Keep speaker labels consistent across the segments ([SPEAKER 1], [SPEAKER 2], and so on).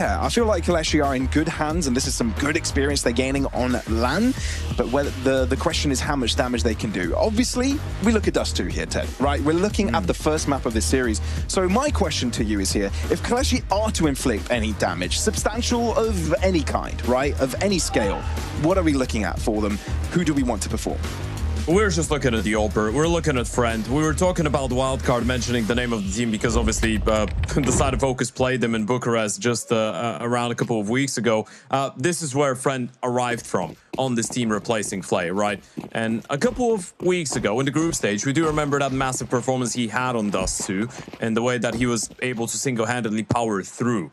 [SPEAKER 1] I feel like KOLESIE are in good hands, and this is some good experience they're gaining on LAN. But whether the question is how much damage they can do. Obviously, we look at Dust2 here, Ted, right? We're looking at the first map of this series. So my question to you is here, if KOLESIE are to inflict any damage, substantial of any kind, right, of any scale, what are we looking at for them? Who do we want to perform?
[SPEAKER 2] We're just looking at the Oper. We're looking at Friend. We were talking about Wildcard, mentioning the name of the team because obviously the side of FOKUS played them in Bucharest just around a couple of weeks ago. This is where Friend arrived from on this team replacing Flay, right? And a couple of weeks ago in the group stage, we do remember that massive performance he had on Dust2 and the way that he was able to single-handedly power through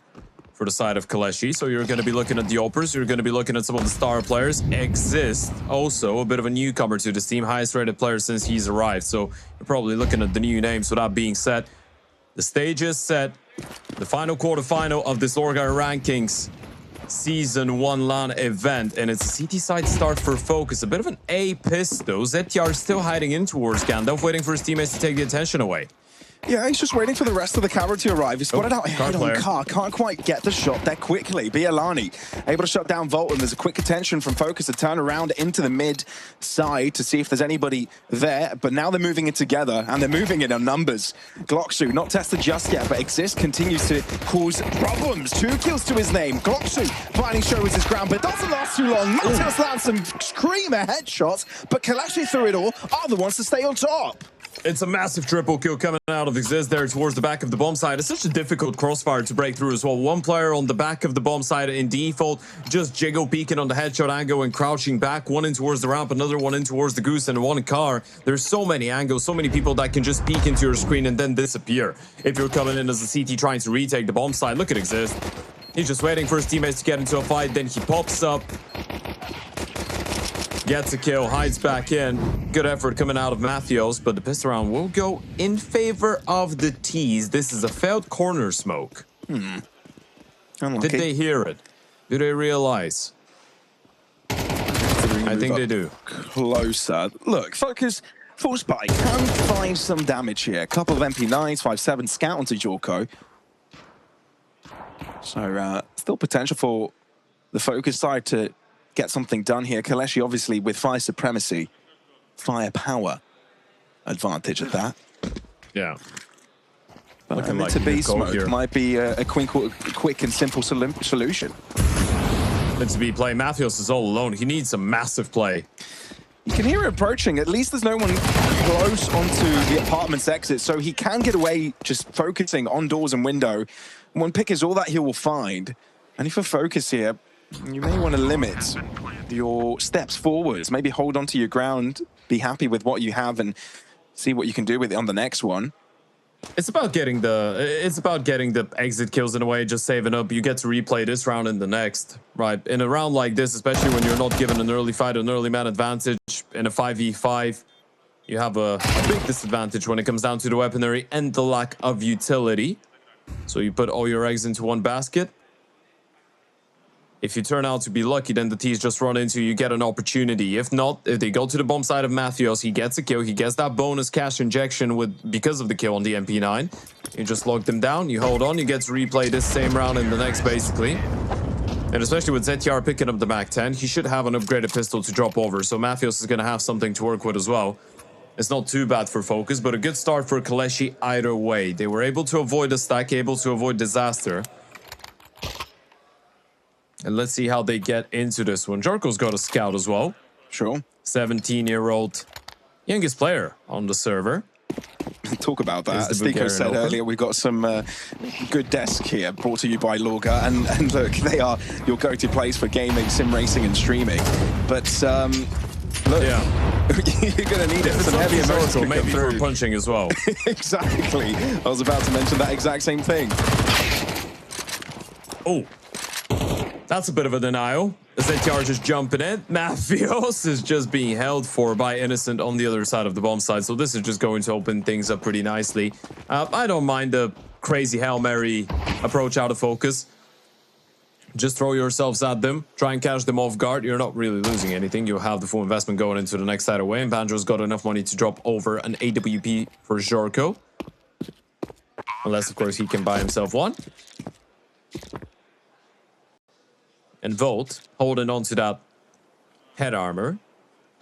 [SPEAKER 2] for the side of KOLESIE. So you're going to be looking at the Opers, you're going to be looking at some of the star players. Exist, also a bit of a newcomer to this team, highest rated player since he's arrived. So you're probably looking at the new names. So that being said, the stage is set. The final quarterfinal of this LORGAR Rankings Season 1 LAN event, and it's a CT side start for FOKUS. A bit of an A piss though. ZTR still hiding in towards Gandalf, waiting for his teammates to take the attention away.
[SPEAKER 1] Yeah, he's just waiting for the rest of the camera to arrive. He's spotted out ahead on car. Can't quite get the shot there quickly. Bialani able to shut down Volt, and there's a quick attention from FOKUS to turn around into the mid side to see if there's anybody there. But now they're moving it together, and they're moving it in numbers. Glocksu, not tested just yet, but Exist continues to cause problems. 2 kills to his name. Glocksu finally shows his ground, but doesn't last too long. Matheus lands some screamer headshots, but KOLESIE through it all are the ones to stay on top.
[SPEAKER 2] It's a massive triple kill coming out of Exist there towards the back of the bomb side. It's such a difficult crossfire to break through as well. One player on the back of the bomb side in default, just jiggle peeking on the headshot angle and crouching back. One in towards the ramp, another one in towards the goose, and one car. There's so many angles, so many people that can just peek into your screen and then disappear. If you're coming in as a CT trying to retake the bomb side, look at Exist. He's just waiting for his teammates to get into a fight, then he pops up. Gets a kill, hides back in. Good effort coming out of Matheus, but the pistol round will go in favor of the T's. This is a failed corner smoke.
[SPEAKER 1] Unlucky.
[SPEAKER 2] Did they hear it? Do they realize? I think they do.
[SPEAKER 1] Closer. Look, FOKUS, full spike, can find some damage here. A couple of MP9s, 5.7, scout onto Jorko. So, still potential for the FOKUS side to get something done here. KOLESIE obviously with fire supremacy, firepower advantage at that.
[SPEAKER 2] Yeah.
[SPEAKER 1] Looking like to be smoke might be a quick and simple solution.
[SPEAKER 2] Meant to be play. Matheus is all alone. He needs some massive play.
[SPEAKER 1] You can hear it approaching. At least there's no one close onto the apartment's exit, so he can get away just focusing on doors and window. One pick is all that he will find. And if you FOKUS here, you may want to limit your steps forwards. Maybe hold on to your ground, be happy with what you have, and see what you can do with it on the next one.
[SPEAKER 2] It's about getting the exit kills in a way, just saving up. You get to replay this round and the next, right? In a round like this, especially when you're not given an early fight, an early man advantage in a 5v5, you have a big disadvantage when it comes down to the weaponry and the lack of utility. So you put all your eggs into one basket. If you turn out to be lucky, then the T's just run into you, get an opportunity. If not, if they go to the bomb side of Matheus, he gets a kill. He gets that bonus cash injection because of the kill on the MP9. You just lock them down, you hold on, you get to replay this same round in the next, basically. And especially with ZTR picking up the MAC-10, he should have an upgraded pistol to drop over. So Matheus is going to have something to work with as well. It's not too bad for FOKUS, but a good start for KOLESIE either way. They were able to avoid a stack, able to avoid disaster. And let's see how they get into this one. Jorko's got a scout as well.
[SPEAKER 1] Sure.
[SPEAKER 2] 17-year-old youngest player on the server.
[SPEAKER 1] Talk about that. As Nico said earlier, we've got some good desk here brought to you by LORGAR. And look, they are your go-to place for gaming, sim racing, and streaming. But look, yeah, you're going to need it. Some heavy emotions
[SPEAKER 2] maybe for punching as well.
[SPEAKER 1] Exactly. I was about to mention that exact same thing.
[SPEAKER 2] Oh. That's a bit of a denial. ZTR just jumping in. Matheus is just being held for by Innocent on the other side of the bomb side. So this is just going to open things up pretty nicely. I don't mind the crazy Hail Mary approach out of FOKUS. Just throw yourselves at them. Try and catch them off guard. You're not really losing anything. You'll have the full investment going into the next side away. And Banjo's got enough money to drop over an AWP for Jorko. Unless, of course, he can buy himself one. And Volt holding on to that head armor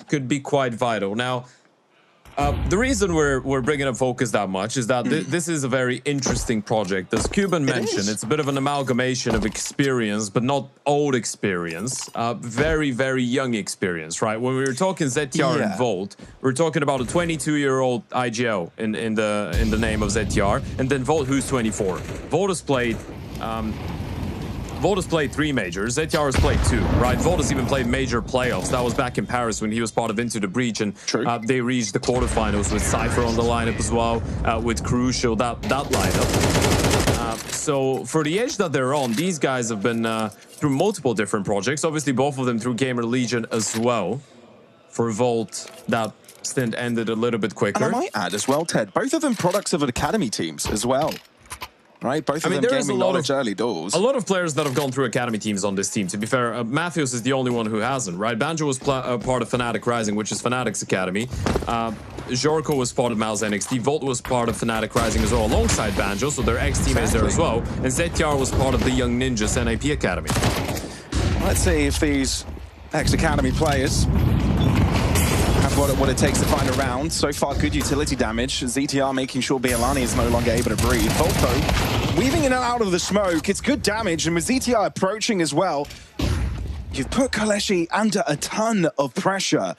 [SPEAKER 2] could be quite vital. Now, the reason we're bringing up Focus that much is that this is a very interesting project. As Cuban mentioned, it's a bit of an amalgamation of experience, but not old experience. Very, very young experience, right? When we were talking ZTR and Volt, we're talking about a 22-year-old IGL in the name of ZTR, and then Volt, who's 24. Volt has played 3 majors, ZTR has played 2, right? Volt has even played major playoffs. That was back in Paris when he was part of Into the Breach, and they reached the quarterfinals with Cypher on the lineup as well, with Crucial, that lineup. So for the age that they're on, these guys have been through multiple different projects, obviously both of them through Gamer Legion as well. For Volt, that stint ended a little bit quicker.
[SPEAKER 1] And I might add as well, Ted, both of them products of academy teams as well. Right, both of them gaming knowledge early doors.
[SPEAKER 2] A lot of players that have gone through academy teams on this team. To be fair, Matthews is the only one who hasn't, right? Banjo was part of Fnatic Rising, which is Fnatic's academy. Jorko was part of Mal's NXT. Volt was part of Fnatic Rising as well, alongside Banjo, so their ex-teammates there as well. And ZTR was part of the Young Ninjas NAP academy.
[SPEAKER 1] Let's see if these ex-academy players have what it takes to find a round. So far, good utility damage. ZTR making sure Bialani is no longer able to breathe. Volt, though, weaving in and out of the smoke. It's good damage, and with ZTR approaching as well, you've put KOLESIE under a ton of pressure.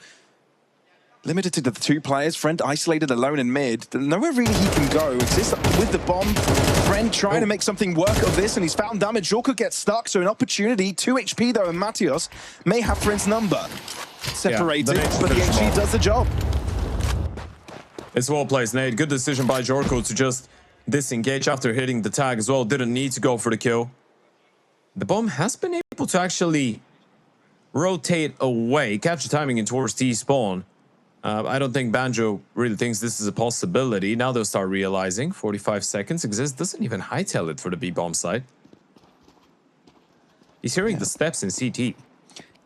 [SPEAKER 1] Limited to the 2 players. Friend isolated alone in mid. Nowhere really he can go. Exists with the bomb. Friend trying to make something work of this, and he's found damage. Jorko gets stuck, so an opportunity. 2 HP, though, and Mathios may have Friend's number. Separated, but the HG does the job.
[SPEAKER 2] It's well placed, Nate. Good decision by Jorko to just disengage after hitting the tag as well. Didn't need to go for the kill. The bomb has been able to actually rotate away, catch the timing in towards T-spawn. I don't think Banjo really thinks this is a possibility. Now they'll start realizing 45 seconds exists. Doesn't even hightail it for the B-bomb site. He's hearing the steps in CT.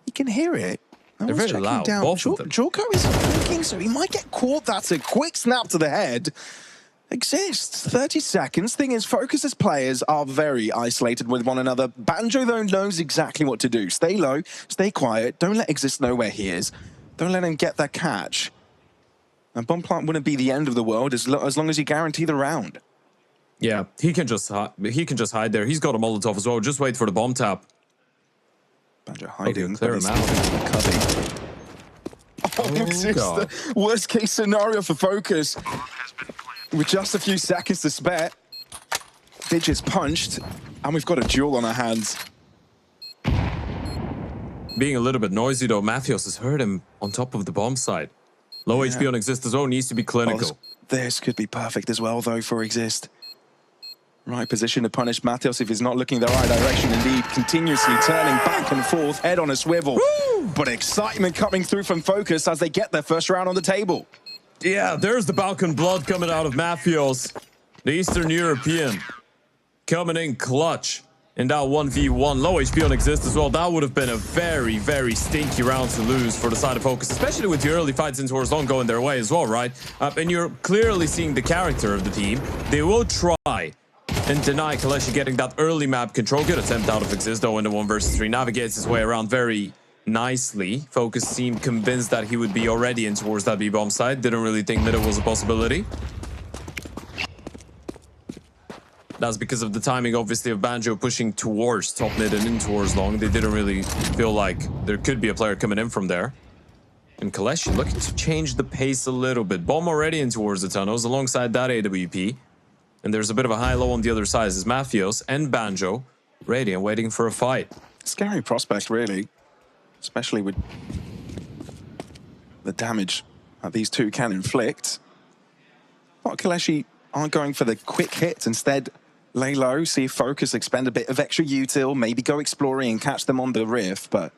[SPEAKER 1] He can hear it.
[SPEAKER 2] They're very loud, both of them.
[SPEAKER 1] Jorko is thinking, so he might get caught. That's a quick snap to the head. Exists. 30 seconds. Thing is, FOKUS players are very isolated with one another. Banjo, though, knows exactly what to do. Stay low, stay quiet. Don't let Exist know where he is. Don't let him get that catch. And bomb plant wouldn't be the end of the world as long as you guarantee the round.
[SPEAKER 2] Yeah, he can just hide there. He's got a Molotov as well. Just wait for the bomb tap.
[SPEAKER 1] Banjo hiding.
[SPEAKER 2] Clear him out.
[SPEAKER 1] It's the worst case scenario for FOKUS. With just a few seconds to spare. Digits punched, and we've got a duel on our hands.
[SPEAKER 2] Being a little bit noisy though, Mathios has heard him on top of the bomb site. Low HP on Exist as well, needs to be clinical.
[SPEAKER 1] This could be perfect as well though for Exist. Right position to punish Mathios if he's not looking the right direction. Indeed, continuously turning back and forth, head on a swivel. Woo! But excitement coming through from FOKUS as they get their first round on the table.
[SPEAKER 2] Yeah, there's the Balkan blood coming out of Mathios, the Eastern European, coming in clutch in that 1v1. Low HP on Exist as well. That would have been a very, very stinky round to lose for the side of FOKUS, especially with the early fights in towards long going their way as well, right? And you're clearly seeing the character of the team. They will try and deny KOLESIE getting that early map control. Good attempt out of Exist though in the 1 versus 3. Navigates his way around very nicely. FOKUS seemed convinced that he would be already in towards that B-bomb side. Didn't really think middle was a possibility. That's because of the timing, obviously, of Banjo pushing towards top mid and in towards long. They didn't really feel like there could be a player coming in from there. And KOLESIE looking to change the pace a little bit. Bomb already in towards the tunnels alongside that AWP. And there's a bit of a high-low on the other side as Mathios and Banjo ready and waiting for a fight.
[SPEAKER 1] Scary prospect, really. Especially with the damage that these two can inflict. But KOLESIE aren't going for the quick hits. Instead, lay low, see if FOKUS expend a bit of extra util, maybe go exploring and catch them on the rift. But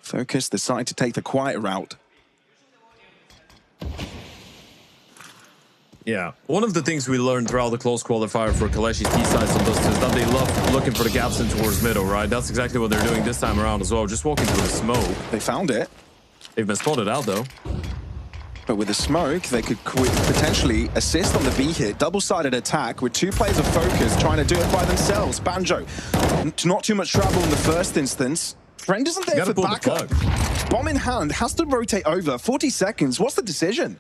[SPEAKER 1] FOKUS decide to take the quiet route.
[SPEAKER 2] Yeah, one of the things we learned throughout the close qualifier for KOLESIE's T-sides on Dust2 is that they love looking for the gaps in towards middle, right? That's exactly what they're doing this time around as well, just walking through the smoke.
[SPEAKER 1] They found it.
[SPEAKER 2] They've been spotted out, though.
[SPEAKER 1] But with the smoke, they could potentially assist on the B hit. Double-sided attack with two players of FOKUS trying to do it by themselves. Banjo, not too much trouble in the first instance. Friend isn't there for backup. Bomb in hand, has to rotate over. 40 seconds, what's the decision?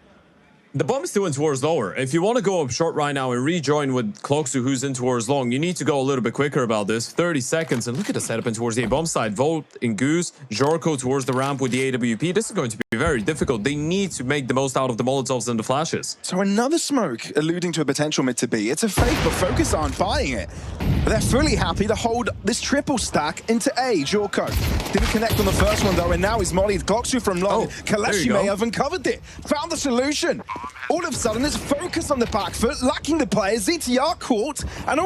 [SPEAKER 2] The bomb is still in towards lower. If you want to go up short right now and rejoin with KOLESIE, who's in towards long, you need to go a little bit quicker about this. 30 seconds, and look at the setup in towards the A-bomb side. Volt and Goose, Jorko towards the ramp with the AWP. This is going to be very difficult. They need to make the most out of the Molotovs and the flashes.
[SPEAKER 1] So another smoke alluding to a potential mid to B. It's a fake, but FOKUS aren't buying it. They're fully happy to hold this triple stack into A. Jorko didn't connect on the first one, though, and now he's mollied KOLESIE from long. KOLESIE may have uncovered it. Found the solution. All of a sudden, there's FOKUS on the back foot, lacking the player. ZTR caught, and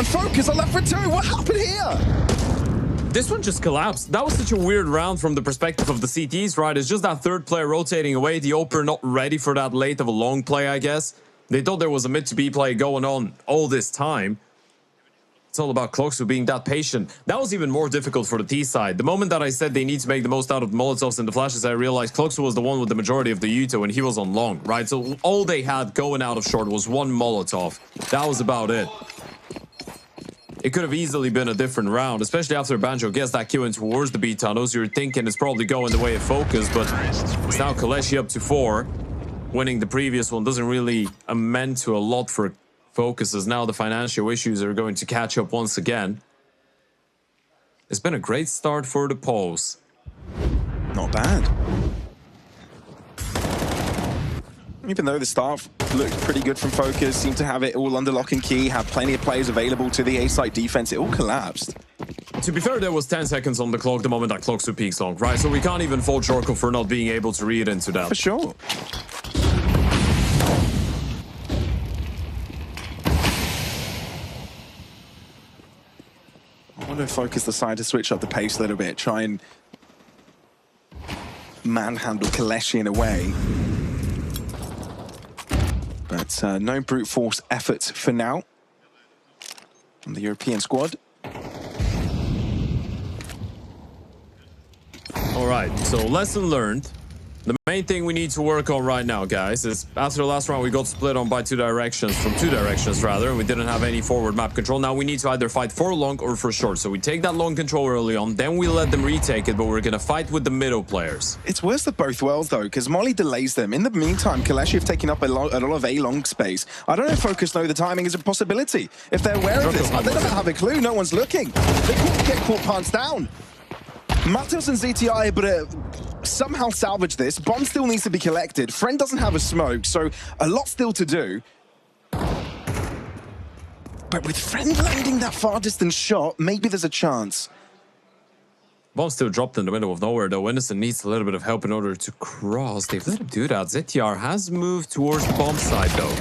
[SPEAKER 1] FOKUS are left for two. What happened here?
[SPEAKER 2] This one just collapsed. That was such a weird round from the perspective of the CTs, right? It's just that third player rotating away. The Oper not ready for that late of a long play, I guess. They thought there was a mid to B play going on all this time. It's all about KOLESIE being that patient. That was even more difficult for the T side. The moment that I said they need to make the most out of the Molotovs and the flashes, I realized KOLESIE was the one with the majority of the Yuto, and he was on long, right? So all they had going out of short was one Molotov. That was about it. It could have easily been a different round, especially after Banjo gets that kill in towards the B tunnels. You're thinking it's probably going the way of FOKUS, but it's now KOLESIE up to 4. Winning the previous one doesn't really amend to a lot for FOKUS, as now the financial issues are going to catch up once again. It's been a great start for the Poles.
[SPEAKER 1] Not bad. Even though the start looked pretty good from FOKUS, seemed to have it all under lock and key, have plenty of players available to the A-side defense, it all collapsed.
[SPEAKER 2] To be fair, there was 10 seconds on the clock the moment that KOLESIE peaks long, right? So we can't even fault Jorko for not being able to read into that.
[SPEAKER 1] For sure. I wonder if FOKUS decide to switch up the pace a little bit, try and manhandle KOLESIE in a way. But no brute force effort for now from the European squad.
[SPEAKER 2] All right, so lesson learned. The main thing we need to work on right now, guys, is after the last round we got split on by two directions, and we didn't have any forward map control. Now we need to either fight for long or for short. So we take that long control early on, then we let them retake it, but we're gonna fight with the middle players.
[SPEAKER 1] It's worse of both worlds though, because Molly delays them. In the meantime, KOLESIE have taken up a lot of A-long space. I don't know if FOKUS know the timing is a possibility. If they're aware of this, they don't have a clue, no one's looking. They could get caught pants down. Matos and ZTI are able to somehow salvage this. Bomb still needs to be collected. Friend doesn't have a smoke, so a lot still to do. But with Friend landing that far distance shot, maybe there's a chance.
[SPEAKER 2] Bomb still dropped in the middle of nowhere, though. Innocent needs a little bit of help in order to cross. They've let him do that. ZTR has moved towards the bomb side, though.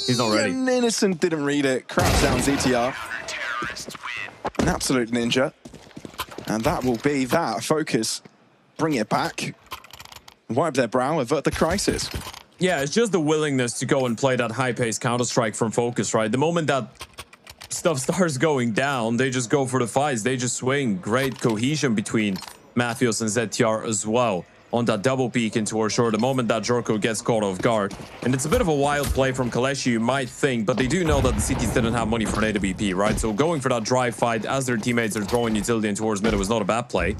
[SPEAKER 2] He's not ready.
[SPEAKER 1] And Innocent didn't read it. Craps down ZTR. An absolute ninja. And that will be that. FOKUS bring it back, wipe their brow, avert the crisis.
[SPEAKER 2] Yeah, it's just the willingness to go and play that high-paced Counter-Strike from FOKUS, right? The moment that stuff starts going down, they just go for the fights. They just swing. Great cohesion between Matthews and ZTR as well on that double peek into our shore. The moment that Jorko gets caught off guard. And it's a bit of a wild play from KOLESIE, you might think, but they do know that the CTs didn't have money for an AWP, right? So going for that drive fight as their teammates are throwing utility in towards middle was not a bad play.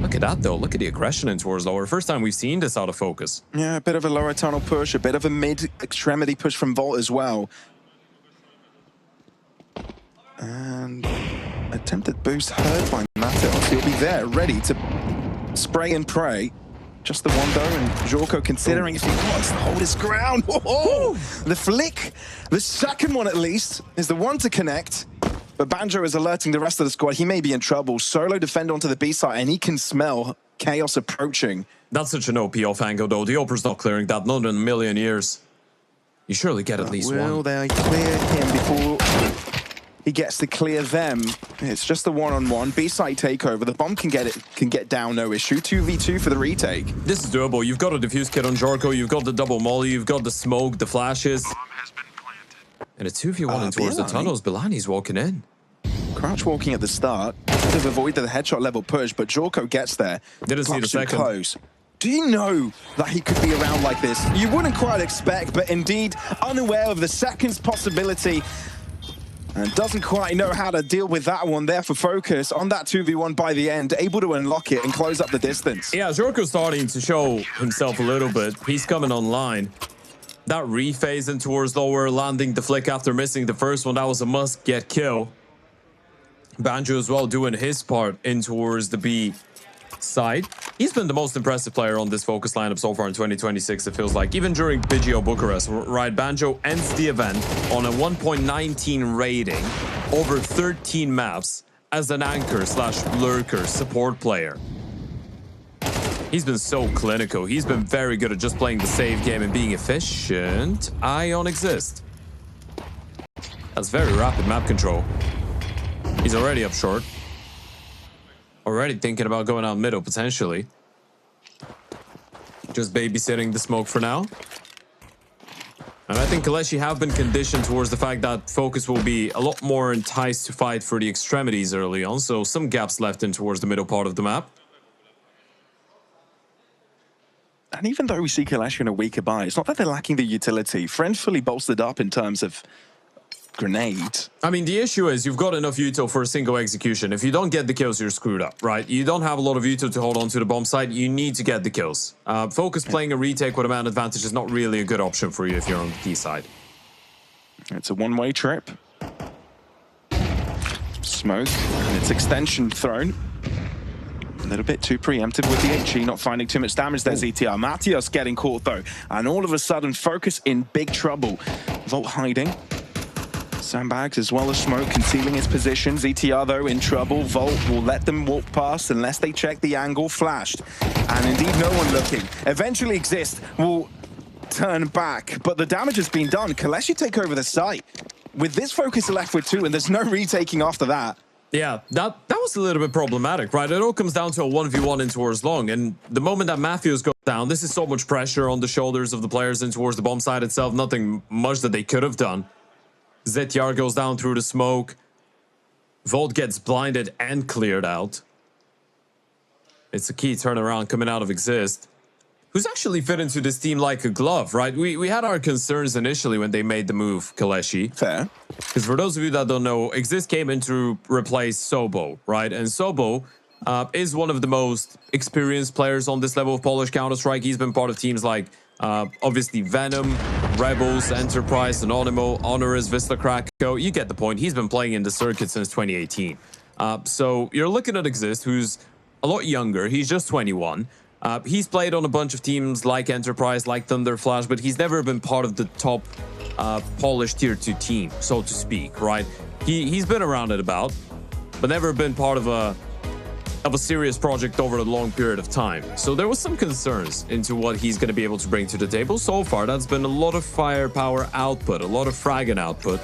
[SPEAKER 2] Look at that, though. Look at the aggression in towards lower. First time we've seen this out of FOKUS.
[SPEAKER 1] Yeah, a bit of a lower tunnel push, a bit of a mid-extremity push from Volt as well. And attempted boost heard by Matos. He'll be there, ready to spray and pray. Just the one, though, and Jorko considering if he wants to hold his ground. Oh, the flick, the second one at least, is the one to connect. But Banjo is alerting the rest of the squad. He may be in trouble. Solo defend onto the B side, and he can smell chaos approaching.
[SPEAKER 2] That's such an OP off angle, though. The Oper's not clearing that, not in a million years. You surely get at least one.
[SPEAKER 1] Will they clear him before he gets to clear them? It's just the one-on-one. B-side takeover. The bomb can get down, no issue. 2v2 for the retake.
[SPEAKER 2] This is doable. You've got a defuse kit on Jorko. You've got the double molly. You've got the smoke, the flashes. And a 2v1 in towards the tunnels. Bilani's walking in.
[SPEAKER 1] Crouch walking at the start to avoid the headshot level push, but Jorko gets there.
[SPEAKER 2] Didn't see the second.
[SPEAKER 1] Close. Do you know that he could be around like this? You wouldn't quite expect, but indeed unaware of the seconds possibility and doesn't quite know how to deal with that one there for Focus on that 2v1 by the end, able to unlock it and close up the distance.
[SPEAKER 2] Yeah, Jorko's starting to show himself a little bit. He's coming online. That rephase in towards lower, landing the flick after missing the first one, that was a must-get kill. Banjo as well doing his part in towards the B side. He's been the most impressive player on this Focus lineup so far in 2026, it feels like. Even during BGO Bucharest, right? Banjo ends the event on a 1.19 rating over 13 maps as an anchor / lurker support player. He's been so clinical. He's been very good at just playing the safe game and being efficient. Ion exist. That's very rapid map control. He's already up short. Already thinking about going out middle, potentially. Just babysitting the smoke for now. And I think KOLESIE have been conditioned towards the fact that Focus will be a lot more enticed to fight for the extremities early on, so some gaps left in towards the middle part of the map.
[SPEAKER 1] And even though we see KOLESIE in a weaker buy, it's not that they're lacking the utility. Friend fully bolstered up in terms of grenade. I
[SPEAKER 2] mean, the issue is you've got enough util for a single execution. If you don't get the kills, you're screwed up, right? You don't have a lot of util to hold on to the bomb site. You need to get the kills. Focus playing a retake with a man advantage is not really a good option for you if you're on the T side.
[SPEAKER 1] It's a one-way trip. Smoke, and it's extension thrown. A little bit too preemptive with the HE, not finding too much damage there, ZTR. Matios getting caught though, and all of a sudden, Focus in big trouble. Volt hiding. Sandbags as well as smoke concealing his position. ZTR though in trouble. Volt will let them walk past unless they check the angle. Flashed, and indeed no one looking. Eventually Exist will turn back, but the damage has been done. KOLESIE take over the site. With this Focus left with 2, and there's no retaking after that.
[SPEAKER 2] Yeah, that was a little bit problematic, right? It all comes down to a 1v1 in towards long, and the moment that Matthews goes down, this is so much pressure on the shoulders of the players in towards the bomb side itself. Nothing much that they could have done. ZTR goes down through the smoke. Volt gets blinded and cleared out. It's a key turnaround coming out of Exist, who's actually fit into this team like a glove, right? We had our concerns initially when they made the move, KOLESIE.
[SPEAKER 1] Fair.
[SPEAKER 2] Because for those of you that don't know, Exist came in to replace Sobo, right? And Sobo is one of the most experienced players on this level of Polish Counter-Strike. He's been part of teams like, obviously, Venom, Rebels, Enterprise, Anonymous, Honoris, Wisla Krakow. You get the point. He's been playing in the circuit since 2018. So you're looking at Exist, who's a lot younger. He's just 21. He's played on a bunch of teams like Enterprise, like Thunder Flash, but he's never been part of the top Polish tier 2 team, so to speak, right? He's been around it about, but never been part of a serious project over a long period of time. So there was some concerns into what he's going to be able to bring to the table. So far, that's been a lot of firepower output, a lot of fragging output,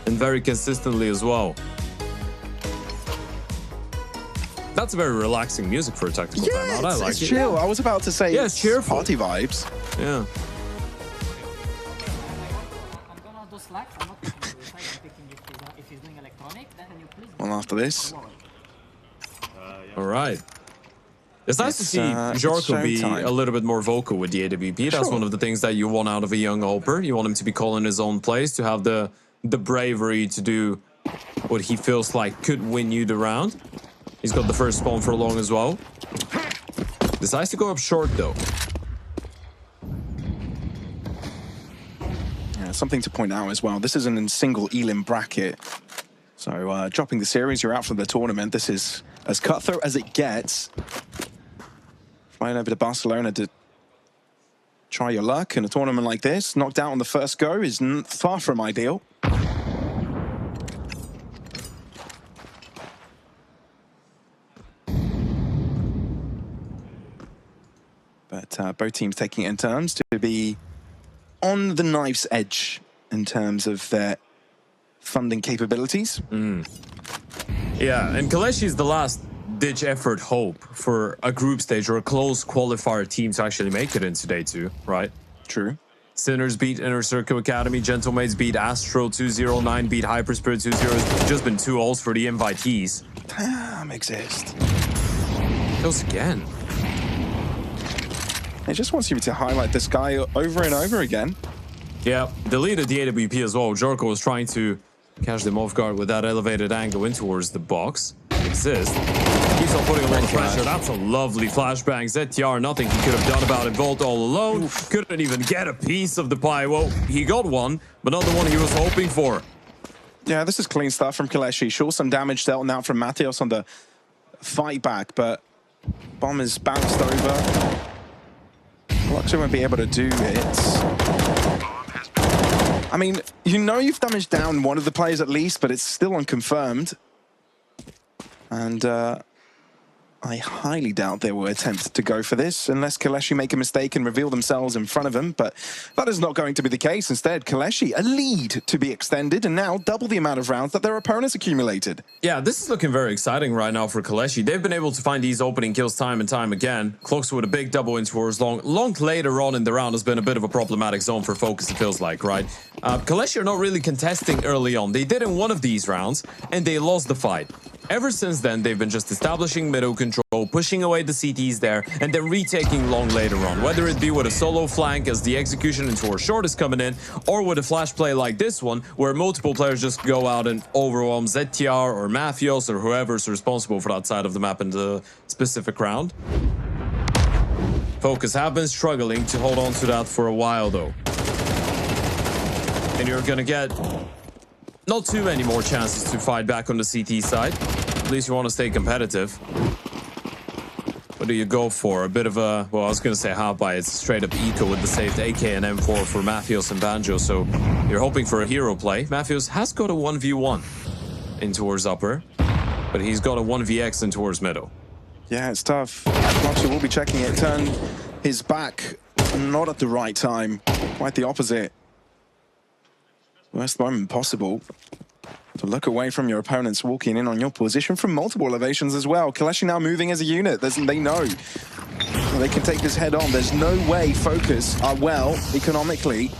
[SPEAKER 2] and very consistently as well. That's very relaxing music for a tactical timeout. I like it.
[SPEAKER 1] It's chill. I was about to say,
[SPEAKER 2] yeah, it's cheerful.
[SPEAKER 1] Party vibes.
[SPEAKER 2] Yeah.
[SPEAKER 3] I'm gonna do Slack. I'm not taking the side. I'm taking if he's doing electronic, then can you please...
[SPEAKER 1] Well, after this.
[SPEAKER 2] All right. It's nice to see Jorko be a little bit more vocal with the AWP. That's one of the things that you want out of a young Oper. You want him to be calling his own plays, to have the bravery to do what he feels like could win you the round. He's got the first spawn for long as well. Decides to go up short, though.
[SPEAKER 1] Yeah, something to point out as well. This isn't a single elim bracket. So dropping the series, you're out for the tournament. This is as cutthroat as it gets. Flying over to Barcelona to try your luck in a tournament like this. Knocked out on the first go is far from ideal. But both teams taking it in turns to be on the knife's edge in terms of their funding capabilities.
[SPEAKER 2] Yeah, and KOLESIE is the last-ditch effort hope for a group stage or a close qualifier team to actually make it into day 2, right?
[SPEAKER 1] True.
[SPEAKER 2] Sinners beat Inner Circle Academy, Gentlemates beat Astro 2-0, beat Hyperspirit 2-0. It's just been 2 ults for the invitees.
[SPEAKER 1] Damn, Exist.
[SPEAKER 2] Kills again.
[SPEAKER 1] It just wants you to highlight this guy over and over again.
[SPEAKER 2] Yeah, deleted the AWP as well. Jorko was trying to catch them off guard with that elevated angle in towards the box. Exist. He's all putting a lot of pressure. That's a lovely flashbang. ZTR, nothing he could have done about it. Volt all alone. Oof. Couldn't even get a piece of the pie. Well, he got one, but not the one he was hoping for.
[SPEAKER 1] Yeah, this is clean stuff from KOLESIE. Sure, some damage dealt now from Mathios on the fight back, but bomb is bounced over. Luxor won't be able to do it. I mean, you know you've damaged down one of the players at least, but it's still unconfirmed. And I highly doubt they will attempt to go for this unless KOLESIE make a mistake and reveal themselves in front of him. But that is not going to be the case. Instead, KOLESIE, a lead to be extended and now double the amount of rounds that their opponents accumulated.
[SPEAKER 2] Yeah, this is looking very exciting right now for KOLESIE. They've been able to find these opening kills time and time again. Close with a big double in towards long. Long later on in the round has been a bit of a problematic zone for FOKUS, it feels like, right? KOLESIE are not really contesting early on. They did in one of these rounds, and they lost the fight. Ever since then, they've been just establishing middle control, pushing away the CTs there, and then retaking long later on. Whether it be with a solo flank as the execution into our short is coming in, or with a flash play like this one, where multiple players just go out and overwhelm ZTR or Mathios or whoever's responsible for that side of the map in the specific round. FOKUS have been struggling to hold on to that for a while, though. And you're gonna get not too many more chances to fight back on the CT side. At least you want to stay competitive. What do you go for? A bit of a, well, I was going to say half buy. It's straight up eco with the saved AK and M4 for Mathios and Banjo. So you're hoping for a hero play. Mathios has got a 1v1 in towards upper, but he's got a 1vx in towards middle.
[SPEAKER 1] Yeah, it's tough. Luxor will be checking it. Turn his back, not at the right time. Quite the opposite. Worst moment possible. To look away from your opponents walking in on your position from multiple elevations as well. KOLESIE now moving as a unit. They know they can take this head on. There's no way FOKUS are well economically.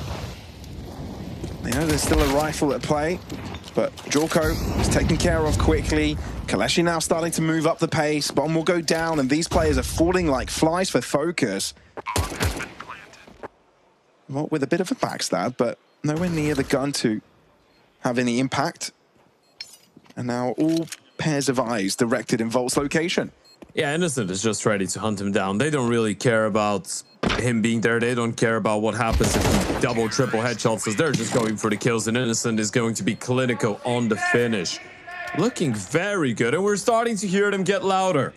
[SPEAKER 1] They know there's still a rifle at play, but Jorko is taken care of quickly. KOLESIE now starting to move up the pace. Bomb will go down, and these players are falling like flies for FOKUS. Well, with a bit of a backstab, but nowhere near the gun to have any impact. And now all pairs of eyes directed in Volt's location.
[SPEAKER 2] Yeah, Innocent is just ready to hunt him down. They don't really care about him being there. They don't care about what happens if he double, triple headshots. They're just going for the kills, and Innocent is going to be clinical on the finish. Looking very good, and we're starting to hear them get louder.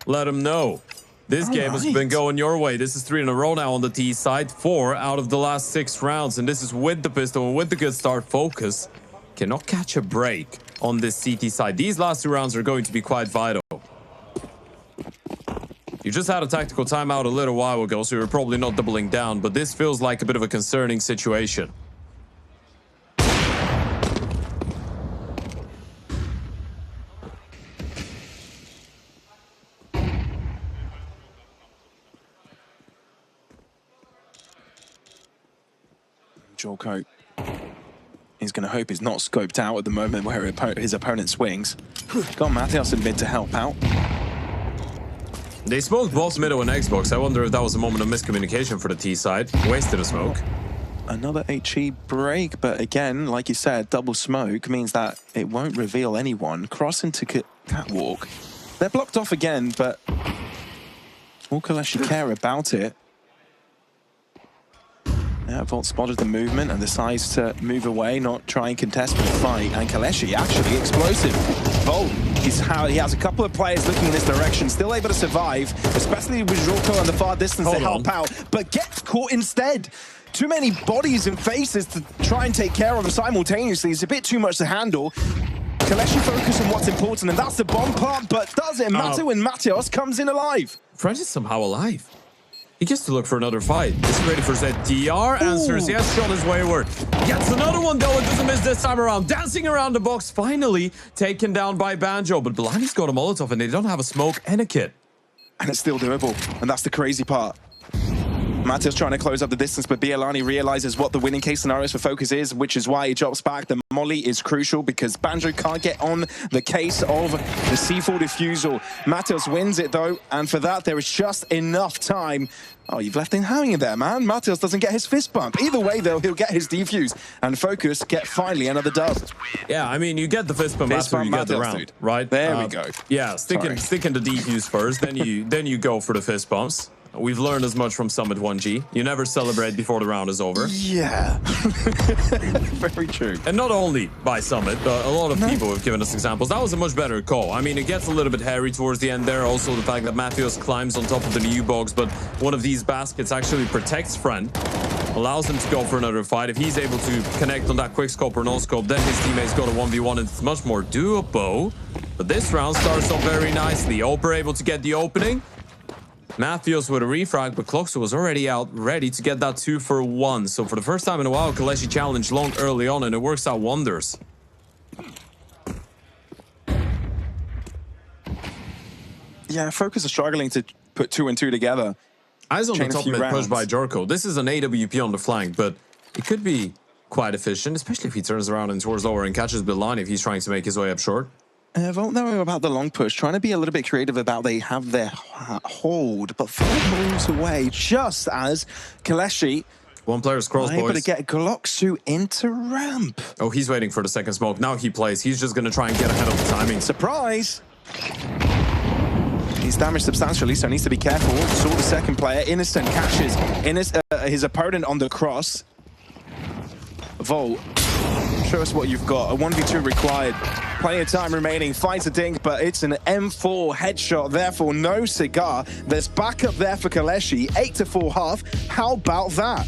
[SPEAKER 2] Let them know. This game has been going your way. This is 3 in a row now on the T side. 4 out of the last 6 rounds. And this is with the pistol and with the good start. FOKUS cannot catch a break on this CT side. These last 2 rounds are going to be quite vital. You just had a tactical timeout a little while ago, so you're probably not doubling down. But this feels like a bit of a concerning situation.
[SPEAKER 1] Jorko is going to hope he's not scoped out at the moment where his opponent swings. Got Mathios in mid to help out.
[SPEAKER 2] They smoked both middle and Xbox. I wonder if that was a moment of miscommunication for the T side. Wasted a smoke.
[SPEAKER 1] Another HE break, but again, like you said, double smoke means that it won't reveal anyone. Cross into catwalk. They're blocked off again, but all KOLESIE care about it. Yeah, Volt spotted the movement and decides to move away, not try and contest with the fight. And KOLESIE actually explosive. Volt, he has a couple of players looking in this direction, still able to survive, especially with Jorko on the far distance to help out, but gets caught instead. Too many bodies and faces to try and take care of them simultaneously. It's a bit too much to handle. KOLESIE focus on what's important, and that's the bomb plant, but does it matter when Mathios comes in alive?
[SPEAKER 2] French is somehow alive. He gets to look for another fight. Is he ready for ZTR? Answers yes, shot is wayward. Gets another one though, and doesn't miss this time around. Dancing around the box, finally taken down by Banjo. But Blanny's got a Molotov, and they don't have a smoke and a kit.
[SPEAKER 1] And it's still doable, and that's the crazy part. Matteos trying to close up the distance, but Bialani realizes what the winning case scenarios for Focus is, which is why he drops back. The molly is crucial because Banjo can't get on the case of the C4 defusal. Matteos wins it though, and for that there is just enough time. Oh, you've left him hanging there, man. Matteos doesn't get his fist bump. Either way, though, he'll get his defuse, and Focus get finally another dub.
[SPEAKER 2] Yeah, I mean, you get the fist bump after you get the round,
[SPEAKER 1] dude.
[SPEAKER 2] right?
[SPEAKER 1] There we go.
[SPEAKER 2] Yeah, sticking the defuse first, then you go for the fist bumps. We've learned as much from Summit 1G. You never celebrate before the round is over.
[SPEAKER 1] Yeah. Very true.
[SPEAKER 2] And not only by Summit, but a lot of people have given us examples. That was a much better call. I mean, it gets a little bit hairy towards the end there. Also, the fact that Matthews climbs on top of the new box, but one of these baskets actually protects Friend, allows him to go for another fight. If he's able to connect on that quick scope or no scope, then his teammates got a 1v1 and it's much more doable. But this round starts off very nicely. Oper able to get the opening. Matthews with a refrag, but Cloxu was already out, ready to get that 2 for 1. So for the first time in a while, KOLESIE challenged long early on, and it works out wonders.
[SPEAKER 1] Yeah, Focus are struggling to put 2 and 2 together.
[SPEAKER 2] Eyes on the top mid pushed by Jorko. This is an AWP on the flank, but it could be quite efficient, especially if he turns around and towards lower and catches Bilani if he's trying to make his way up short.
[SPEAKER 1] Vote know about the long push, trying to be a little bit creative about they have their hold, but 4 moves away just as KOLESIE
[SPEAKER 2] one player scrolls, boys.
[SPEAKER 1] Able to get Cloxu into ramp.
[SPEAKER 2] Oh, he's waiting for the second smoke. Now he plays. He's just going to try and get ahead of the timing.
[SPEAKER 1] Surprise! He's damaged substantially, so needs to be careful. Saw the second player. Innocent catches his opponent on the cross. Volt, show us what you've got. A 1v2 required. Plenty of time remaining. Finds a dink, but it's an M4 headshot. Therefore, no cigar. There's backup there for KOLESIE. 8-4 half. How about that?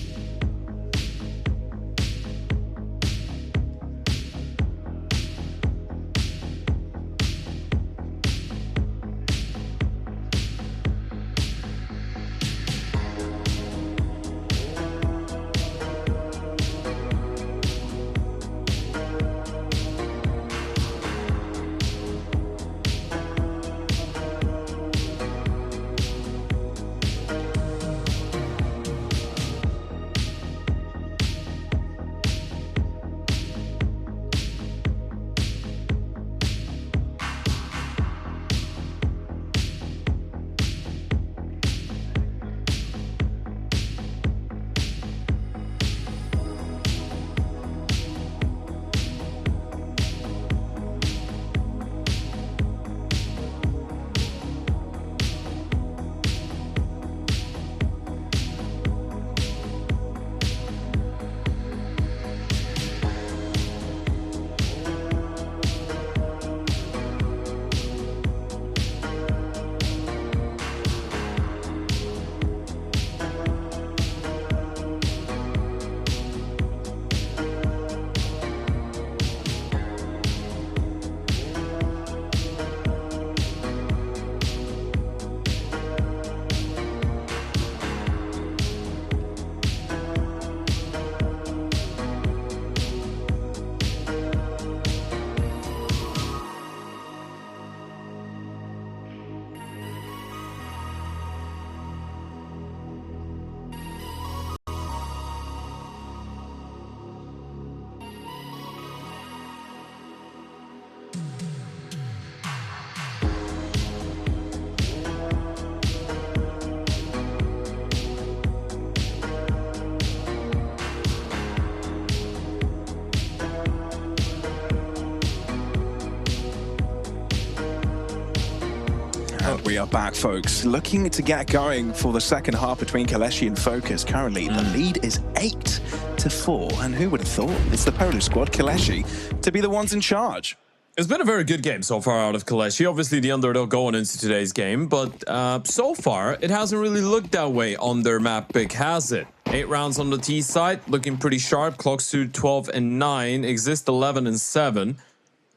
[SPEAKER 1] We are back, folks. Looking to get going for the second half between KOLESIE and FOKUS. Currently, the lead is 8-4. And who would have thought it's the Polish squad, KOLESIE, to be the ones in charge?
[SPEAKER 2] It's been a very good game so far out of KOLESIE. Obviously, the underdog going into today's game. But so far, it hasn't really looked that way on their map pick, has it? 8 rounds on the T side, looking pretty sharp. Clocksuit 12-9, Exist 11-7.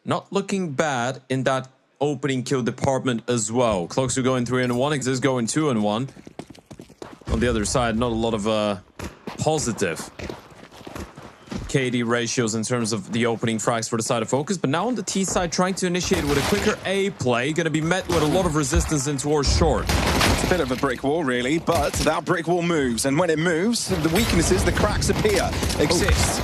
[SPEAKER 2] Not looking bad in that opening kill department as well. Cloxu going 3-1, Exist going 2-1. On the other side, not a lot of positive KD ratios in terms of the opening frags for the side of FOKUS, but now on the T side, trying to initiate with a quicker A play, going to be met with a lot of resistance in towards short.
[SPEAKER 1] It's a bit of a brick wall, really, but that brick wall moves, and when it moves, the weaknesses, the cracks exist.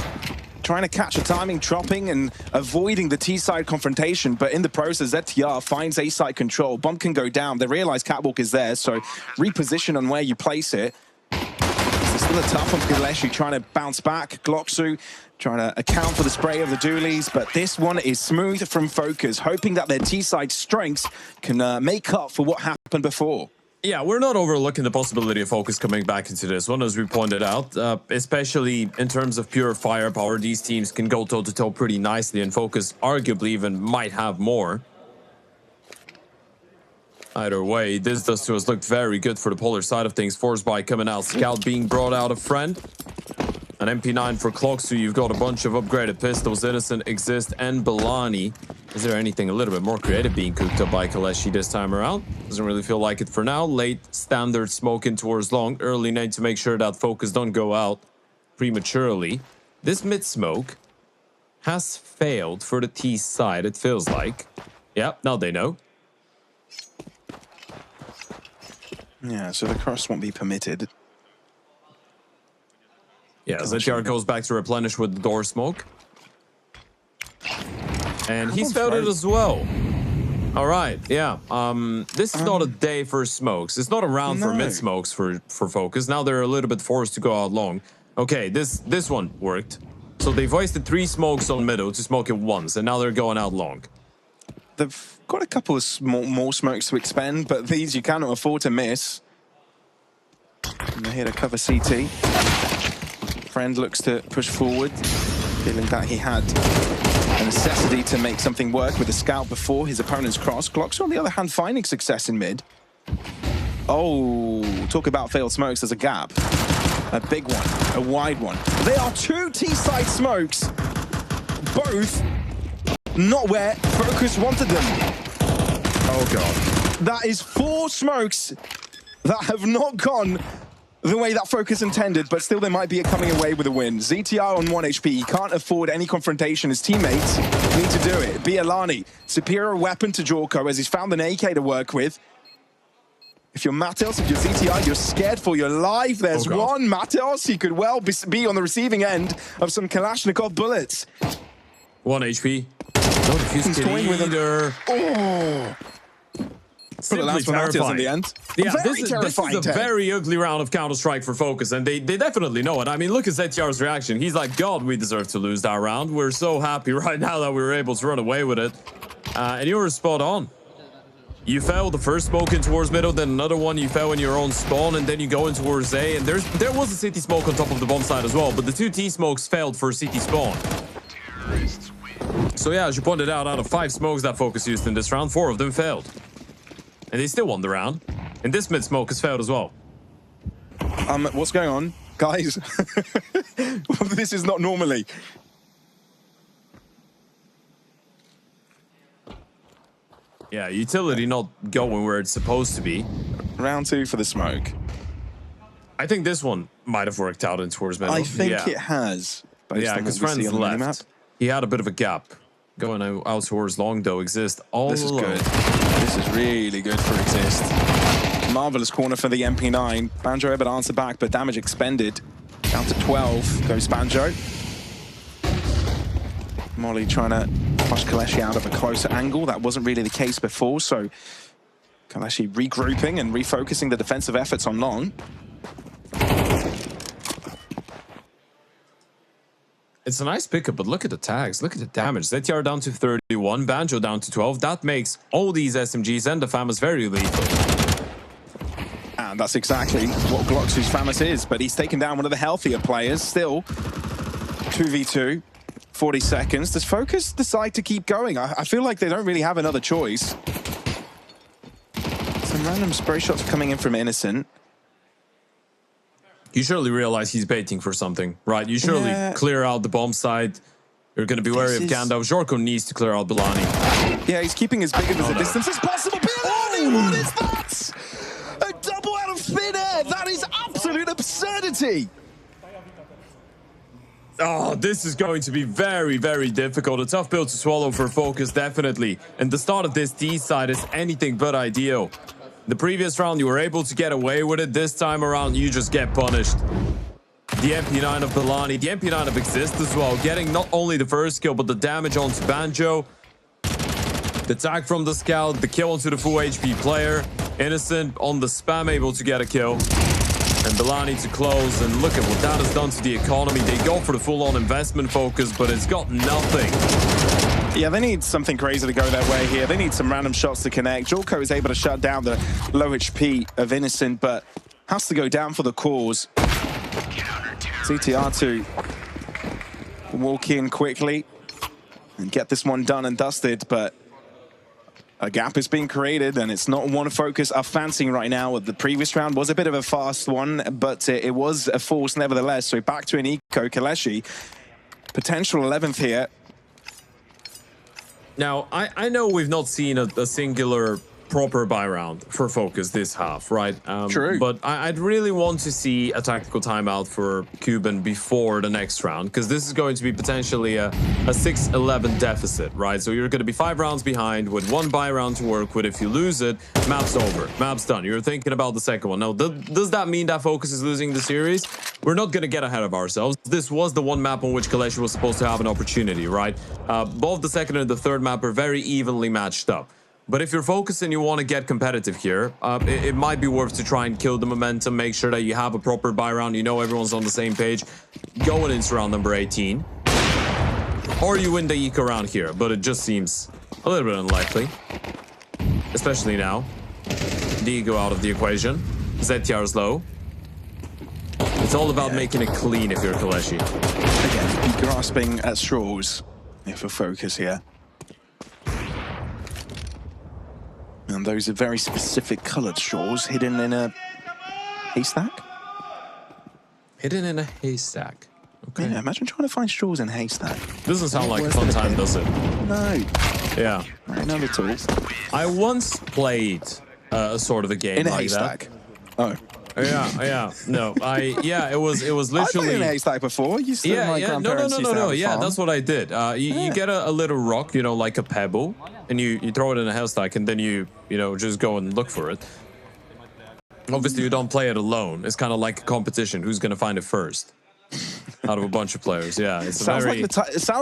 [SPEAKER 1] Trying to catch a timing, chopping, and avoiding the T-side confrontation, but in the process, ZTR finds A-side control. Bomb can go down. They realize Catwalk is there, so reposition on where you place it. It's still a tough one for KOLESIE, trying to bounce back. Dust2 trying to account for the spray of the dualies, but this one is smooth from FOKUS, hoping that their T-side strengths can make up for what happened before.
[SPEAKER 2] Yeah, we're not overlooking the possibility of FOKUS coming back into this one, as we pointed out. Especially in terms of pure firepower, these teams can go toe-to-toe pretty nicely, and FOKUS arguably even might have more. Either way, this Dust2 has looked very good for the polar side of things. Forced by coming out, Scout being brought out a friend. An MP9 for Clock2, you've got a bunch of upgraded pistols, Innocent, Exist, and Balani. Is there anything a little bit more creative being cooked up by KOLESIE this time around? Doesn't really feel like it for now. Late standard smoking towards long. Early nade to make sure that FOKUS don't go out prematurely. This mid smoke has failed for the T side, it feels like. Yeah, now they know.
[SPEAKER 1] Yeah, so the cross won't be permitted.
[SPEAKER 2] Yeah, ZTR goes back to replenish with the door smoke. And he's failed it as well. All right, yeah. This is not a day for smokes. It's not a round for mid smokes for FOKUS. Now they're a little bit forced to go out long. Okay, this one worked. So they've wasted 3 smokes on middle to smoke it once, and now they're going out long.
[SPEAKER 1] They've got a couple of more smokes to expend, but these you cannot afford to miss. And they're here to cover CT. Friend looks to push forward, feeling that he had a necessity to make something work with the scout before his opponent's cross. Glock's on the other hand finding success in mid. Oh, talk about failed smokes. There's a gap. A big one, a wide one. They are 2 T-side smokes, both not where FOKUS wanted them. Oh God. That is 4 smokes that have not gone the way that FOKUS intended, but still they might be coming away with a win. ZTR on 1 HP, he can't afford any confrontation. His teammates need to do it. Bialani, superior weapon to Jorko as he's found an AK to work with. If you're Matheus, if you're ZTR, you're scared for your life. There's one Matheus. He could well be on the receiving end of some Kalashnikov bullets.
[SPEAKER 2] 1 HP. No defuse kit either.
[SPEAKER 1] Oh! Simply terrifying. In the end.
[SPEAKER 2] Yeah, this is a very ugly round of Counter-Strike for FOKUS, and they definitely know it. I mean, look at ZTR's reaction. He's like, God, we deserve to lose that round. We're so happy right now that we were able to run away with it. And you were spot on. You fell the first smoke in towards middle, then another one you fell in your own spawn, and then you go in towards A, and there was a CT smoke on top of the bomb side as well, but the 2 T smokes failed for CT spawn. So yeah, as you pointed out of 5 smokes that FOKUS used in this round, 4 of them failed. And they still won the round. And this mid smoke has failed as well.
[SPEAKER 1] What's going on? Guys, this is not normally.
[SPEAKER 2] Yeah, utility not going where it's supposed to be.
[SPEAKER 1] Round 2 for the smoke.
[SPEAKER 2] I think this one might have worked out in towards middle.
[SPEAKER 1] I think it has.
[SPEAKER 2] Yeah, because Friends left. He had a bit of a gap. Going out towards long, though, Exist all
[SPEAKER 1] This is
[SPEAKER 2] alone.
[SPEAKER 1] good. This is really good for Exist. Marvelous corner for the MP9. Banjo able to answer back, but damage expended. Down to 12 goes Banjo. Molly trying to push KOLESIE out of a closer angle. That wasn't really the case before, so KOLESIE regrouping and refocusing the defensive efforts on long.
[SPEAKER 2] It's a nice pickup, but look at the tags. Look at the damage. ZTR down to 31, Banjo down to 12. That makes all these SMGs and the FAMAS very lethal.
[SPEAKER 1] And that's exactly what Glock's FAMAS is, but he's taken down one of the healthier players. Still, 2v2, 40 seconds. Does FOKUS decide to keep going? I feel like they don't really have another choice. Some random spray shots coming in from Innocent.
[SPEAKER 2] You surely realize he's baiting for something, right? You surely clear out the bomb side. You're going to be wary of Gandalf. Jorko needs to clear out Balani.
[SPEAKER 1] Yeah, he's keeping as big of a distance as possible. Balani, what is that? A double out of thin air. That is absolute absurdity.
[SPEAKER 2] Oh, this is going to be very, very difficult. A tough pill to swallow for FOKUS, definitely. And the start of this T side is anything but ideal. The previous round, you were able to get away with it. This time around, you just get punished. The MP9 of Bellani, the MP9 of Exist as well, getting not only the first kill, but the damage onto Banjo. The tag from the scout, the kill onto the full HP player. Innocent on the spam, able to get a kill. And Bellani to close, and look at what that has done to the economy. They go for the full-on investment focus, but it's got nothing.
[SPEAKER 1] Yeah, they need something crazy to go their way here. They need some random shots to connect. Jorko is able to shut down the low HP of Innocent, but has to go down for the cause. CTR to walk in quickly and get this one done and dusted, but a gap is being created, and it's not one FOKUS are fancying right now. The previous round was a bit of a fast one, but it was a force nevertheless. So back to an eco. KOLESIE, potential 11th here.
[SPEAKER 2] Now, I know we've not seen a singular proper buy round for FOKUS this half, right?
[SPEAKER 1] True.
[SPEAKER 2] But I'd really want to see a tactical timeout for Cuban before the next round, because this is going to be potentially a 6-11 deficit, right? So you're going to be 5 rounds behind with 1 buy round to work with. If you lose it, map's over. Map's done. You're thinking about the second one. Now, does that mean that FOKUS is losing the series? We're not going to get ahead of ourselves. This was the one map on which KOLESIE was supposed to have an opportunity, right? Both the second and the third map are very evenly matched up. But if you're FOKUS and you want to get competitive here, it might be worth to try and kill the momentum, make sure that you have a proper buy round, you know everyone's on the same page, going into round number 18. Or you win the eco round here, but it just seems a little bit unlikely. Especially now. The ego out of the equation. ZTR's low. It's all about making it clean if you're KOLESIE.
[SPEAKER 1] Again, grasping at straws if we're FOKUS here. And those are very specific coloured straws hidden in a haystack.
[SPEAKER 2] Hidden in a haystack. Okay.
[SPEAKER 1] Yeah, imagine trying to find straws in a haystack.
[SPEAKER 2] Doesn't sound like a fun time, does it?
[SPEAKER 1] No.
[SPEAKER 2] Yeah.
[SPEAKER 1] Not at all.
[SPEAKER 2] I once played a sort of a game
[SPEAKER 1] In a
[SPEAKER 2] like
[SPEAKER 1] haystack?
[SPEAKER 2] that. Oh. Yeah. No, it was literally.
[SPEAKER 1] I've played in a haystack before. You still my grandparents used to have a
[SPEAKER 2] Yeah,
[SPEAKER 1] farm.
[SPEAKER 2] that's what I did. You get a little rock, you know, like a pebble, and you throw it in a haystack, and then you just go and look for it. Obviously, you don't play it alone. It's kind of like a competition. Who's going to find it first? Out of a bunch of players, yeah. It
[SPEAKER 1] sounds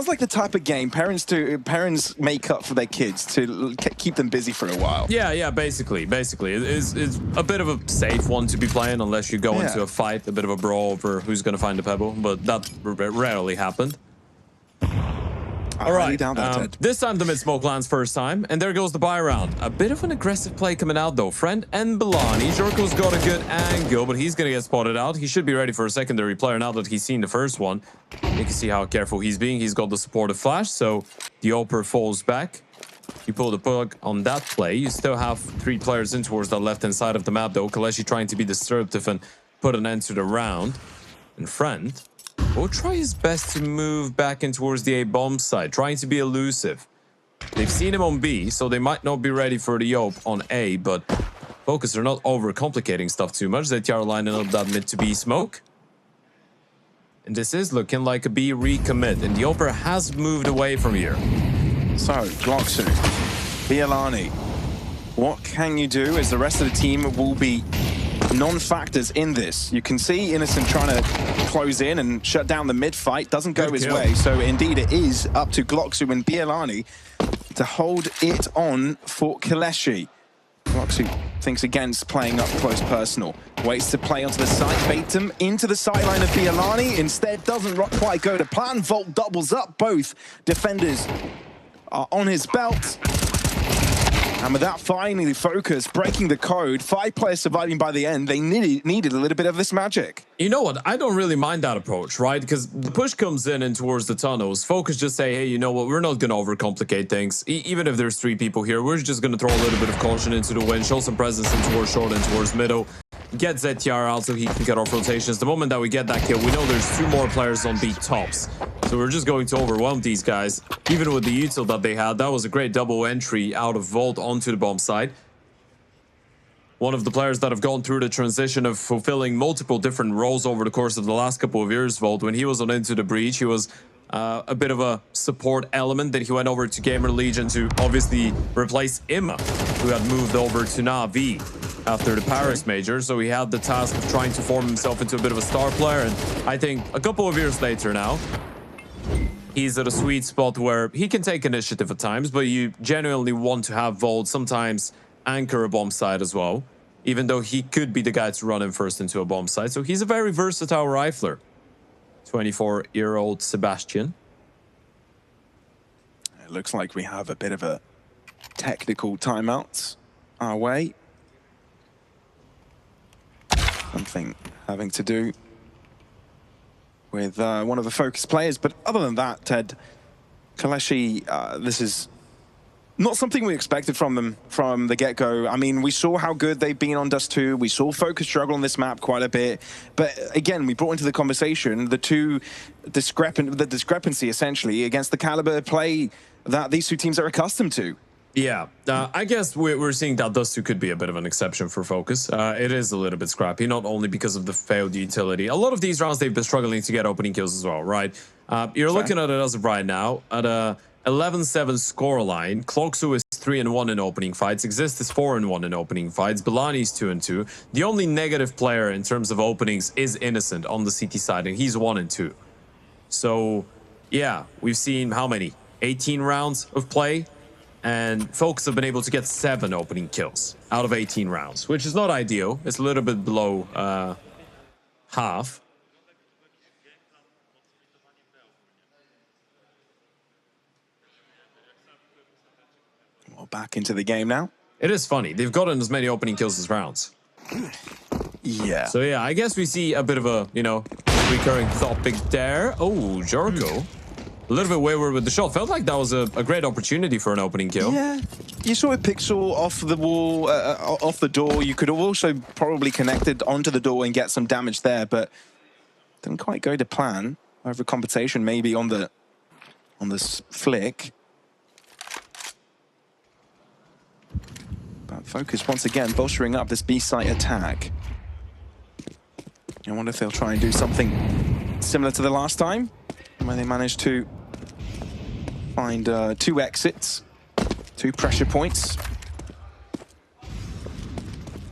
[SPEAKER 1] like the type of game parents make up for their kids to keep them busy for a while.
[SPEAKER 2] Yeah, basically. It's a bit of a safe one to be playing unless you go into a fight, a bit of a brawl over who's going to find the pebble, but that rarely happened. All right, this time the mid-smoke lands first time, and there goes the buy round. A bit of an aggressive play coming out though. Friend and Bellani. Jorko's got a good angle, but he's going to get spotted out. He should be ready for a secondary player now that he's seen the first one. You can see how careful he's being. He's got the supportive flash, so the Oper falls back. You pull the plug on that play. You still have 3 players in towards the left-hand side of the map though. KOLESIE trying to be disruptive and put an end to the round. And Friend will try his best to move back in towards the A bomb side, trying to be elusive. They've seen him on B, so they might not be ready for the Yope on A, but FOKUS are not overcomplicating stuff too much. ZTR lining up that mid to B smoke. And this is looking like a B recommit, and the Yoper has moved away from here.
[SPEAKER 1] So, Dust2, Bellani, what can you do as the rest of the team will be non-factors in this? You can see Innocent trying to close in and shut down the mid-fight. Doesn't go his way. So indeed it is up to Dust2 and Bellani to hold it on for KOLESIE. Dust2 thinks against playing up close personal. Waits to play onto the side, bait him into the sideline of Bellani. Instead doesn't quite go to plan. Volt doubles up. Both defenders are on his belt. And with that, finally, FOKUS breaking the code. 5 players surviving by the end. They needed a little bit of this magic.
[SPEAKER 2] You know what? I don't really mind that approach, right? Because the push comes in and towards the tunnels. FOKUS just say, hey, you know what? We're not going to overcomplicate things. Even if there's 3 people here, we're just going to throw a little bit of caution into the wind, show some presence in towards short and towards middle. Get ZTR out so he can get off rotations. The moment that we get that kill, we know there's 2 more players on B tops. So we're just going to overwhelm these guys. Even with the util that they had, that was a great double entry out of Volt onto the bomb side. One of the players that have gone through the transition of fulfilling multiple different roles over the course of the last couple of years, Volt. When he was on Into the Breach, he was a bit of a support element. Then he went over to Gamer Legion to obviously replace Imma, who had moved over to Na'Vi. after the Paris major, so he had the task of trying to form himself into a bit of a star player. And I think a couple of years later now, he's at a sweet spot where he can take initiative at times, but you genuinely want to have Volt sometimes anchor a bomb site as well, even though he could be the guy to run him first into a bomb site. So he's a very versatile rifler. 24-year-old Sebastian.
[SPEAKER 1] It looks like we have a bit of a technical timeout our way. Something having to do with one of the FOKUS players. But other than that, Ted, KOLESIE, this is not something we expected from them from the get-go. I mean, we saw how good they've been on Dust2. We saw FOKUS struggle on this map quite a bit. But again, we brought into the conversation the discrepancy, essentially, against the caliber of play that these two teams are accustomed to.
[SPEAKER 2] Yeah, I guess we're seeing that Dust2 could be a bit of an exception for FOKUS. It is a little bit scrappy, not only because of the failed utility. A lot of these rounds, they've been struggling to get opening kills as well, right? You're looking at it as of right now, at a 11-7 scoreline. Cloaksu is 3-1 in opening fights. Exist is 4-1 in opening fights. Belani's 2-2. The only negative player in terms of openings is Innocent on the CT side, and he's 1-2. So, yeah, we've seen how many? 18 rounds of play, and FOKUS have been able to get 7 opening kills out of 18 rounds, which is not ideal. It's a little bit below half.
[SPEAKER 1] Well, back into the game now.
[SPEAKER 2] It is funny. They've gotten as many opening kills as rounds.
[SPEAKER 1] Yeah.
[SPEAKER 2] So, yeah, I guess we see a bit of a, recurring topic there. Oh, Jorko. A little bit wayward with the shot. Felt like that was a great opportunity for an opening kill.
[SPEAKER 1] Yeah. You saw a pixel off the wall, off the door. You could have also probably connected onto the door and get some damage there, but didn't quite go to plan. Overcompensation maybe on the flick. But FOKUS once again bolstering up this B site attack. I wonder if they'll try and do something similar to the last time, where they managed to find 2 exits, 2 pressure points.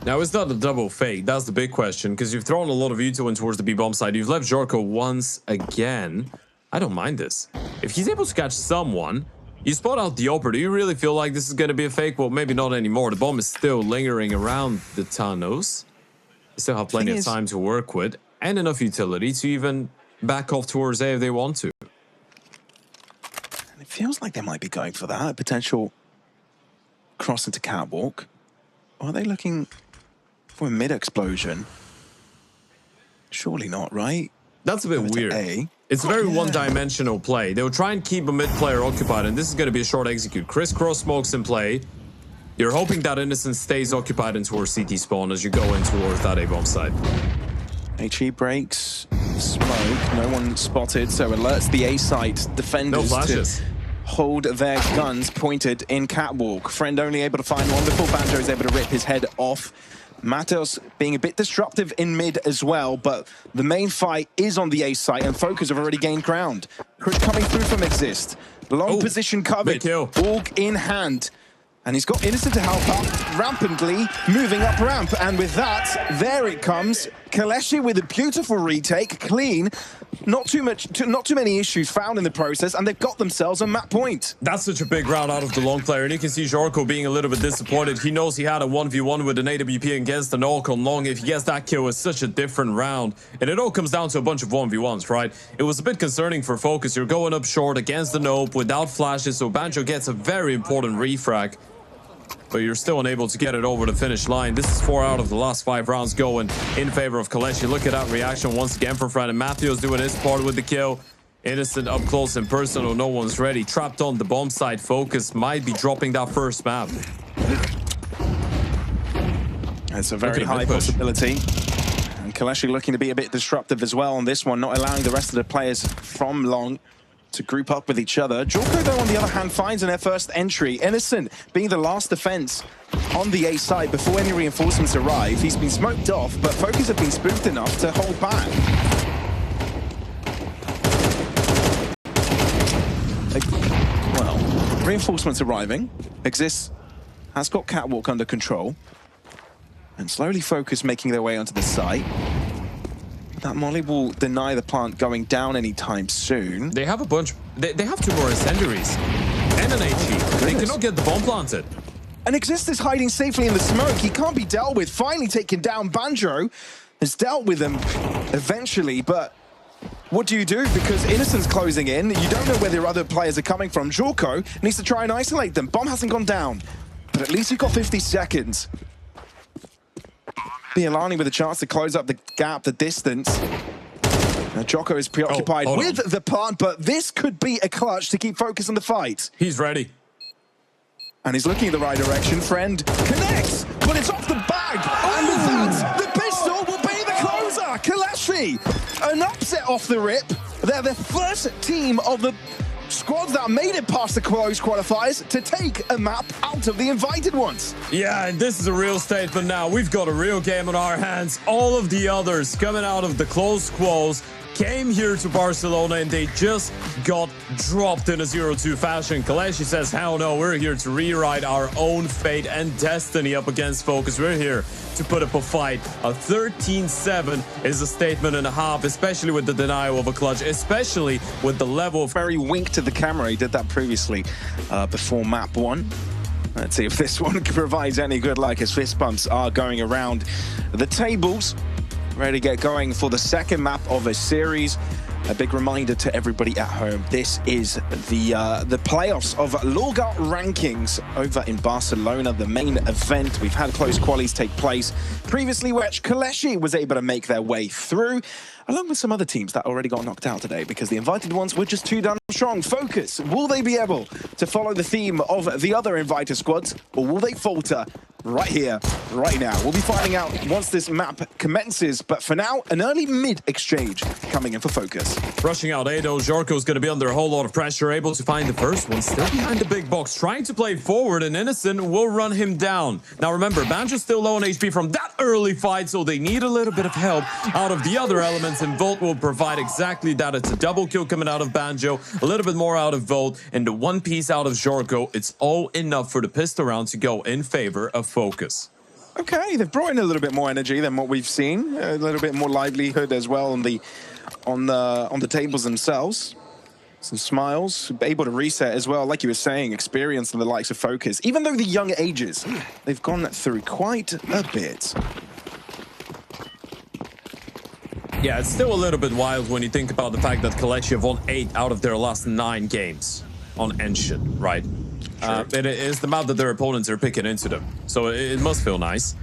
[SPEAKER 2] Now, is that a double fake? That's the big question, because you've thrown a lot of util in towards the B-bomb side. You've left Jorko once again. I don't mind this. If he's able to catch someone, you spot out the Oper. Do you really feel like this is going to be a fake? Well, maybe not anymore. The bomb is still lingering around the tunnels. They still have plenty of time to work with, and enough utility to even back off towards A if they want to.
[SPEAKER 1] It feels like they might be going for that, a potential cross into catwalk. Or are they looking for a mid-explosion? Surely not, right?
[SPEAKER 2] That's a bit weird. It's a very one-dimensional play. They'll try and keep a mid-player occupied, and this is going to be a short execute. Crisscross smokes in play. You're hoping that Innocent stays occupied in towards CT spawn as you go in towards that A-bomb side.
[SPEAKER 1] HE breaks, smoke, no one spotted, so alerts the A-site defenders to hold their guns pointed in catwalk. Friend only able to find one before Banjo is able to rip his head off. Matos being a bit disruptive in mid as well, but the main fight is on the A-site, and FOKUS have already gained ground. Crit coming through from Exist. Long position covered, AUG in hand. And he's got Innocent to help up rampantly, moving up ramp. And with that, there it comes. KOLESIE with a beautiful retake, clean. Not too many issues found in the process, and they've got themselves a map point.
[SPEAKER 2] That's such a big round out of the long player, and you can see Jorko being a little bit disappointed. He knows he had a 1v1 with an AWP against an AUG on long. If he gets that kill, it's such a different round. And it all comes down to a bunch of 1v1s, right? It was a bit concerning for FOKUS. You're going up short against the Nope without flashes, so Banjo gets a very important refrag. But you're still unable to get it over the finish line. This is 4 out of the last 5 rounds going in favor of KOLESIE. Look at that reaction once again from Fred, and Matthews doing his part with the kill. Innocent up close and personal, no one's ready. Trapped on the bomb side, FOKUS might be dropping that first map.
[SPEAKER 1] It's a very high possibility. And KOLESIE looking to be a bit disruptive as well on this one, not allowing the rest of the players from long to group up with each other. Jorko, though, on the other hand, finds in their first entry. Innocent being the last defense on the A side before any reinforcements arrive. He's been smoked off, but FOKUS have been spooked enough to hold back. Well, reinforcements arriving. Exist has got catwalk under control. And slowly FOKUS making their way onto the site. That molly will deny the plant going down anytime soon.
[SPEAKER 2] They have a bunch. They have 2 more incendiaries and an HE. They cannot get the bomb planted.
[SPEAKER 1] And Exist is hiding safely in the smoke. He can't be dealt with. Finally taken down. Banjo has dealt with him eventually, but what do you do? Because Innocent's closing in. You don't know where the other players are coming from. Jorko needs to try and isolate them. Bomb hasn't gone down, but at least you've got 50 seconds. Bialani with a chance to close up the gap, the distance. Now Jocko is preoccupied with the plant, but this could be a clutch to keep focus on the fight.
[SPEAKER 2] He's ready.
[SPEAKER 1] And he's looking in the right direction. Friend connects, but it's off the bag. And with that, the pistol will be the closer. KOLESIE, an upset off the rip. They're the first team of the squads that made it past the close qualifiers to take a map out of the invited ones.
[SPEAKER 2] Yeah, and this is a real statement now. We've got a real game on our hands. All of the others coming out of the close quals came here to Barcelona and they just got dropped in a 0-2 fashion. KOLESIE says, hell no, we're here to rewrite our own fate and destiny up against FOKUS. We're here to put up a fight. A 13-7 is a statement and a half, especially with the denial of a clutch, especially with the level of...
[SPEAKER 1] Very wink to the camera. He did that previously before map 1. Let's see if this one provides any good luck as fist bumps are going around the tables. Ready to get going for the second map of a series. A big reminder to everybody at home, this is the playoffs of LORGAR Rankings over in Barcelona, the main event. We've had close qualies take place previously, which KOLESIE was able to make their way through, along with some other teams that already got knocked out today because the invited ones were just too damn strong. FOKUS, will they be able to follow the theme of the other invited squads, or will they falter right here, right now? We'll be finding out once this map commences, but for now, an early mid exchange coming in for FOKUS.
[SPEAKER 2] Rushing out Ado, Jorko's going to be under a whole lot of pressure, able to find the first one, still behind the big box, trying to play forward, and Innocent will run him down. Now remember, Banjo's still low on HP from that early fight, so they need a little bit of help out of the other elements, and Volt will provide exactly that. It's a double kill coming out of Banjo, a little bit more out of Volt, and the one piece out of Jorko. It's all enough for the pistol round to go in favor of FOKUS.
[SPEAKER 1] Okay, they've brought in a little bit more energy than what we've seen, a little bit more livelihood as well on the tables themselves. Some smiles, able to reset as well, like you were saying, experience in the likes of FOKUS. Even though the young ages, they've gone through quite a bit.
[SPEAKER 2] Yeah, it's still a little bit wild when you think about the fact that KOLESIE have won 8 out of their last 9 games on Ancient, right? It is the map that their opponents are picking into them, so it must feel nice.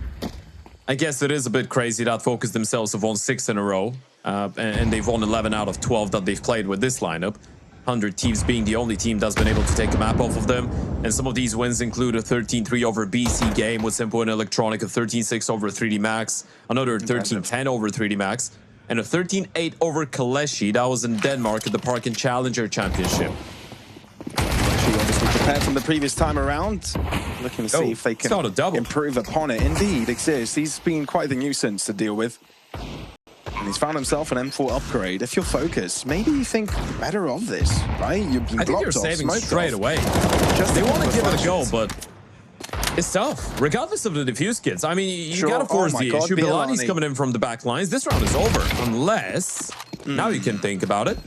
[SPEAKER 2] I guess it is a bit crazy that FOKUS themselves have won 6 in a row, and they've won 11 out of 12 that they've played with this lineup. 100 Thieves being the only team that's been able to take a map off of them, and some of these wins include a 13-3 over BC game with Simple and Electronic, a 13-6 over 3D Max, another 13-10 over 3D Max, and a 13-8 over KOLESIE. That was in Denmark at the Parkin Challenger Championship.
[SPEAKER 1] Obviously prepared from the previous time around, looking to see if they can improve upon it. Indeed, Exist. He's been quite the nuisance to deal with. And he's found himself an M4 upgrade. If you're FOKUS, maybe you think better of this, right?
[SPEAKER 2] I think you're saving straight away. They want to give it a go, but it's tough, regardless of the defuse kits. I mean, you gotta force the issue. Bialani's coming in from the back lines. This round is over, unless now you can think about it.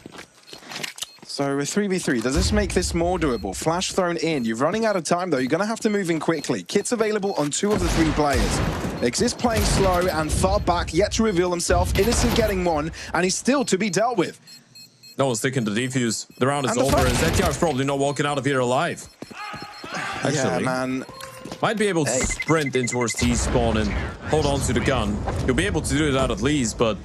[SPEAKER 1] So with 3v3, does this make this more doable? Flash thrown in. You're running out of time, though. You're going to have to move in quickly. Kits available on 2 of the 3 players. Exist playing slow and far back, yet to reveal himself. Innocent getting one, and he's still to be dealt with.
[SPEAKER 2] No one's sticking to defuse. The round is over, and ZTR's probably not walking out of here alive. Actually,
[SPEAKER 1] yeah, man.
[SPEAKER 2] Might be able to sprint in towards T-spawn and hold on to the gun. He'll be able to do that at least, but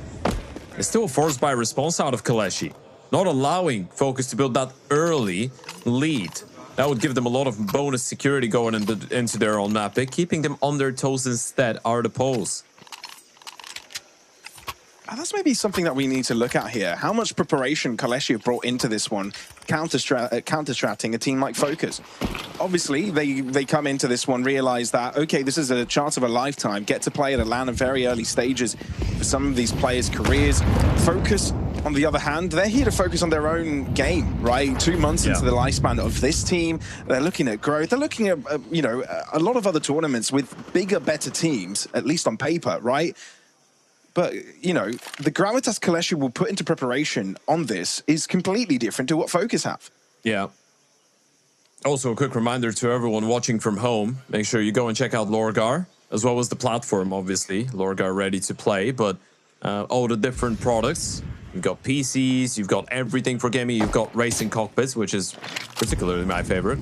[SPEAKER 2] it's still a forced by response out of KOLESIE. Not allowing FOKUS to build that early lead. That would give them a lot of bonus security going into their own map. They're keeping them on their toes instead, are the poles.
[SPEAKER 1] That's maybe something that we need to look at here. How much preparation KOLESIE have brought into this one, counter-stratting a team like FOKUS. Obviously, they come into this one, realize that, okay, this is a chance of a lifetime, get to play at a LAN at very early stages for some of these players' careers. FOKUS on the other hand, they're here to focus on their own game, right? 2 months into the lifespan of this team, they're looking at growth. They're looking at, you know, a lot of other tournaments with bigger, better teams, at least on paper, right? But, you know, the gravitas KOLESIE will put into preparation on this is completely different to what FOKUS have.
[SPEAKER 2] Yeah. Also, a quick reminder to everyone watching from home, make sure you go and check out LORGAR, as well as the platform, obviously. LORGAR ready to play, but all the different products. You've got PCs, you've got everything for gaming, you've got racing cockpits, which is particularly my favorite.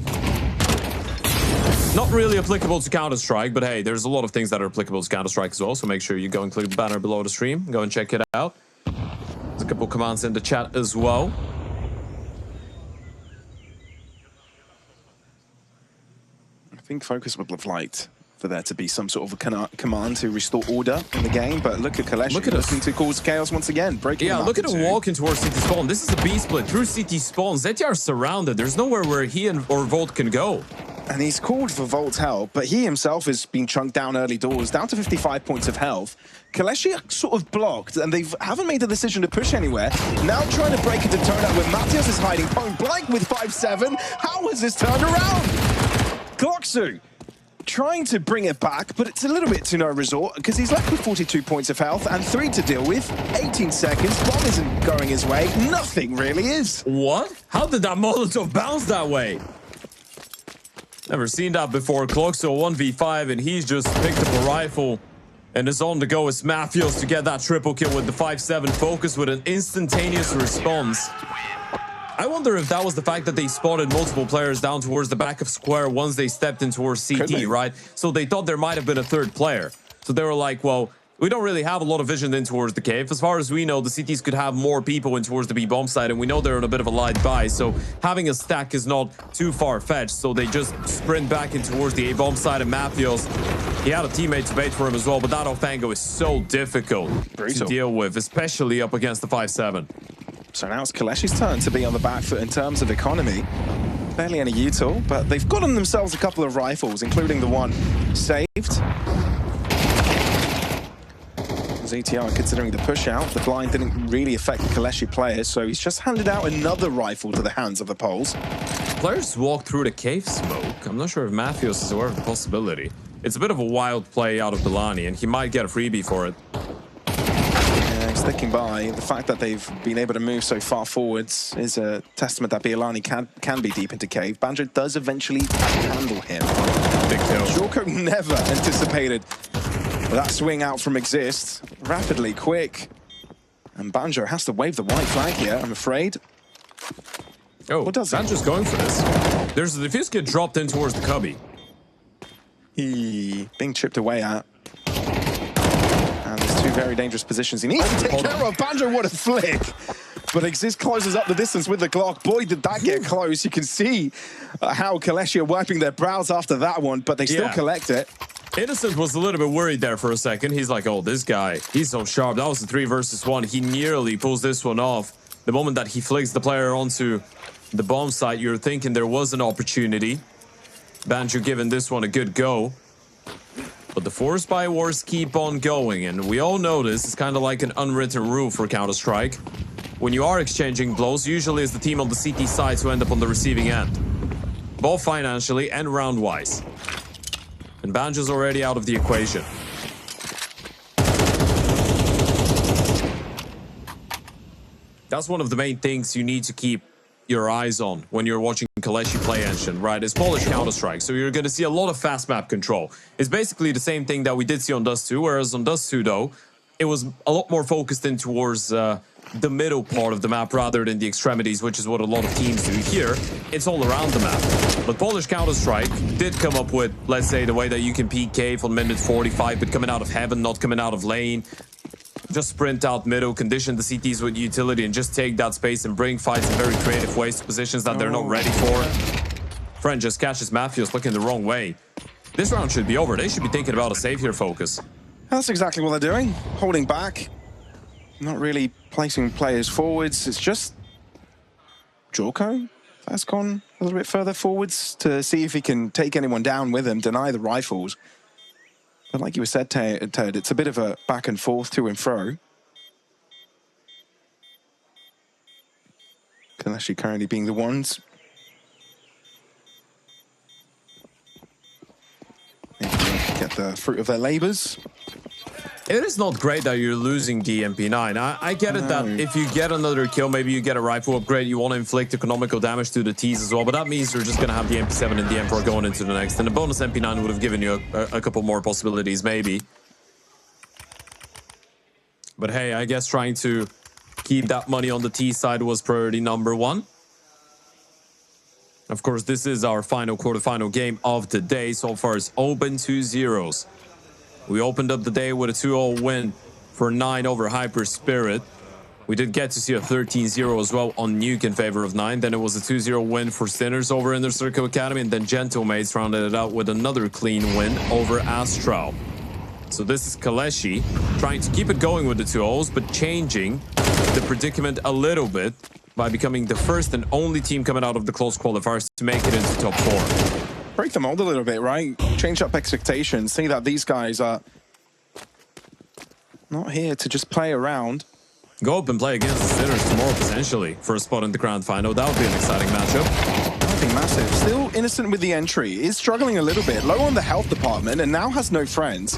[SPEAKER 2] Not really applicable to Counter-Strike, but hey, there's a lot of things that are applicable to Counter-Strike as well, so make sure you go and click the banner below the stream, go and check it out. There's a couple commands in the chat as well.
[SPEAKER 1] I think FOKUS would have liked for there to be some sort of a command to restore order in the game, but look at KOLESIE looking to cause chaos once again, breaking them up.
[SPEAKER 2] Look at him walking towards CT spawn. This is a B split through CT spawn. ZT are surrounded. There's nowhere where he or Volt can go.
[SPEAKER 1] And he's called for Volt's help, but he himself has been chunked down early doors, down to 55 points of health. KOLESIE are sort of blocked, and they haven't made a decision to push anywhere. Now trying to break into turnout where Matthias is hiding point blank with 5-7. How has this turned around? Gloxu trying to bring it back, but it's a little bit to no resort because he's left with 42 points of health and 3 to deal with. 18 seconds, bomb isn't going his way. Nothing really is.
[SPEAKER 2] What? How did that Molotov bounce that way? Never seen that before. Gloxu 1v5 and he's just picked up a rifle and is on the go as Matthews to get that triple kill with the 5-7 FOKUS with an instantaneous response. I wonder if that was the fact that they spotted multiple players down towards the back of square once they stepped in towards CT, right? So they thought there might have been a third player. So they were like, well, we don't really have a lot of vision in towards the cave. As far as we know, the CTs could have more people in towards the B bomb side, and we know they're on a bit of a light buy, so having a stack is not too far-fetched. So they just sprint back in towards the A bomb side, and Matthews, he had a teammate to bait for him as well, but that off angle is so difficult to deal with, especially up against the 5-7.
[SPEAKER 1] So now it's KOLESIE's turn to be on the back foot in terms of economy. Barely any util, but they've gotten themselves a couple of rifles, including the one saved. ZTR considering the push out. The blind didn't really affect the KOLESIE players, so he's just handed out another rifle to the hands of the Poles.
[SPEAKER 2] Players walk through the cave smoke. I'm not sure if Matthews is aware of the possibility. It's a bit of a wild play out of Belani, and he might get a freebie for it.
[SPEAKER 1] Sticking by. The fact that they've been able to move so far forwards is a testament that Bialani can be deep into cave. Banjo does eventually handle him.
[SPEAKER 2] Big kill.
[SPEAKER 1] Jorko never anticipated that swing out from Exist. Rapidly, quick. And Banjo has to wave the white flag here, I'm afraid.
[SPEAKER 2] Oh,
[SPEAKER 1] what does
[SPEAKER 2] Banjo's going for this. There's a defuse kit dropped in towards the cubby.
[SPEAKER 1] He being chipped away at. And there's two very dangerous positions he needs to take care of. Banjo, what a flick! But Exist closes up the distance with the Glock. Boy, did that get close. You can see how KOLESIE are wiping their brows after that one, but they still collect it.
[SPEAKER 2] Innocent was a little bit worried there for a second. He's like, oh, this guy, he's so sharp. That was a 3 versus 1. He nearly pulls this one off. The moment that he flicks the player onto the bomb site, you're thinking there was an opportunity. Banjo giving this one a good go. But the force buy wars keep on going, and we all know this. It's kind of like an unwritten rule for Counter-Strike. When you are exchanging blows, usually it's the team on the CT side who end up on the receiving end. Both financially and round-wise. And Banjo's already out of the equation. That's one of the main things you need to keep your eyes on when you're watching KOLESIE play engine, right? It's Polish Counter-Strike, so you're going to see a lot of fast map control. It's basically the same thing that we did see on Dust2, whereas on Dust2, though, it was a lot more focused in towards the middle part of the map rather than the extremities, which is what a lot of teams do. Here, it's all around the map. But Polish Counter-Strike did come up with, let's say, the way that you can peek cave on minute 45, but coming out of heaven, not coming out of lane. Just sprint out middle, condition the CTs with utility, and just take that space and bring fights in very creative ways to positions that they're not ready for. Friend just catches Matthews looking the wrong way. This round should be over. They should be thinking about a save here, FOKUS.
[SPEAKER 1] That's exactly what they're doing. Holding back. Not really placing players forwards. It's just Jorko that's gone a little bit further forwards to see if he can take anyone down with him, deny the rifles. But like you said, Ted, it's a bit of a back and forth, to and fro. KOLESIE currently being the ones. Maybe they can get the fruit of their labors.
[SPEAKER 2] It is not great that you're losing the MP9. I get it that if you get another kill, maybe you get a rifle upgrade, you want to inflict economical damage to the Ts as well, but that means you're just going to have the MP7 and the M4 going into the next, and the bonus MP9 would have given you a couple more possibilities, maybe. But hey, I guess trying to keep that money on the T side was priority number one. Of course, this is our final quarterfinal game of the day. So far, it's open 2-0s. We opened up the day with a 2-0 win for 9 over Hyper Spirit. We did get to see a 13-0 as well on Nuke in favor of 9. Then it was a 2-0 win for Sinners over Inner Circle Academy. And then Gentlemates rounded it out with another clean win over Astral. So this is KOLESIE trying to keep it going with the 2-0s, but changing the predicament a little bit by becoming the first and only team coming out of the close qualifiers to make it into top 4.
[SPEAKER 1] Break the mold a little bit, right? Change up expectations. See that these guys are not here to just play around.
[SPEAKER 2] Go up and play against the Sinners tomorrow, potentially, for a spot in the grand final. That would be an exciting matchup.
[SPEAKER 1] Nothing massive. Still innocent with the entry. Is struggling a little bit. Low on the health department and now has no friends.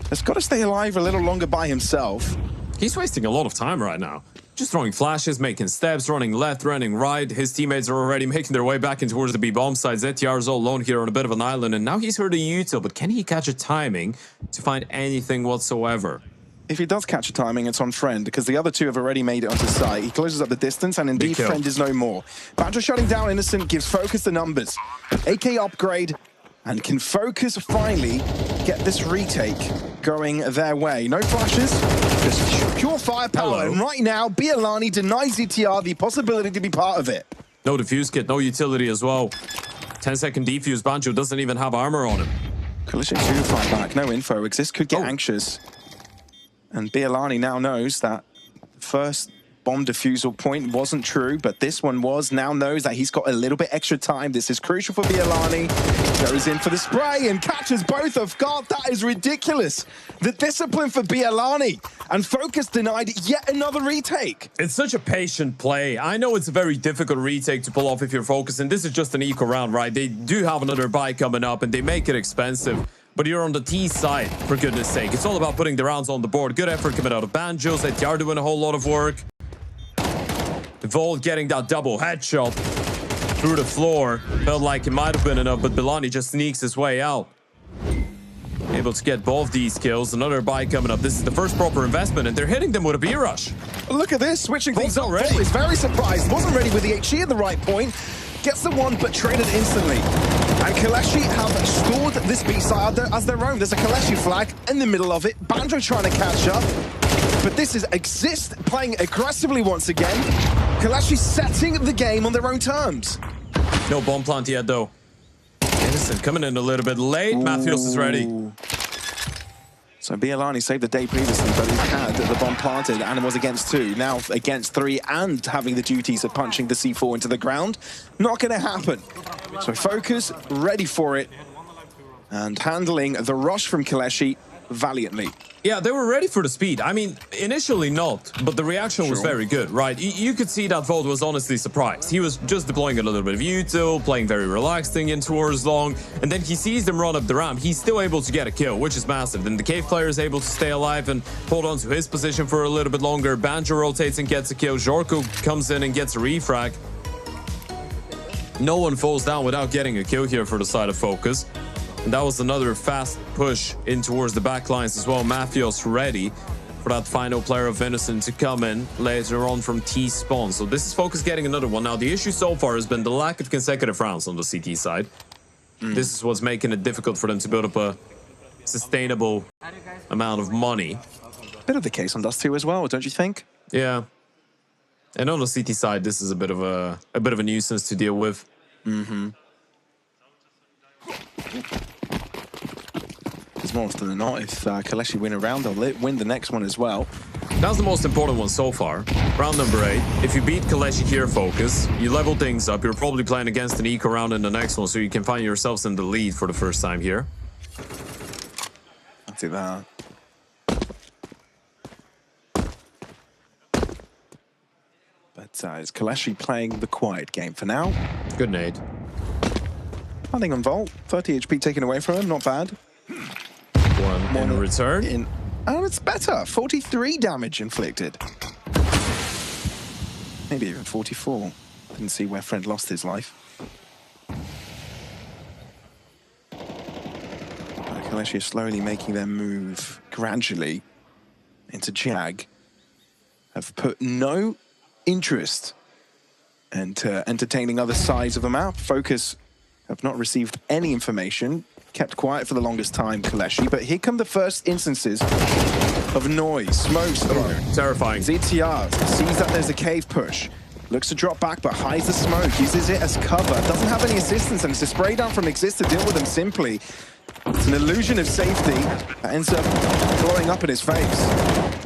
[SPEAKER 1] Has got to stay alive a little longer by himself.
[SPEAKER 2] He's wasting a lot of time right now. Just throwing flashes, making steps, running left, running right. His teammates are already making their way back in towards the B-bomb side. ZTR is all alone here on a bit of an island, and now he's heard a util, but can he catch a timing to find anything whatsoever?
[SPEAKER 1] If he does catch a timing, it's on Friend, because the other two have already made it onto site. He closes up the distance, and indeed, Friend is no more. Badger shutting down Innocent gives Focus the numbers. AK upgrade, and can Focus finally get this retake going their way? No flashes, just pure firepower. And right now, Bialani denies ZTR the possibility to be part of it.
[SPEAKER 2] No defuse kit, no utility as well. 10-second defuse. Banjo doesn't even have armor on him.
[SPEAKER 1] Collision 2 fight back, no info. Exist could get anxious. And Bialani now knows that the first bomb defusal point wasn't true, but this one was. Now knows that he's got a little bit extra time. This is crucial for Bialani. Goes in for the spray and catches both off guard. That is ridiculous. The discipline for Bialani. And Focus denied yet another retake.
[SPEAKER 2] It's such a patient play. I know it's a very difficult retake to pull off if you're Focus, and this is just an eco round, right? They do have another buy coming up, and they make it expensive. But you're on the T side, for goodness sake. It's all about putting the rounds on the board. Good effort coming out of Banjo. ZTR doing a whole lot of work. Volt getting that double headshot through the floor. Felt like it might have been enough, but Bialani just sneaks his way out. Able to get both these kills. Another buy coming up. This is the first proper investment, and they're hitting them with a B-rush.
[SPEAKER 1] Look at this, switching things up.
[SPEAKER 2] already.
[SPEAKER 1] Volt is very surprised. Wasn't ready with the HE at the right point. Gets the one, but traded instantly. And KOLESIE have stored this B-side as their own. There's a KOLESIE flag in the middle of it. Banjo trying to catch up. But this is Exist playing aggressively once again. KOLESIE setting the game on their own terms.
[SPEAKER 2] No bomb plant yet, though. Innocent coming in a little bit late. Matthews is ready.
[SPEAKER 1] So Bialani saved the day previously, but he had the bomb planted and was against 2. Now against 3 and having the duties of punching the C4 into the ground. Not going to happen. So Focus ready for it and handling the rush from KOLESIE valiantly.
[SPEAKER 2] Yeah, they were ready for the speed. I mean, initially not, but the reaction was very good, right? You could see that Volt was honestly surprised. He was just deploying a little bit of util, playing very relaxing in towards long, and then he sees them run up the ramp. He's still able to get a kill, which is massive. Then the Cave player is able to stay alive and hold on to his position for a little bit longer. Banjo rotates and gets a kill. Jorko comes in and gets a refrag. No one falls down without getting a kill here for the side of Focus. And that was another fast push in towards the backlines as well. Matthews ready for that final player of Innocent to come in later on from T-spawn. So this is Focus getting another one. Now, the issue so far has been the lack of consecutive rounds on the CT side. This is what's making it difficult for them to build up a sustainable amount of money.
[SPEAKER 1] Bit of the case on Dust2 as well, don't you think?
[SPEAKER 2] Yeah. And on the CT side, this is a bit of a nuisance to deal with.
[SPEAKER 1] Because more often than not, if KOLESIE win a round, they'll win the next one as well.
[SPEAKER 2] That's the most important one so far. Round number 8. If you beat KOLESIE here, Focus, you level things up. You're probably playing against an eco round in the next one, so you can find yourselves in the lead for the first time here.
[SPEAKER 1] I'll do that. But it's KOLESIE playing the quiet game for now.
[SPEAKER 2] Good nade.
[SPEAKER 1] Nothing on Volt. 30 HP taken away from him, not bad.
[SPEAKER 2] One in return.
[SPEAKER 1] And it's better. 43 damage inflicted. Maybe even 44. Didn't see where Friend lost his life. KOLESIE is slowly making their move gradually into Jag. Have put no interest into entertaining other sides of the map. FOKUS have not received any information. Kept quiet for the longest time, KOLESIE. But here come the first instances of noise. Smokes thrown.
[SPEAKER 2] Terrifying.
[SPEAKER 1] ZTR sees that there's a cave push. Looks to drop back, but hides the smoke. Uses it as cover. Doesn't have any assistance, and it's a spray down from Exist to deal with him simply. It's an illusion of safety that ends up blowing up in his face.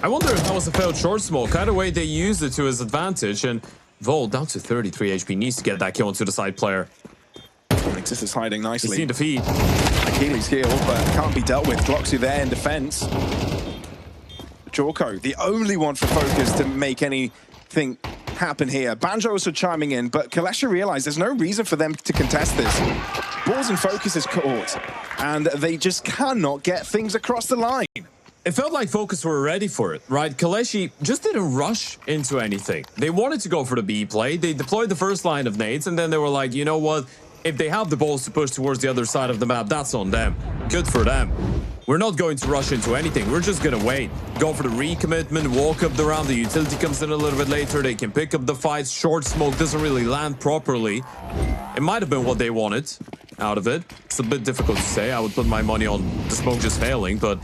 [SPEAKER 2] I wonder if that was a failed short smoke. Either way, they used it to his advantage, and Volt down to 33 HP needs to get that kill into the side player.
[SPEAKER 1] Exist is hiding nicely.
[SPEAKER 2] He's seen the feed.
[SPEAKER 1] Achilles healed, but can't be dealt with. Gloxu there in defense. Jorko, the only one for FOKUS to make anything happen here. Banjo also chiming in, but KOLESIE realized there's no reason for them to contest this. Balls in FOKUS is caught, and they just cannot get things across the line.
[SPEAKER 2] It felt like FOKUS were ready for it, right? KOLESIE just didn't rush into anything. They wanted to go for the B play. They deployed the first line of nades, and then they were like, you know what? If they have the balls to push towards the other side of the map, that's on them. Good for them. We're not going to rush into anything. We're just going to wait. Go for the recommitment, walk up the round. The utility comes in a little bit later. They can pick up the fights. Short smoke doesn't really land properly. It might have been what they wanted out of it. It's a bit difficult to say. I would put my money on the smoke just failing, but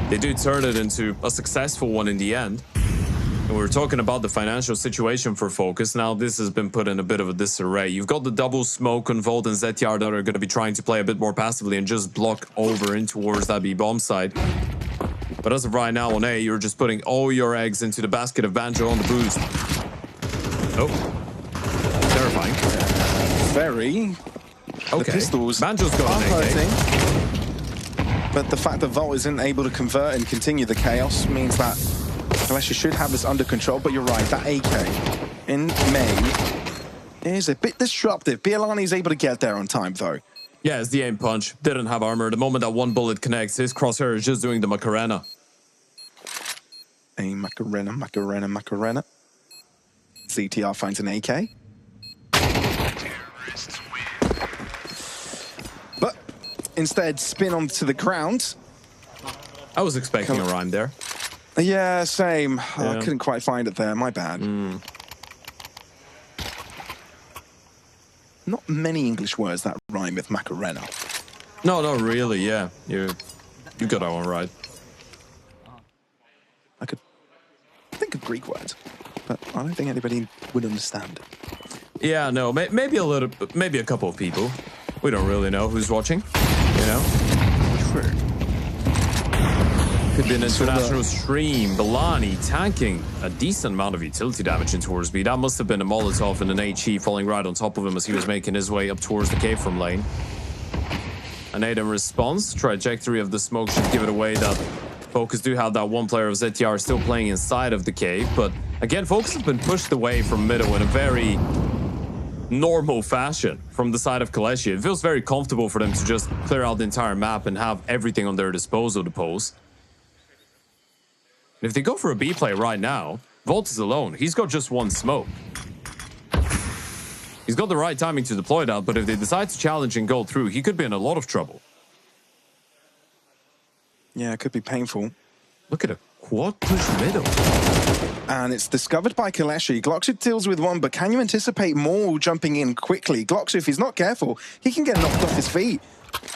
[SPEAKER 2] they do turn it into a successful one in the end. And we're talking about the financial situation for FOKUS. Now, this has been put in a bit of a disarray. You've got the double smoke on Volt and ZTR that are going to be trying to play a bit more passively and just block over in towards that B bomb side. But as of right now on A, you're just putting all your eggs into the basket of Banjo on the boost. Oh. Terrifying.
[SPEAKER 1] Very.
[SPEAKER 2] Okay.
[SPEAKER 1] The pistols
[SPEAKER 2] Banjo's got an AK.
[SPEAKER 1] But the fact that Volt isn't able to convert and continue the chaos means that KOLESIE should have this under control, but you're right, that AK in May is a bit disruptive. Bialani is able to get there on time, though.
[SPEAKER 2] Yeah, it's the aim punch. Didn't have armor. The moment that one bullet connects, his crosshair is just doing the Macarena.
[SPEAKER 1] A Macarena, Macarena, Macarena. ZTR finds an AK. But instead, spin onto the ground.
[SPEAKER 2] I was expecting a rhyme there.
[SPEAKER 1] Yeah, same.
[SPEAKER 2] Yeah.
[SPEAKER 1] I couldn't quite find it there. My bad. Not many English words that rhyme with Macarena.
[SPEAKER 2] No, not really. Yeah, you got that one right.
[SPEAKER 1] I could think of Greek words, but I don't think anybody would understand.
[SPEAKER 2] Yeah, no, maybe a little, maybe a couple of people. We don't really know who's watching. You know.
[SPEAKER 1] True.
[SPEAKER 2] Could be an international stream. Bialani tanking a decent amount of utility damage in towards B. That must have been a Molotov and an HE falling right on top of him as he was making his way up towards the cave from lane. An nade in response. Trajectory of the smoke should give it away that FOKUS do have that one player of ZTR still playing inside of the cave. But again, FOKUS has been pushed away from middle in a very normal fashion from the side of KOLESIE. It feels very comfortable for them to just clear out the entire map and have everything on their disposal to pose. If they go for a B play right now, Volt is alone. He's got just one smoke. He's got the right timing to deploy that, but if they decide to challenge and go through, he could be in a lot of trouble.
[SPEAKER 1] Yeah, it could be painful.
[SPEAKER 2] Look at a quad push middle.
[SPEAKER 1] And it's discovered by KOLESIE. Gloxu deals with one, but can you anticipate more jumping in quickly? Gloxu, if he's not careful, he can get knocked off his feet.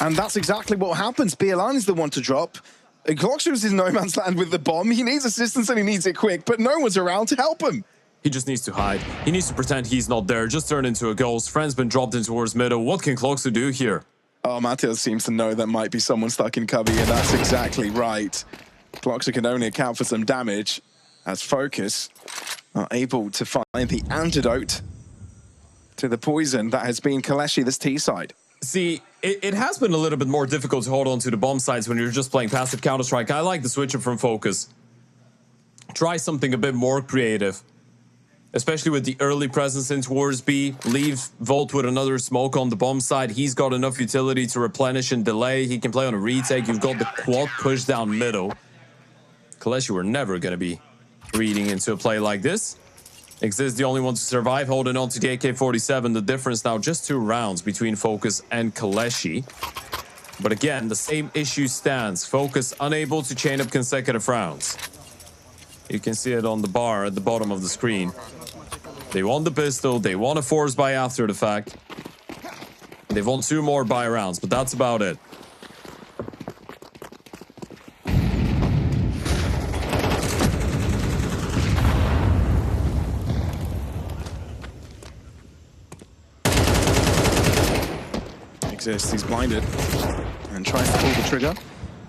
[SPEAKER 1] And that's exactly what happens. Bialani is the one to drop. Gloxu is in no man's land with the bomb. He needs assistance and he needs it quick, but no one's around to help him.
[SPEAKER 2] He just needs to hide. He needs to pretend he's not there. Just turn into a ghost. Friend's been dropped in towards middle. What can Gloxu do here?
[SPEAKER 1] Oh, Matthias seems to know there might be someone stuck in cover here. That's exactly right. Gloxu can only account for some damage as FOKUS are able to find the antidote to the poison that has been KOLESIE this T side.
[SPEAKER 2] See, it has been a little bit more difficult to hold on to the bomb sites when you're just playing passive Counter-Strike. I like the switch up from FOKUS. Try something a bit more creative. especially with the early presence in towards B. Leave Volt with another smoke on the bomb side. He's got enough utility to replenish and delay. He can play on a retake. You've got the quad push down middle. KOLESIE were never going to be reading into a play like this. Exist the only one to survive, holding on to the AK-47. The difference now just 2 rounds between FOKUS and KOLESIE. But again, the same issue stands. FOKUS unable to chain up consecutive rounds. You can see it on the bar at the bottom of the screen. They won the pistol, they won a force buy after the fact. They've won 2 more buy rounds, but that's about it.
[SPEAKER 1] Exists, he's blinded and tries to pull the trigger.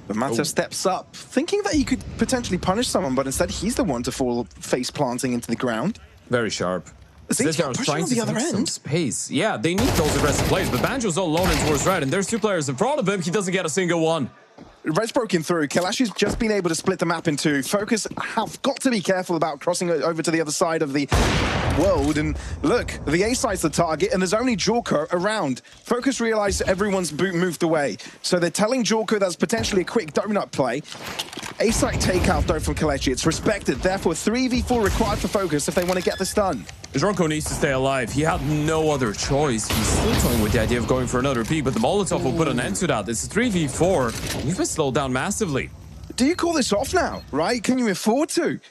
[SPEAKER 1] But Mata steps up, thinking that he could potentially punish someone, but instead he's the one to fall face planting into the ground.
[SPEAKER 2] Very sharp.
[SPEAKER 1] ZTR pushing on the other end.
[SPEAKER 2] Some space. Yeah, they need those aggressive plays, but Banjo's all alone in towards red, and there's 2 players in front of him. He doesn't get a single one.
[SPEAKER 1] Red's broken through. KOLESIE's just been able to split the map in 2. FOKUS have got to be careful about crossing over to the other side of the world. And look, the A site's the target, and there's only Jorko around. FOKUS realized everyone's boot moved away, so they're telling Jorko that's potentially a quick donut play. A site takeout though from KOLESIE. It's respected. Therefore, 3v4 required for FOKUS if they want to get this done.
[SPEAKER 2] Jorko needs to stay alive. He had no other choice. He's still toying with the idea of going for another peek, but the Molotov will put an end to that. It's a 3v4. You've been slowed down massively.
[SPEAKER 1] Do you call this off now, right? Can you afford to?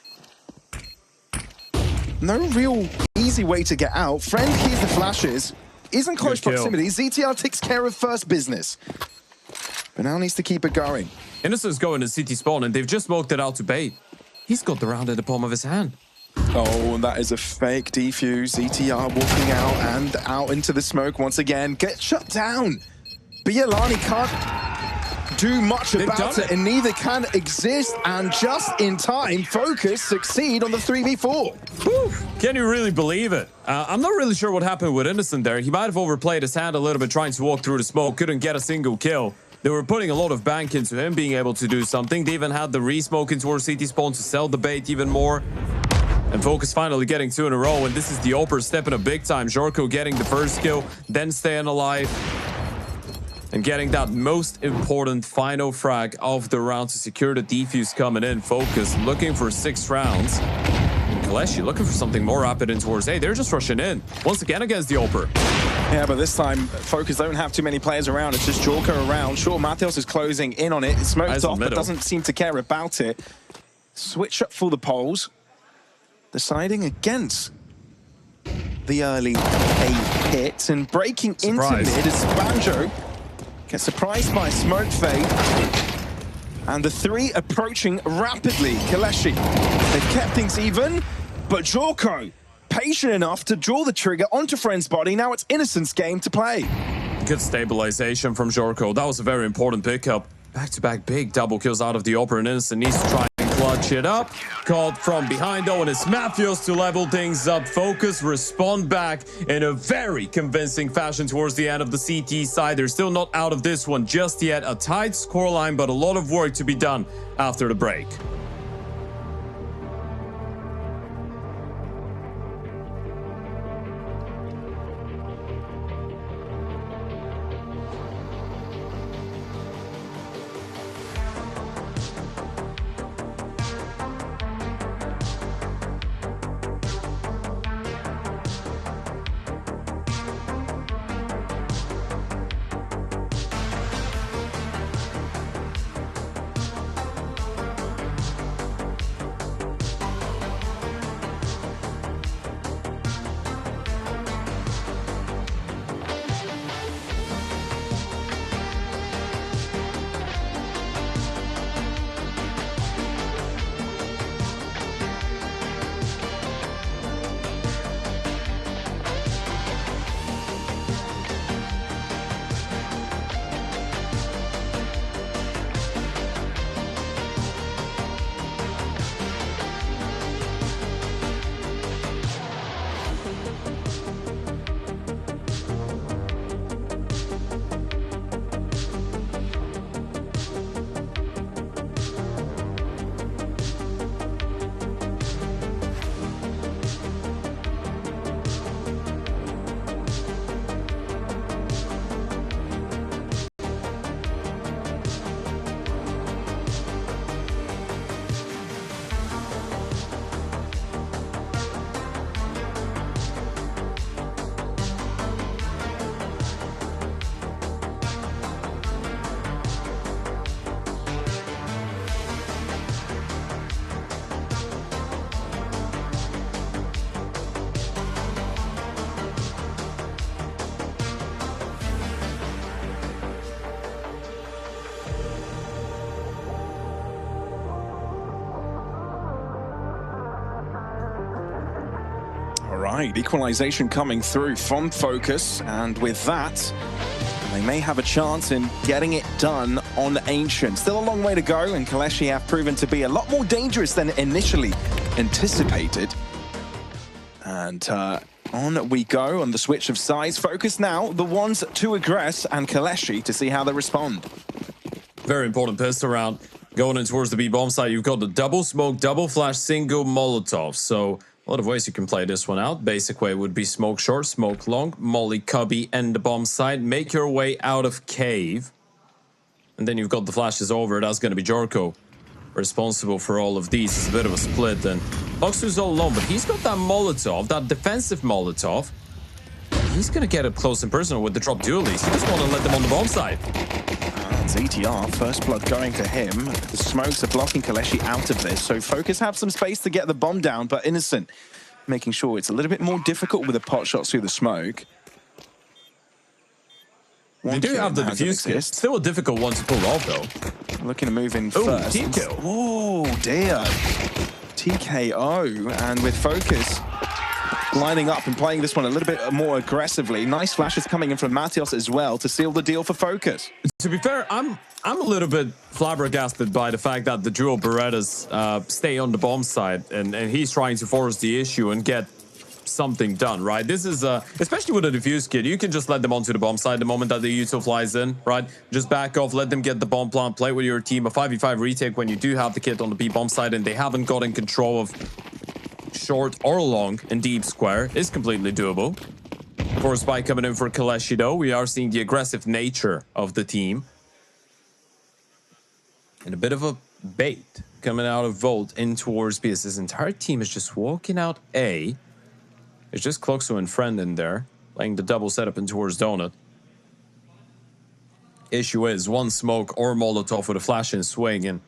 [SPEAKER 1] No real easy way to get out. Friend hears the flashes. Isn't close proximity. ZTR takes care of first business. But now needs to keep it going.
[SPEAKER 2] Innocent's going to CT spawn, and they've just smoked it out to bait. He's got the round in the palm of his hand.
[SPEAKER 1] Oh, and that is a fake defuse. ZTR walking out and out into the smoke once again. Get shut down. Bialani can't do much about it, and neither can Exist. And just in time, FOKUS succeed on the 3v4.
[SPEAKER 2] Whew. Can you really believe it? I'm not really sure what happened with Innocent there. He might have overplayed his hand a little bit trying to walk through the smoke. Couldn't get a single kill. They were putting a lot of bank into him being able to do something. They even had the re-smoke into our CT spawn to sell the bait even more. And FOKUS finally getting 2 in a row, and this is the Oper stepping up big time. Jorko getting the first kill, then staying alive. And getting that most important final frag of the round to secure the defuse coming in. FOKUS looking for 6 rounds. And KOLESIE looking for something more rapid in towards A. They're just rushing in. Once again against the Oper.
[SPEAKER 1] Yeah, but this time, FOKUS don't have too many players around. It's just Jorko around. Sure, Matheus is closing in on it. It's smoked off, but doesn't seem to care about it. Switch up for the poles. Deciding against the early A hit and breaking into mid as Banjo gets surprised by smoke fade. And the 3 approaching rapidly. KOLESIE, they've kept things even, but Jorko patient enough to draw the trigger onto Friend's body. Now it's Innocent's game to play.
[SPEAKER 2] Good stabilization from Jorko. That was a very important pickup. Back-to-back big double kills out of the Oper, and Innocent needs to try and clutch it up. Called from behind though, and it's Matheus to level things up. FOKUS respond back in a very convincing fashion towards the end of the CT side. They're still not out of this one just yet. A tight scoreline, but a lot of work to be done after the break.
[SPEAKER 1] right, equalization coming through from FOKUS, and with that, they may have a chance in getting it done on Ancient. Still a long way to go, and KOLESIE have proven to be a lot more dangerous than initially anticipated. And on we go on the switch of sides. FOKUS now, the ones to aggress, and KOLESIE to see how they respond.
[SPEAKER 2] Very important pistol round. Going in towards the B-bomb side, you've got the double smoke, double flash, single Molotov. So a lot of ways you can play this one out. Basic way would be smoke short, smoke long, molly cubby, and the bomb side. Make your way out of cave. And then you've got the flashes over. That's going to be Jorko responsible for all of these. It's a bit of a split. And FOKUS all alone, but he's got that Molotov, that defensive Molotov. He's going to get up close and personal with the drop dualies. He just want to let them on the bomb side.
[SPEAKER 1] It's ETR, first blood going for him. The smokes are blocking KOLESIE out of this, so FOKUS have some space to get the bomb down, but Innocent making sure it's a little bit more difficult with the pot shots through the smoke.
[SPEAKER 2] They do have the defuse kit. Still a difficult one to pull off, though.
[SPEAKER 1] Looking to move in first.
[SPEAKER 2] Team kill.
[SPEAKER 1] Oh, dear. TKO, and with FOKUS lining up and playing this one a little bit more aggressively. Nice flashes coming in from Matios as well to seal the deal for FOKUS.
[SPEAKER 2] To be fair, I'm a little bit flabbergasted by the fact that the dual Berettas stay on the bomb side, and he's trying to force the issue and get something done, right? This is, especially with a defuse kit, you can just let them onto the bomb side the moment that the Util flies in, right? Just back off, let them get the bomb plant, play with your team. A 5v5 retake when you do have the kit on the B-bomb side and they haven't gotten control of short or long and deep square is completely doable. Force spike coming in for KOLESIE though. We are seeing the aggressive nature of the team. And a bit of a bait coming out of Volt in towards B. This entire team is just walking out A. It's just Cloxo and Friend in there, playing the double setup in towards Donut. Issue is one smoke or Molotov with a flash and swing, and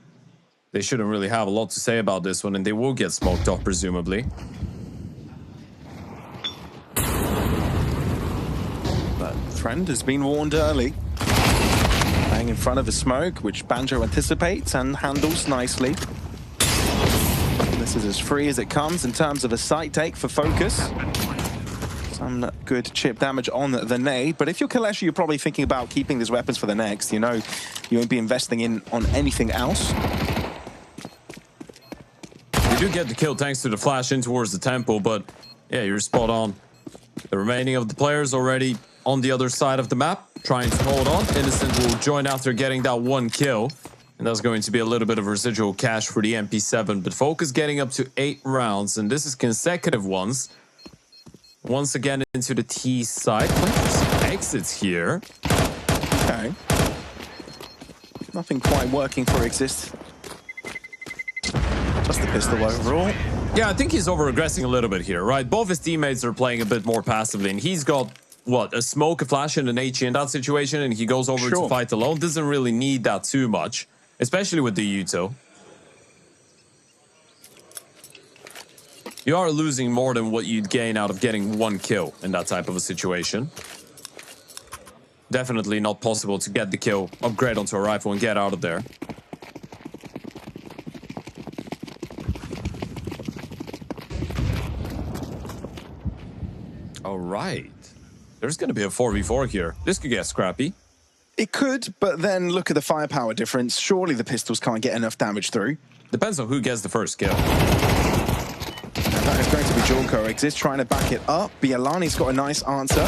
[SPEAKER 2] they shouldn't really have a lot to say about this one, and they will get smoked off, presumably.
[SPEAKER 1] But Friend has been warned early. Playing in front of a smoke, which Banjo anticipates and handles nicely. This is as free as it comes in terms of a site take for FOKUS. Some good chip damage on the nade, but if you're KOLESIE, you're probably thinking about keeping these weapons for the next. You know, you won't be investing on anything else.
[SPEAKER 2] You do get the kill thanks to the flash in towards the temple, but yeah, you're spot on. The remaining of the players already on the other side of the map, trying to hold on. Innocent will join after getting that one kill. And that's going to be a little bit of residual cash for the MP7, but FOKUS getting up to 8 rounds, and this is consecutive ones. Once again into the T side. Exits here.
[SPEAKER 1] Okay. Nothing quite working for Exist. Just the pistol overall.
[SPEAKER 2] Yeah, I think he's over-aggressing a little bit here, right? Both his teammates are playing a bit more passively, and he's got, what, a smoke, a flash, and an HE in that situation, and he goes over to fight alone. Doesn't really need that too much, especially with the Util. You are losing more than what you'd gain out of getting one kill in that type of a situation. Definitely not possible to get the kill, upgrade onto a rifle, and get out of there. All right. There's going to be a 4v4 here. This could get scrappy.
[SPEAKER 1] It could, but then look at the firepower difference. Surely the pistols can't get enough damage through.
[SPEAKER 2] Depends on who gets the first kill.
[SPEAKER 1] That is going to be Jorko. Exist trying to back it up. Bialani's got a nice answer.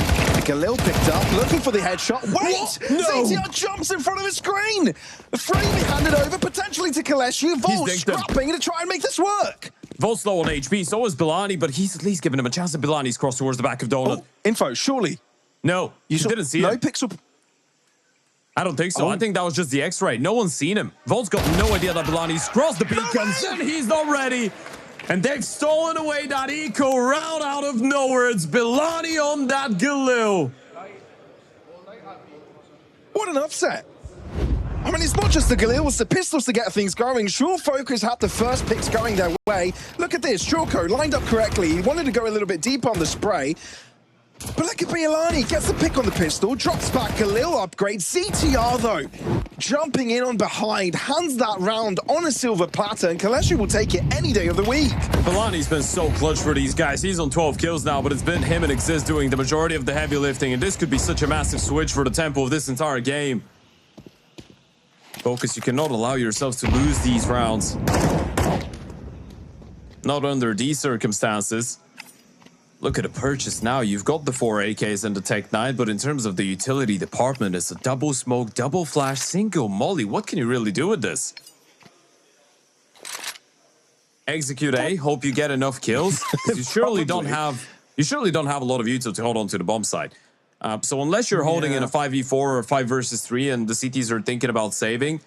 [SPEAKER 1] Galil picked up, looking for the headshot. Wait!
[SPEAKER 2] No.
[SPEAKER 1] CTR jumps in front of the screen! Freely handed over, potentially to KOLESIE. Volt scrapping to try and make this work.
[SPEAKER 2] Volt's low on HP, so is Bilani, but he's at least giving him a chance. And Bilani's crossed towards the back of Donut.
[SPEAKER 1] Oh, info, surely.
[SPEAKER 2] No, you didn't see
[SPEAKER 1] no
[SPEAKER 2] it.
[SPEAKER 1] No pixel.
[SPEAKER 2] I don't think so. I think that was just the X-ray. No one's seen him. Volt's got no idea that Bilani's crossed the beacons, and he's not ready. And they've stolen away that eco round out of nowhere. It's Bilani on that Galil.
[SPEAKER 1] What an upset. I mean, it's not just the Galil, it's the pistols to get things going. Sure, FOKUS had the first picks going their way. Look at this, Jorko lined up correctly. He wanted to go a little bit deep on the spray. But look at Bialani, gets the pick on the pistol, drops back a little upgrade. CTR though, jumping in on behind, hands that round on a silver platter, and KOLESIE will take it any day of the week.
[SPEAKER 2] Bialani's been so clutch for these guys. He's on 12 kills now, but it's been him and Exist doing the majority of the heavy lifting, and this could be such a massive switch for the tempo of this entire game. Focus, you cannot allow yourselves to lose these rounds. Not under these circumstances. Look at the purchase now. You've got the 4 AKs and the Tech 9, but in terms of the utility department, it's a double smoke, double flash, single molly. What can you really do with this? Execute A, hope you get enough kills. You surely don't have a lot of util to hold on to the bomb site. So unless you're holding in a 5v4 or 5 versus 3 and the CTs are thinking about saving,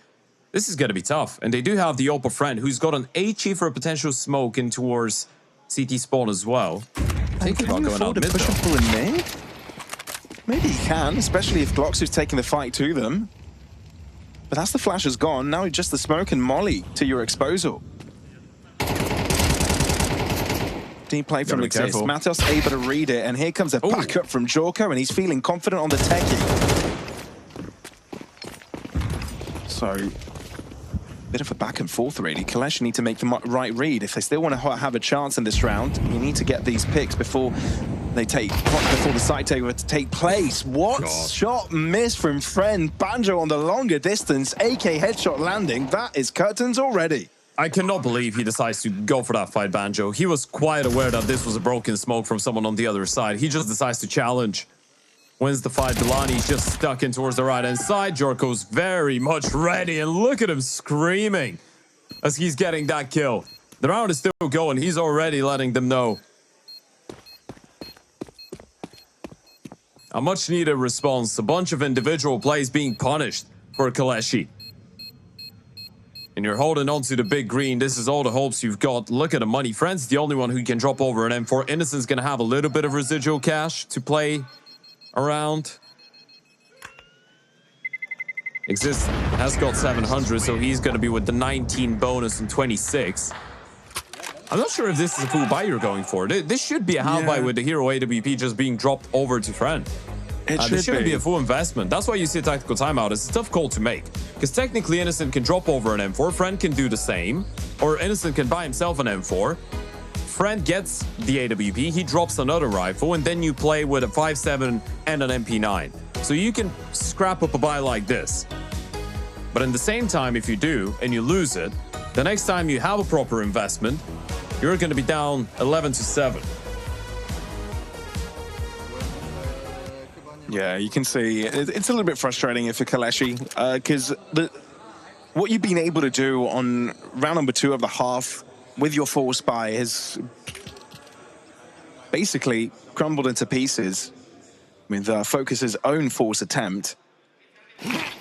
[SPEAKER 2] this is going to be tough. And they do have the Oppo friend who's got an HE for a potential smoke in towards CT spawn as well. Thinking about going out mid
[SPEAKER 1] push and pull in mid? Maybe he can, especially if Glox is taking the fight to them. But that's the flash has gone. Now just the smoke and molly to your exposal. Deep play from Exist. Matheos able to read it, and here comes a backup from Jorko, and he's feeling confident on the techie. So, bit of a back and forth really. KOLESIE need to make the right read. If they still want to have a chance in this round, you need to get these picks before the site takeover to take place. What shot miss from Friend. Banjo on the longer distance. AK headshot landing. That is curtains already.
[SPEAKER 2] I cannot believe he decides to go for that fight, Banjo. He was quite aware that this was a broken smoke from someone on the other side. He just decides to challenge. Wins the fight. Bialani's just stuck in towards the right-hand side. Jorko's very much ready, and look at him screaming as he's getting that kill. The round is still going. He's already letting them know. A much-needed response. A bunch of individual plays being punished for KOLESIE. And you're holding on to the big green. This is all the hopes you've got. Look at the money. Friend's the only one who can drop over an M4. Innocent's going to have a little bit of residual cash to play around. Exist has got 700, so he's going to be with the 19 bonus and 26. I'm not sure if this is a full buy you're going for. This should be a half buy with the hero AWP just being dropped over to Friend. This shouldn't be a full investment. That's why you see a tactical timeout. It's a tough call to make. Because technically, Innocent can drop over an M4. Friend can do the same. Or Innocent can buy himself an M4. Friend gets the AWP. He drops another rifle. And then you play with a 5.7 and an MP9. So you can scrap up a buy like this. But in the same time, if you do, and you lose it, the next time you have a proper investment, you're going to be down 11-7.
[SPEAKER 1] Yeah, you can see it's a little bit frustrating for KOLESIE because what you've been able to do on round number 2 of the half with your force buy has basically crumbled into pieces with FOKUS's own force attempt.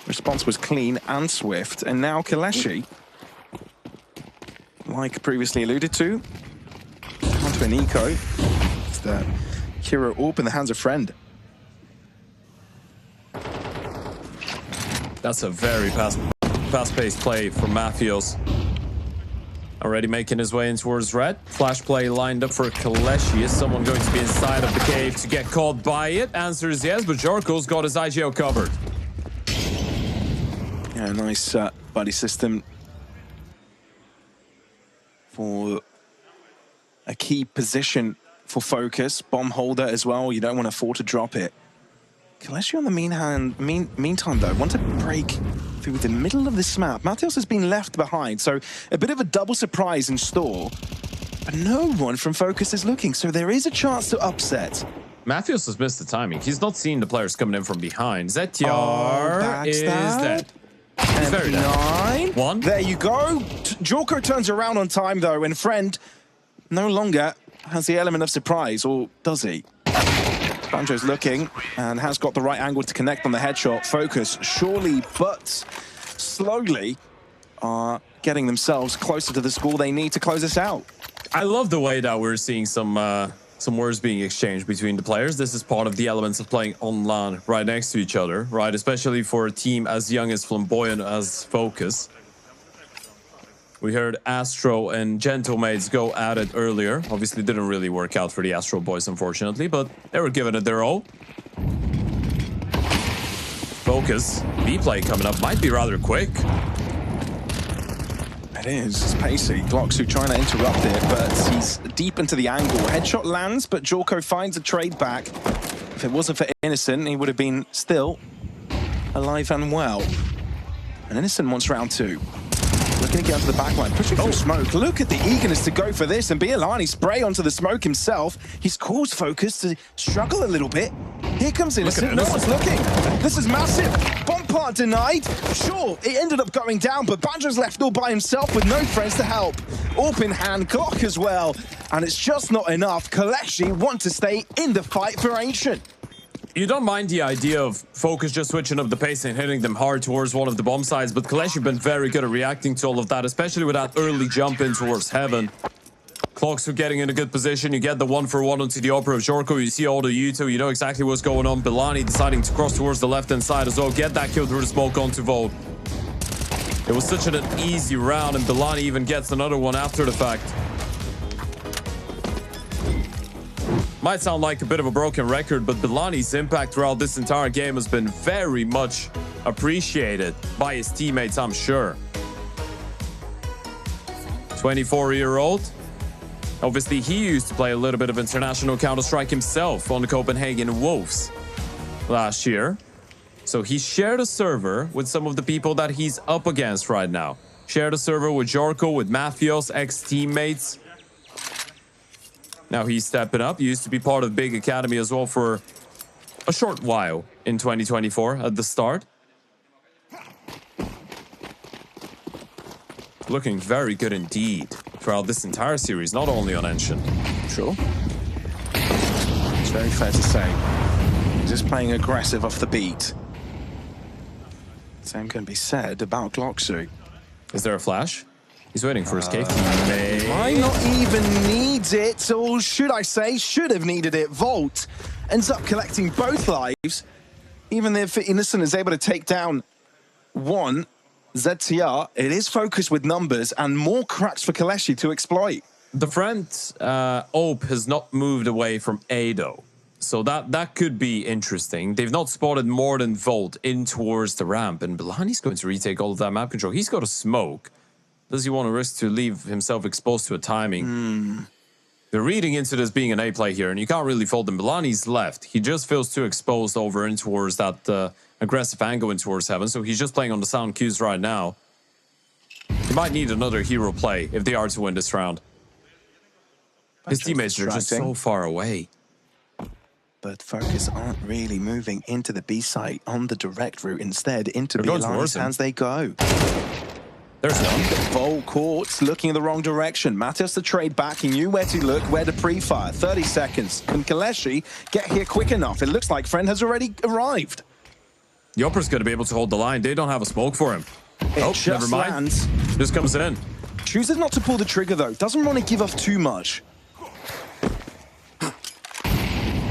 [SPEAKER 1] Response was clean and swift, and now KOLESIE, like previously alluded to, onto an eco. It's the hero AWP in the hands of Friend.
[SPEAKER 2] That's a very fast-paced play from Matheos. Already making his way in towards red. Flash play lined up for KOLESIE. Is someone going to be inside of the cave to get caught by it? Answer is yes, but Jorko's got his IGO covered.
[SPEAKER 1] Yeah, nice buddy system for a key position for FOKUS. Bomb holder as well. You don't want to afford to drop it. KOLESIE on the meantime, though, want to break through the middle of this map. Matheos has been left behind, so a bit of a double surprise in store. But no one from FOKUS is looking, so there is a chance to upset.
[SPEAKER 2] Matheos has missed the timing. He's not seen the players coming in from behind. Zetiar is dead. He's very dead. One.
[SPEAKER 1] There you go. Jorko turns around on time, though, and Friend no longer has the element of surprise, or does he? Banjo's looking and has got the right angle to connect on the headshot. FOKUS, surely but slowly, are getting themselves closer to the score they need to close this out.
[SPEAKER 2] I love the way that we're seeing some words being exchanged between the players. This is part of the elements of playing on LAN right next to each other, right? Especially for a team as young as flamboyant as FOKUS. We heard Astro and Gentlemates go at it earlier. Obviously, didn't really work out for the Astro boys, unfortunately, but they were giving it their all. Focus, B-play coming up, might be rather quick.
[SPEAKER 1] It is. It's pacey. GlockSu trying to interrupt it, but he's deep into the angle. Headshot lands, but Jorko finds a trade back. If it wasn't for Innocent, he would have been still alive and well. And Innocent wants round 2. Looking to get onto the backline, pushing through smoke. Look at the eagerness to go for this, and Bialani spray onto the smoke himself. He's caused Focus to struggle a little bit. Here comes Innocent. No one's looking. This is massive. Bomb plant denied. Sure, it ended up going down, but Banjo's left all by himself with no friends to help. AWP in hand, Glock as well. And it's just not enough. KOLESIE want to stay in the fight for Ancient.
[SPEAKER 2] You don't mind the idea of Focus just switching up the pace and hitting them hard towards one of the bomb sides, but KOLESIE have been very good at reacting to all of that, especially with that early jump in towards Heaven. GlockSu getting in a good position. You get the 1-for-1 onto the upper of Jorko. You see all the U2. You know exactly what's going on. Bialani deciding to cross towards the left-hand side as well. Get that kill through the smoke onto Volt. It was such an easy round, and Bialani even gets another one after the fact. Might sound like a bit of a broken record, but Bialani's impact throughout this entire game has been very much appreciated by his teammates, I'm sure. 24-year-old. Obviously, he used to play a little bit of international Counter-Strike himself on the Copenhagen Wolves last year. So he shared a server with some of the people that he's up against right now. Shared a server with Jorko, with Mathios, ex-teammates. Now he's stepping up. He used to be part of Big Academy as well for a short while in 2024 at the start. Looking very good indeed throughout this entire series, not only on Ancient.
[SPEAKER 1] Sure. It's very fair to say. Just playing aggressive off the beat. Same can be said about GlockSu.
[SPEAKER 2] Is there a flash? He's waiting for his cave teammate.
[SPEAKER 1] Might not even need it, or should I say, should have needed it. Volt ends up collecting both lives. Even if Innocent is able to take down one, ZTR, it is focused with numbers and more cracks for KOLESIE to exploit.
[SPEAKER 2] The friend, Ope, has not moved away from A, though. So that could be interesting. They've not spotted more than Volt in towards the ramp, and Bialani's going to retake all of that map control. He's got a smoke. Does he want to risk to leave himself exposed to a timing? They're reading into this being an A play here, and you can't really fault him. Bialani's left. He just feels too exposed over in towards that aggressive angle in towards Heaven, so he's just playing on the sound cues right now. He might need another hero play if they are to win this round. His teammates are just so far away.
[SPEAKER 1] But Focus aren't really moving into the B site on the direct route. Instead, into Bialani's hands they go.
[SPEAKER 2] There's none.
[SPEAKER 1] Volt caught, looking in the wrong direction. Mathios the trade back. He knew where to look, where to pre-fire. 30 seconds. Can KOLESIE get here quick enough? It looks like Friend has already arrived.
[SPEAKER 2] The Upper's going to be able to hold the line. They don't have a smoke for him. Never mind.
[SPEAKER 1] Lands.
[SPEAKER 2] Just comes in.
[SPEAKER 1] Chooses not to pull the trigger, though. Doesn't want to give off too much.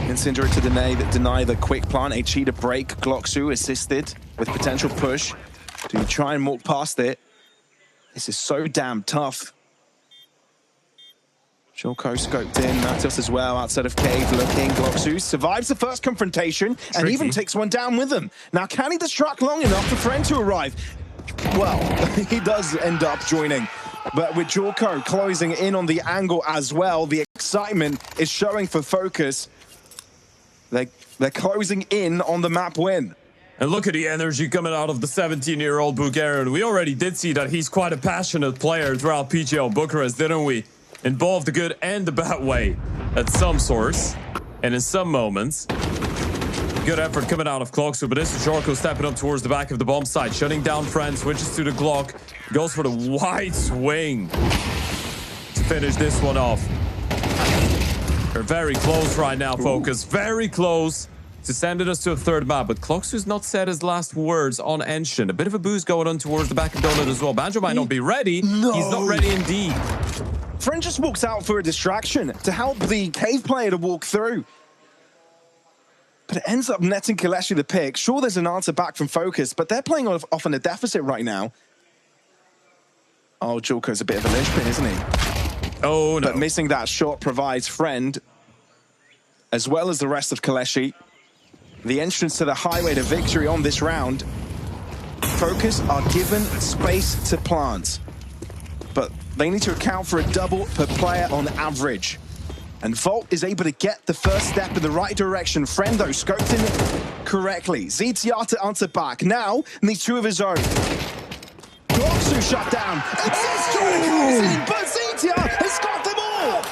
[SPEAKER 1] Incendiary to deny the quick plant. A cheater break. GlockSu assisted with potential push. Do you try and walk past it? This is so damn tough. Jorko scoped in, Mathios as well, outside of cave, looking. GlockSu survives the first confrontation and even takes one down with him. Now, can he distract long enough for Friend to arrive? Well, he does end up joining. But with Jorko closing in on the angle as well, the excitement is showing for Focus. They're closing in on the map win.
[SPEAKER 2] And look at the energy coming out of the 17-year-old Bulgarian. We already did see that he's quite a passionate player throughout PGL Bucharest, didn't we? In both the good and the bad way at some source and in some moments. Good effort coming out of GlockSu, but this is Jorko stepping up towards the back of the bomb site, shutting down Friend, switches to the Glock, goes for the wide swing to finish this one off. They're very close right now, Focus. Very close to sending us to a third map, but GlockSu's not said his last words on Ancient. A bit of a boost going on towards the back of Donut as well. Banjo might not be ready. No. He's not ready indeed.
[SPEAKER 1] Friend just walks out for a distraction to help the cave player to walk through. But it ends up netting KOLESIE the pick. Sure, there's an answer back from Focus, but they're playing off on a deficit right now. Oh, Julko's a bit of a linchpin, isn't he?
[SPEAKER 2] Oh, no.
[SPEAKER 1] But missing that shot provides Friend, as well as the rest of KOLESIE, the entrance to the highway to victory on this round. FOKUS are given space to plant, but they need to account for a double per player on average. And Volt is able to get the first step in the right direction. Friend, though, scoped in correctly. ZTR to answer back. Now, needs two of his own. FOKUS shut down. Exist trying to close in, but ZTR has got them all!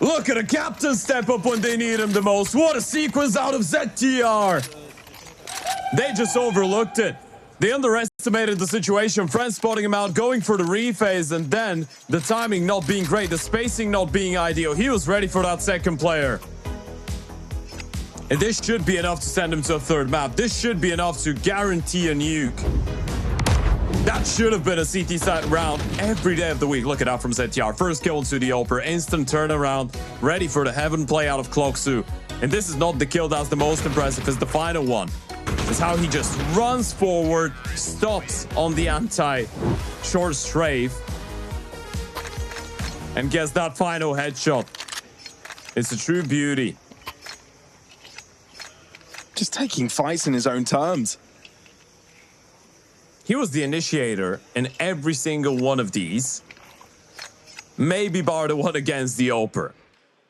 [SPEAKER 2] Look at a captain step up when they need him the most. What a sequence out of ZTR. They just overlooked it. They underestimated the situation. Friend spotting him out, going for the rephase, and then the timing not being great, the spacing not being ideal. He was ready for that second player. And this should be enough to send him to a third map. This should be enough to guarantee a nuke. That should have been a CT side round every day of the week. Look at that from ZTR. First kill into the Oper, instant turnaround, ready for the heaven play out of KOLESIE. And this is not the kill that's the most impressive, it's the final one. It's how he just runs forward, stops on the anti-short strafe, and gets that final headshot. It's a true beauty.
[SPEAKER 1] Just taking fights in his own terms.
[SPEAKER 2] He was the initiator in every single one of these. Maybe bar the one against the Oper.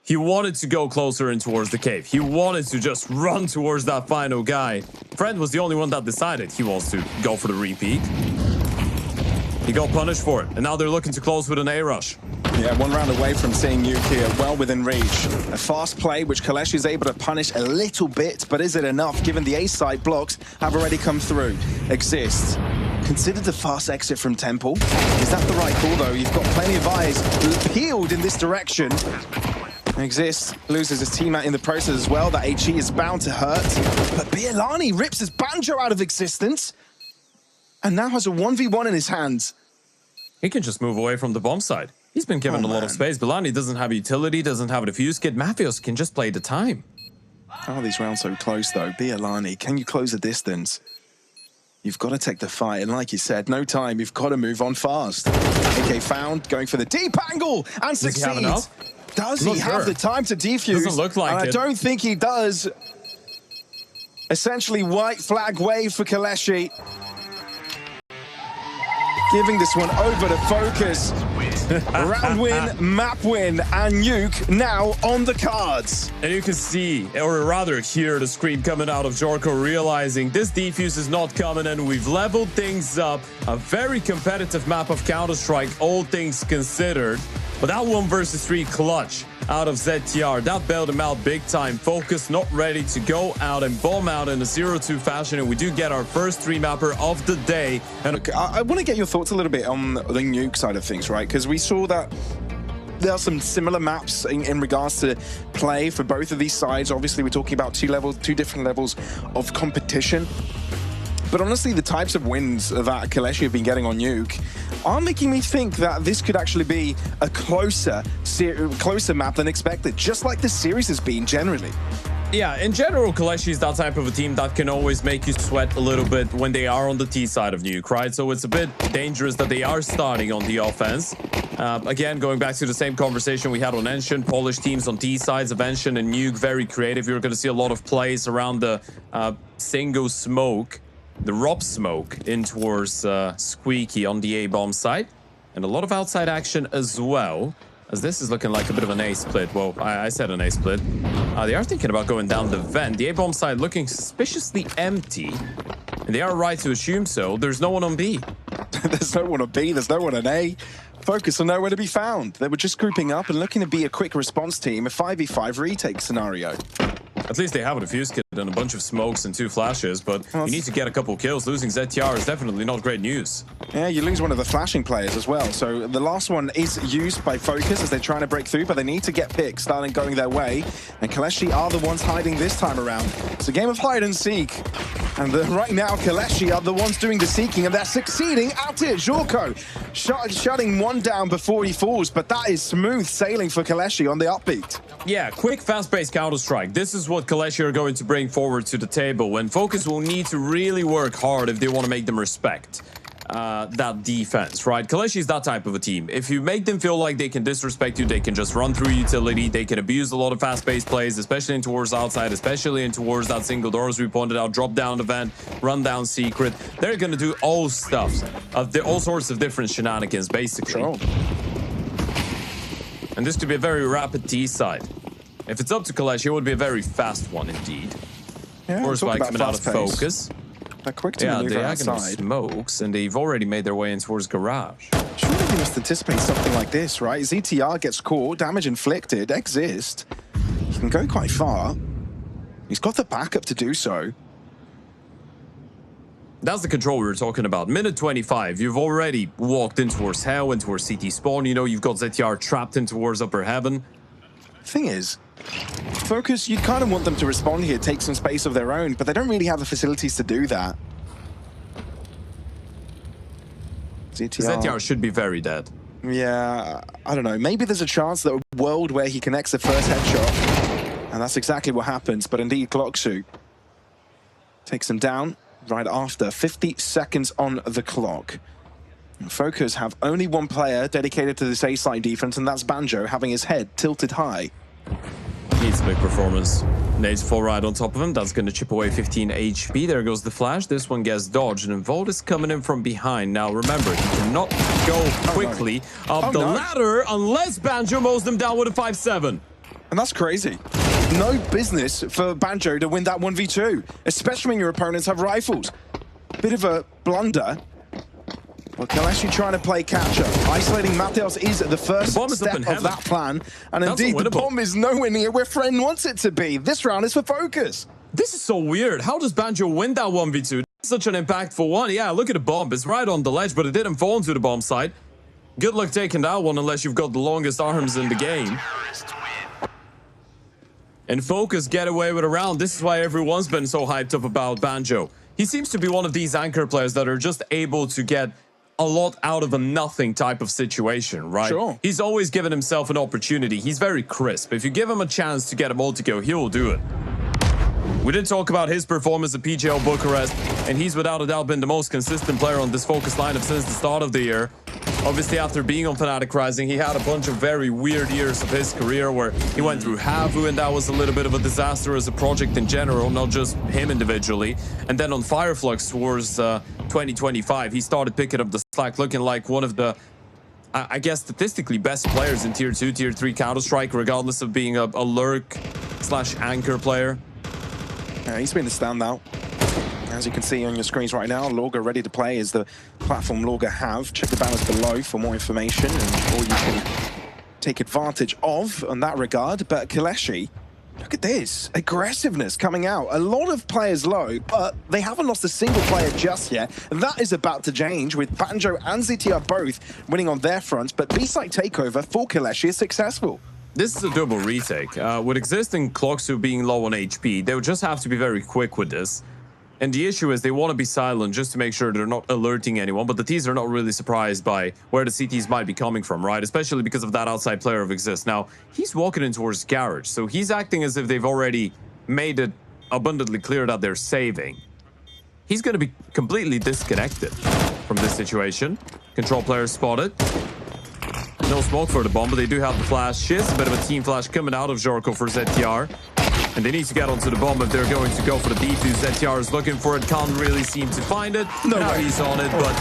[SPEAKER 2] He wanted to go closer in towards the cave. He wanted to just run towards that final guy. Friend was the only one that decided he wants to go for the repeat. He got punished for it, and now they're looking to close with an A-rush.
[SPEAKER 1] Yeah, one round away from seeing Nuke here, well within reach. A fast play, which KOLESIE is able to punish a little bit, but is it enough, given the A-side blocks have already come through? Exists. Considered the fast exit from Temple. Is that the right call, though? You've got plenty of eyes peeled in this direction. Exists, loses his teammate in the process as well. That HE is bound to hurt. But Bialani rips his Banjo out of existence and now has a 1v1 in his hands.
[SPEAKER 2] He can just move away from the bomb side. He's been given a lot of space. Bialani doesn't have utility, doesn't have a defuse kit. Mafios can just play the time.
[SPEAKER 1] How are these rounds so close, though? Bialani, can you close the distance? You've got to take the fight, and like you said, no time. You've got to move on fast. AK found, going for the deep angle, and succeeds.
[SPEAKER 2] Does he have enough?
[SPEAKER 1] Does he have the time to defuse?
[SPEAKER 2] Doesn't look like
[SPEAKER 1] and
[SPEAKER 2] it.
[SPEAKER 1] I don't think he does. Essentially, white flag wave for KOLESIE. Giving this one over to FOKUS. Round win, map win, and Nuke now on the cards.
[SPEAKER 2] And you can see, or rather hear, the scream coming out of Jorko, realizing this defuse is not coming, and we've leveled things up. A very competitive map of Counter-Strike, all things considered. But that 1 versus 3 clutch out of ZTR, that bailed him out big time. FOKUS not ready to go out and bomb out in a 0-2 fashion, and we do get our first 3-mapper of the day. And
[SPEAKER 1] okay, I want to get your thoughts a little bit on the Nuke side of things, right? Because we saw that there are some similar maps in regards to play for both of these sides. Obviously, we're talking about two different levels of competition. But honestly, the types of wins that KOLESIE have been getting on Nuke are making me think that this could actually be a closer map than expected, just like the series has been generally.
[SPEAKER 2] Yeah, in general, KOLESIE is that type of a team that can always make you sweat a little bit when they are on the T side of Nuke, right? So it's a bit dangerous that they are starting on the offense. Again, going back to the same conversation we had on Enshin, Polish teams on T sides of Enshin and Nuke, very creative. You're going to see a lot of plays around the single smoke, the Rob smoke in towards Squeaky on the A-bomb side, and a lot of outside action as well, as this is looking like a bit of an A split. Well, I said an A split. They are thinking about going down the vent. The A-bomb side looking suspiciously empty, and they are right to assume so. There's no one on B.
[SPEAKER 1] There's no one on B, there's no one on A. FOKUS are nowhere to be found. They were just grouping up and looking to be a quick response team, a 5v5 retake scenario.
[SPEAKER 2] At least they have a defuse kit and a bunch of smokes and 2 flashes, but you need to get a couple kills. Losing ZTR is definitely not great news.
[SPEAKER 1] Yeah, you lose one of the flashing players as well. So the last one is used by FOKUS as they're trying to break through, but they need to get picks, starting going their way. And KOLESIE are the ones hiding this time around. It's a game of hide and seek. And right now, KOLESIE are the ones doing the seeking, and they're succeeding at it. Jorko shutting one down before he falls, but that is smooth sailing for KOLESIE on the upbeat.
[SPEAKER 2] Yeah, quick, fast-paced Counter-Strike. This is what KOLESIE are going to bring forward to the table, when FOKUS will need to really work hard if they want to make them respect. that defense, right? KOLESIE is that type of a team. If you make them feel like they can disrespect you, they can just run through utility, they can abuse a lot of fast-paced plays, especially in towards outside, especially in towards that single door, as we pointed out, drop down the vent, run down secret. They're going to do all sorts of different shenanigans, basically.
[SPEAKER 1] Sure.
[SPEAKER 2] And this could be a very rapid T side. If it's up to KOLESIE, it would be a very fast one indeed.
[SPEAKER 1] Yeah,
[SPEAKER 2] Force by coming out of focus.
[SPEAKER 1] Quick to maneuver
[SPEAKER 2] they are
[SPEAKER 1] outside.
[SPEAKER 2] going to smokes, and they've already made their way in towards garage.
[SPEAKER 1] Surely you must anticipate something like this, right? ZTR gets caught, damage inflicted, exist. He can go quite far. He's got the backup to do so.
[SPEAKER 2] That's the control we were talking about. Minute 25, you've already walked in towards hell, in towards CT spawn. You know, you've got ZTR trapped in towards upper heaven.
[SPEAKER 1] Thing is, FOKUS, you kind of want them to respond here, take some space of their own, but they don't really have the facilities to do that.
[SPEAKER 2] ZTR should be very dead.
[SPEAKER 1] Yeah, I don't know. Maybe there's a chance that a world where he connects the first headshot, and that's exactly what happens. But indeed, KOLESIE takes him down right after 50 seconds on the clock. FOKUS have only one player dedicated to this A-side defense, and that's Banjo, having his head tilted high.
[SPEAKER 2] Needs a big performance. Nades full right on top of him. That's going to chip away 15 HP. There goes the flash. This one gets dodged, and Volt is coming in from behind. Now, remember, he cannot go quickly up the ladder unless Banjo mows them down with a 5-7.
[SPEAKER 1] And that's crazy. No business for Banjo to win that 1v2, especially when your opponents have rifles. Bit of a blunder. Well, KOLESIE trying to play catch-up. Isolating Mateos is the first step of that plan. And indeed, the bomb is nowhere near where Friend wants it to be. This round is for FOKUS.
[SPEAKER 2] This is so weird. How does Banjo win that 1v2? Such an impactful one. Yeah, look at the bomb. It's right on the ledge, but it didn't fall into the bomb site. Good luck taking that one unless you've got the longest arms in the game. And FOKUS get away with a round. This is why everyone's been so hyped up about Banjo. He seems to be one of these anchor players that are just able to get a lot out of a nothing type of situation, right?
[SPEAKER 1] Sure.
[SPEAKER 2] He's always given himself an opportunity. He's very crisp. If you give him a chance to get a multi-kill, he will do it. We did talk about his performance at PGL Bucharest, and he's without a doubt been the most consistent player on this FOKUS lineup since the start of the year. Obviously, after being on Fnatic Rising, he had a bunch of very weird years of his career where he went through Havu, and that was a little bit of a disaster as a project in general, not just him individually. And then on Fireflux towards 2025, he started picking up the slack, looking like one of the, I guess, statistically best players in Tier 2, Tier 3 Counter-Strike, regardless of being a lurk/anchor player.
[SPEAKER 1] Yeah, he's been the standout. As you can see on your screens right now, LORGAR ready to play is the platform LORGAR have. Check the banners below for more information and all you can take advantage of in that regard. But KOLESIE, look at this. Aggressiveness coming out. A lot of players low, but they haven't lost a single player just yet. And that is about to change with Banjo and ZTR both winning on their fronts. But B-side takeover for KOLESIE is successful.
[SPEAKER 2] This is a double retake. With existing KOLESIE being low on HP, they would just have to be very quick with this. And the issue is they want to be silent just to make sure they're not alerting anyone, but the Ts are not really surprised by where the CTs might be coming from, right? Especially because of that outside player of Exist. Now, he's walking in towards Garage, so he's acting as if they've already made it abundantly clear that they're saving. He's going to be completely disconnected from this situation. Control player spotted. No smoke for the bomb, but they do have the flash. Shiz, a bit of a team flash coming out of Jorko for ZTR. And they need to get onto the bomb if they're going to go for the defuse. ZTR is looking for it, can't really seem to find it.
[SPEAKER 1] No
[SPEAKER 2] now
[SPEAKER 1] way.
[SPEAKER 2] he's on it, but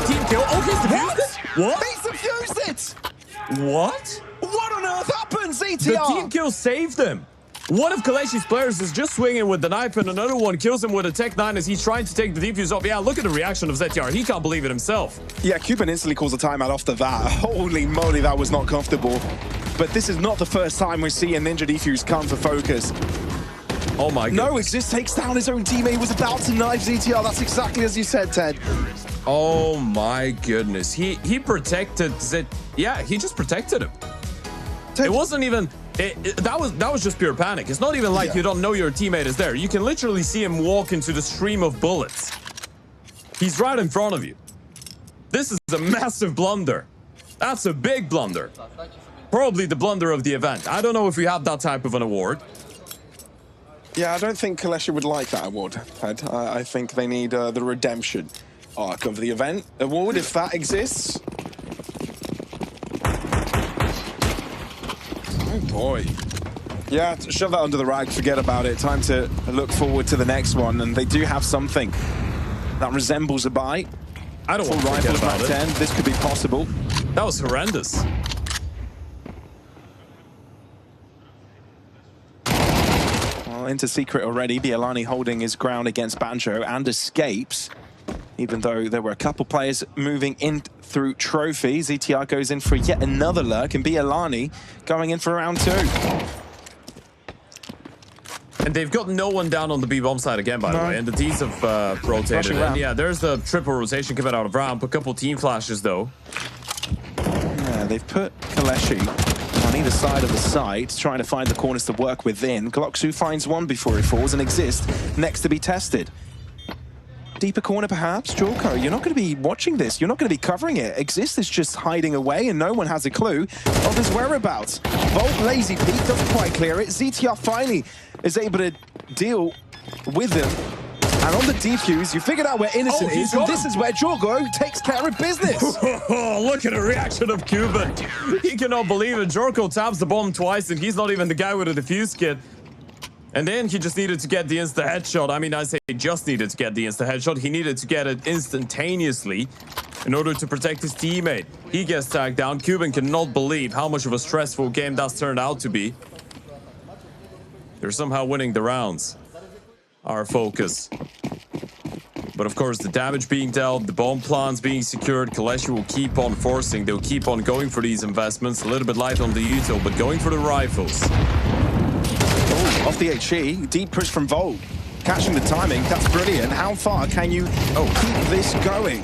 [SPEAKER 2] team kill. Oh, he's defused it? What?
[SPEAKER 1] He's defused it!
[SPEAKER 2] What?
[SPEAKER 1] What on earth happened, ZTR?
[SPEAKER 2] The team kill saved him. One of KOLESIE's players is just swinging with the knife, and another one kills him with a Tech 9 as he's trying to take the defuse off. Yeah, look at the reaction of ZTR. He can't believe it himself.
[SPEAKER 1] Yeah, Cuban instantly calls a timeout after that. Holy moly, that was not comfortable. But this is not the first time we see a Ninja defuse come for FOKUS.
[SPEAKER 2] Oh my god.
[SPEAKER 1] No, Exist takes down his own teammate. He was about to knife ZTR. That's exactly as you said, Ted.
[SPEAKER 2] Oh my goodness. He protected Zit. Yeah, he just protected him. Ted. It wasn't even... that was just pure panic. It's not even like you don't know your teammate is there. You can literally see him walk into the stream of bullets. He's right in front of you. This is a massive blunder. That's a big blunder. Probably the blunder of the event. I don't know if we have that type of an award.
[SPEAKER 1] Yeah, I don't think KOLESIE would like that award, Ted. I think they need the redemption. arc of the event award, if that exists. Oh boy. Yeah, shove that under the rag, forget about it. Time to look forward to the next one, and they do have something that resembles a buy.
[SPEAKER 2] I don't want to forget about it.
[SPEAKER 1] 10. This could be possible.
[SPEAKER 2] That was horrendous.
[SPEAKER 1] Well, into secret already. Bialani holding his ground against Banjo and escapes. Even though there were a couple players moving in through trophy. ZTR goes in for yet another lurk, and Bialani going in for round 2.
[SPEAKER 2] And they've got no one down on the B-bomb side again, by the way. And the Ds have rotated. And yeah, there's the triple rotation coming out of ramp. A couple team flashes, though.
[SPEAKER 1] Yeah, they've put KOLESIE on either side of the site, trying to find the corners to work within. Glocksu finds one before he falls and exists next to be tested. Deeper corner, perhaps. Jorko, you're not going to be watching this. You're not going to be covering it. Exist is just hiding away, and no one has a clue of his whereabouts. Volt, Lazy Pete doesn't quite clear it. ZTR finally is able to deal with him. And on the defuse, you figured out where Innocent is, and this is where Jorko takes care of business.
[SPEAKER 2] Look at the reaction of Cuban. He cannot believe it. Jorko taps the bomb twice, and he's not even the guy with a defuse kit. And then he just needed to get the insta headshot. I mean, I say just needed to get the insta headshot. He needed to get it instantaneously in order to protect his teammate. He gets tagged down. Cuban cannot believe how much of a stressful game that's turned out to be. They're somehow winning the rounds. Our focus. But of course, the damage being dealt, the bomb plans being secured, KOLESIE will keep on forcing. They'll keep on going for these investments. A little bit light on the util, but going for the rifles.
[SPEAKER 1] Off the HE, deep push from Volt. Catching the timing, that's brilliant. How far can you keep this going?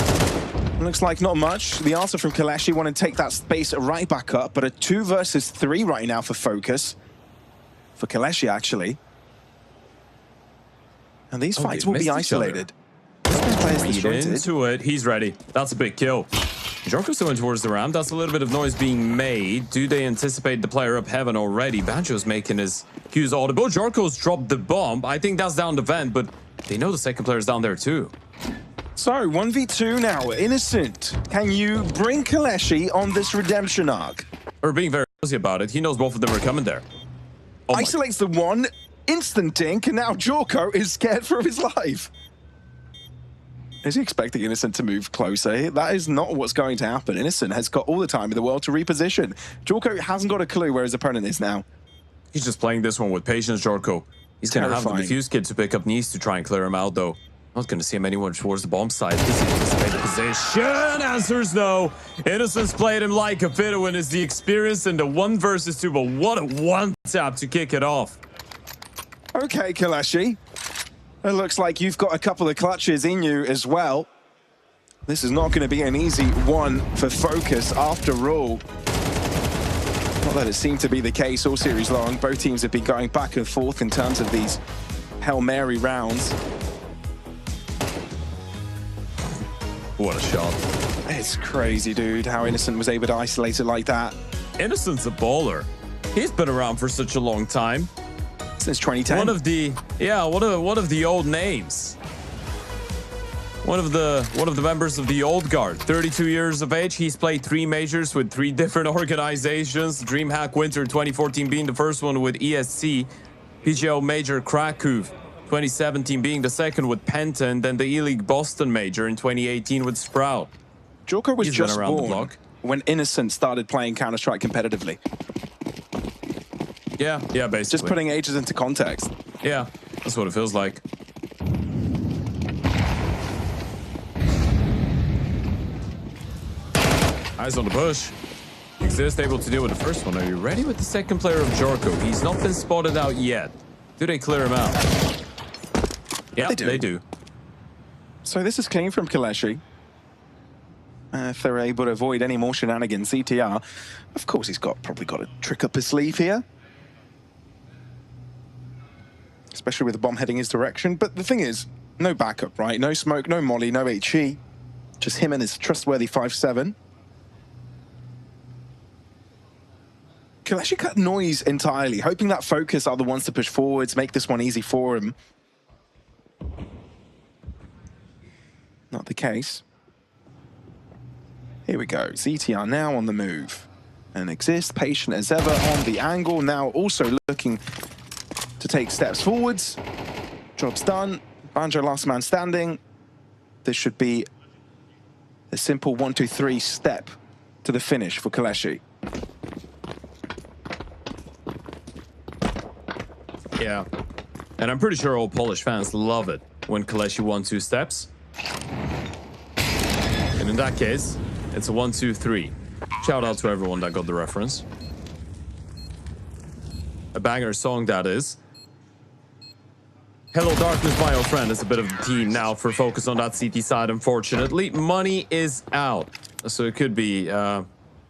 [SPEAKER 1] Looks like not much. The answer from KOLESIE want to take that space right back up, but a 2 versus 3 right now for FOKUS. For KOLESIE, actually. And these fights will be isolated.
[SPEAKER 2] Read into it. He's ready. That's a big kill. Jorko's going towards the ramp. That's a little bit of noise being made. Do they anticipate the player up heaven already? Banjo's making his cues audible. Jorko's dropped the bomb. I think that's down the vent, but they know the second player's down there too.
[SPEAKER 1] So, 1v2 now. Innocent. Can you bring KOLESIE on this redemption arc?
[SPEAKER 2] We're being very cozy about it. He knows both of them are coming there.
[SPEAKER 1] Isolates the one. Instant dink, and now Jorko is scared for his life. Is he expecting Innocent to move closer? That is not what's going to happen. Innocent has got all the time in the world to reposition. Jorko hasn't got a clue where his opponent is now.
[SPEAKER 2] He's just playing this one with patience, Jorko. He's going to have the defuse kit to pick up needs to try and clear him out, though. Not going to see him anyone towards the bomb side. Does he anticipate the position? Answers no. Innocent's played him like a fiddle and is the experience in the 1 versus 2, but what a one-tap to kick it off.
[SPEAKER 1] Okay, KOLESIE. It looks like you've got a couple of clutches in you as well. This is not going to be an easy one for FOKUS after all. Not that it seemed to be the case all series long. Both teams have been going back and forth in terms of these Hail Mary rounds.
[SPEAKER 2] What a shot.
[SPEAKER 1] It's crazy, dude, how Innocent was able to isolate it like that.
[SPEAKER 2] Innocent's a baller. He's been around for such a long time.
[SPEAKER 1] Since 2010.
[SPEAKER 2] One of the old names. One of the members of the old guard. 32 years of age. He's played 3 majors with 3 different organizations. DreamHack Winter 2014 being the first one with ESC. PGO Major Krakow 2017 being the second with Penta, and then the E-League Boston Major in 2018 with Sprout.
[SPEAKER 1] Jorko was just born when Innocent started playing Counter-Strike competitively.
[SPEAKER 2] Yeah, basically.
[SPEAKER 1] Just putting ages into context.
[SPEAKER 2] Yeah, that's what it feels like. Eyes on the push. Exist able to deal with the first one. Are you ready with the second player of Jorko? He's not been spotted out yet. Do they clear him out? Yeah, they do.
[SPEAKER 1] So this is clean from KOLESIE. If they're able to avoid any more shenanigans, CTR, of course he's probably got a trick up his sleeve here. Especially with the bomb heading his direction. But the thing is, no backup, right? No smoke, no molly, no HE. Just him and his trustworthy 5-7. KOLESIE cut noise entirely, hoping that FOKUS are the ones to push forwards, make this one easy for him. Not the case. Here we go. ZTR now on the move. And Exist, patient as ever on the angle. Now also looking to take steps forwards. Job's done. Banjo last man standing. This should be a simple 1-2-3 step to the finish for KOLESIE.
[SPEAKER 2] Yeah. And I'm pretty sure all Polish fans love it when KOLESIE 1-2 steps. And in that case, it's a 1-2-3. Shout out to everyone that got the reference. A banger song, that is. Hello Darkness, my old friend, is a bit of a team now for Focus on that CT side, unfortunately. Money is out. So it could be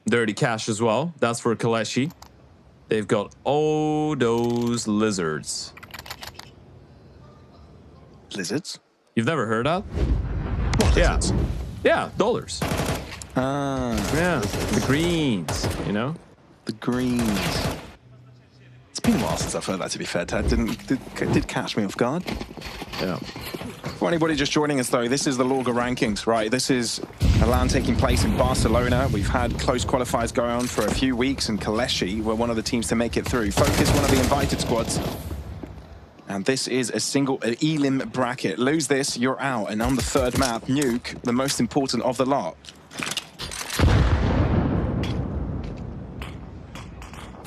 [SPEAKER 2] dirty cash as well. That's for KOLESIE. They've got all those lizards.
[SPEAKER 1] Lizards?
[SPEAKER 2] You've never heard that?
[SPEAKER 1] What lizards?
[SPEAKER 2] Yeah, dollars. Yeah, the greens, you know?
[SPEAKER 1] The greens. It's been a while since I've heard that, to be fair, Ted. Did catch me off guard.
[SPEAKER 2] Yeah.
[SPEAKER 1] For anybody just joining us, though, this is the LORGAR rankings, right? This is a LAN taking place in Barcelona. We've had close qualifiers going on for a few weeks, and KOLESIE were one of the teams to make it through. Focus, one of the invited squads. And this is a single elim bracket. Lose this, you're out. And on the third map, Nuke, the most important of the lot.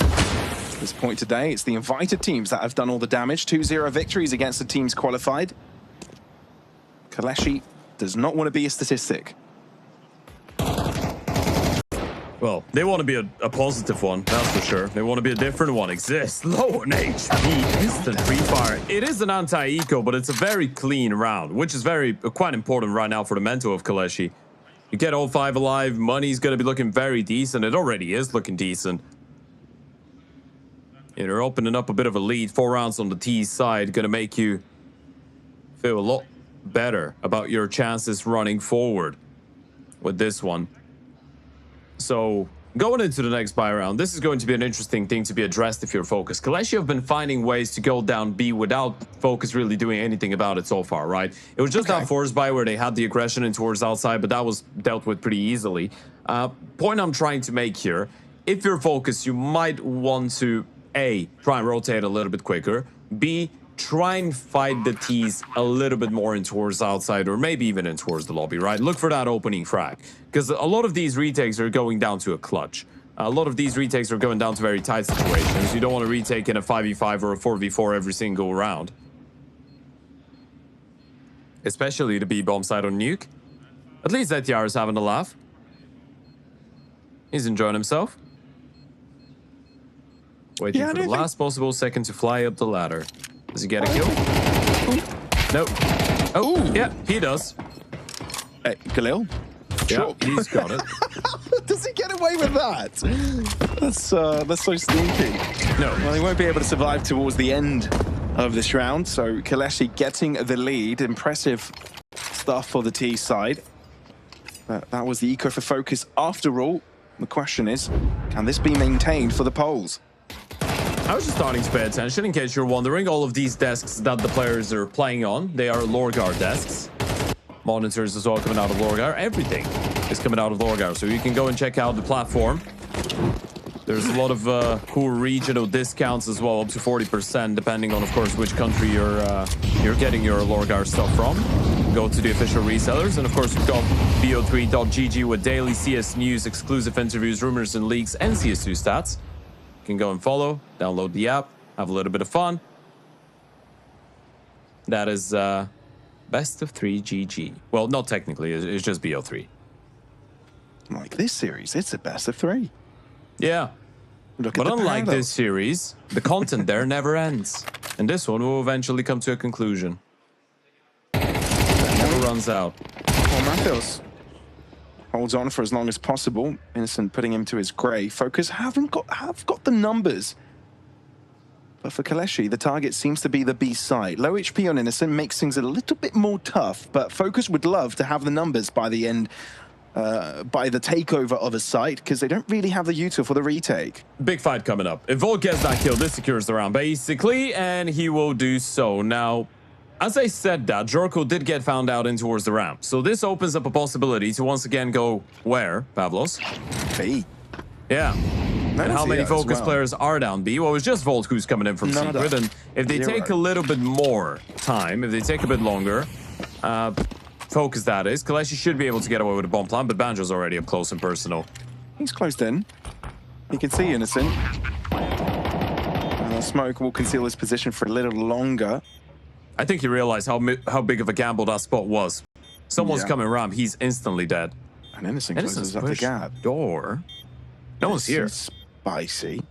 [SPEAKER 1] At this point today, it's the invited teams that have done all the damage. 2-0 victories against the teams qualified. KOLESIE does not want to be a statistic.
[SPEAKER 2] Well, they want to be a positive one, that's for sure. They want to be a different one. Exist, low on HP, instant free fire. It is an anti-eco, but it's a very clean round, which is quite important right now for the mental of KOLESIE. You get all 5 alive, money's going to be looking very decent. It already is looking decent. You're opening up a bit of a lead. 4 rounds on the T side, going to make you feel a lot better about your chances running forward with this one. So going into the next buy round, this is going to be an interesting thing to be addressed if you're Focus. KOLESIE have been finding ways to go down B without Focus really doing anything about it so far, right? It was just that force buy where they had the aggression in towards outside, but that was dealt with pretty easily. Point I'm trying to make here, if you're Focus, you might want to A, try and rotate a little bit quicker, B, try and fight the T's a little bit more in towards outside, or maybe even in towards the lobby, right? Look for that opening frag, because a lot of these retakes are going down to a clutch. A lot of these retakes are going down to very tight situations. You don't want to retake in a 5v5 or a 4v4 every single round. Especially the B-bomb side on Nuke. At least ZTR is having a laugh. He's enjoying himself. Waiting for the last possible second to fly up the ladder. Does he get a kill? Nope. Oh, yeah, he does.
[SPEAKER 1] Hey, Khalil?
[SPEAKER 2] Yeah, he's got it.
[SPEAKER 1] Does he get away with that? That's so sneaky.
[SPEAKER 2] No.
[SPEAKER 1] Well, he won't be able to survive towards the end of this round. So KOLESIE getting the lead. Impressive stuff for the T side. But that was the eco for Focus after all. The question is, can this be maintained for the Poles?
[SPEAKER 2] I was just starting to pay attention in case you're wondering. All of these desks that the players are playing on, they are LORGAR desks. Monitors as well coming out of LORGAR. Everything is coming out of LORGAR, so you can go and check out the platform. There's a lot of cool regional discounts as well, up to 40%, depending on, of course, which country you're getting your LORGAR stuff from. Go to the official resellers, and of course, we've got bo3.gg with daily CS news, exclusive interviews, rumors and leaks, and CS2 stats. You can go and follow, download the app, have a little bit of fun. That is best of 3 GG. Well, not technically, it's just BO3.
[SPEAKER 1] Like this series, it's a best of 3.
[SPEAKER 2] Yeah. But unlike this series, the content there never ends. And this one will eventually come to a conclusion. That never runs out.
[SPEAKER 1] Well, Matthews holds on for as long as possible. Innocent putting him to his grave. Focus have got the numbers. But for KOLESIE, the target seems to be the B side. Low HP on Innocent makes things a little bit more tough, but Focus would love to have the numbers by the end, by the takeover of a site, because they don't really have the util for the retake.
[SPEAKER 2] Big fight coming up. If Volt gets that kill, this secures the round, basically, and he will do so. Now, As I said that, Jorko did get found out in towards the ramp. So this opens up a possibility to once again go where, Pavlos?
[SPEAKER 1] B.
[SPEAKER 2] Yeah. And how many Focus players are down B? Well, it's just Volt who's coming in from Secret. And if they take a little bit more time, if they take a bit longer, Focus that is, KOLESIE should be able to get away with a bomb plan, but Banjo's already up close and personal.
[SPEAKER 1] He's closed in. You can see Innocent. Smoke will conceal his position for a little longer.
[SPEAKER 2] I think he realized how big of a gamble that spot was. Someone's coming ramp, he's instantly dead.
[SPEAKER 1] And Innocent closes up the gap.
[SPEAKER 2] Door. No one's here.
[SPEAKER 1] Spicy.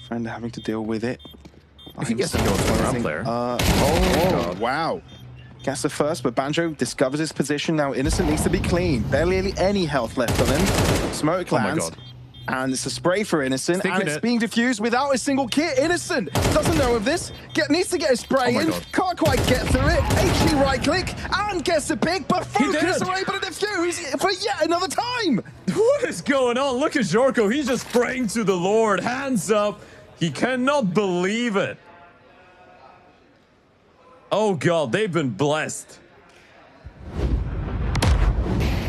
[SPEAKER 1] Friend having to deal with it.
[SPEAKER 2] If he gets to go to the ramp player.
[SPEAKER 1] Oh, wow. Gets the first, but Banjo discovers his position. Now Innocent needs to be clean. Barely any health left on him. Smoke lands. And it's a spray for Innocent, and it's being diffused without a single kit. Innocent doesn't know of this. Needs to get a spray in. Can't quite get through it. HG right click and gets a pick, but Focus are able to defuse for yet another time.
[SPEAKER 2] What is going on? Look at Jorko. He's just praying to the Lord. Hands up. He cannot believe it. Oh God, they've been blessed.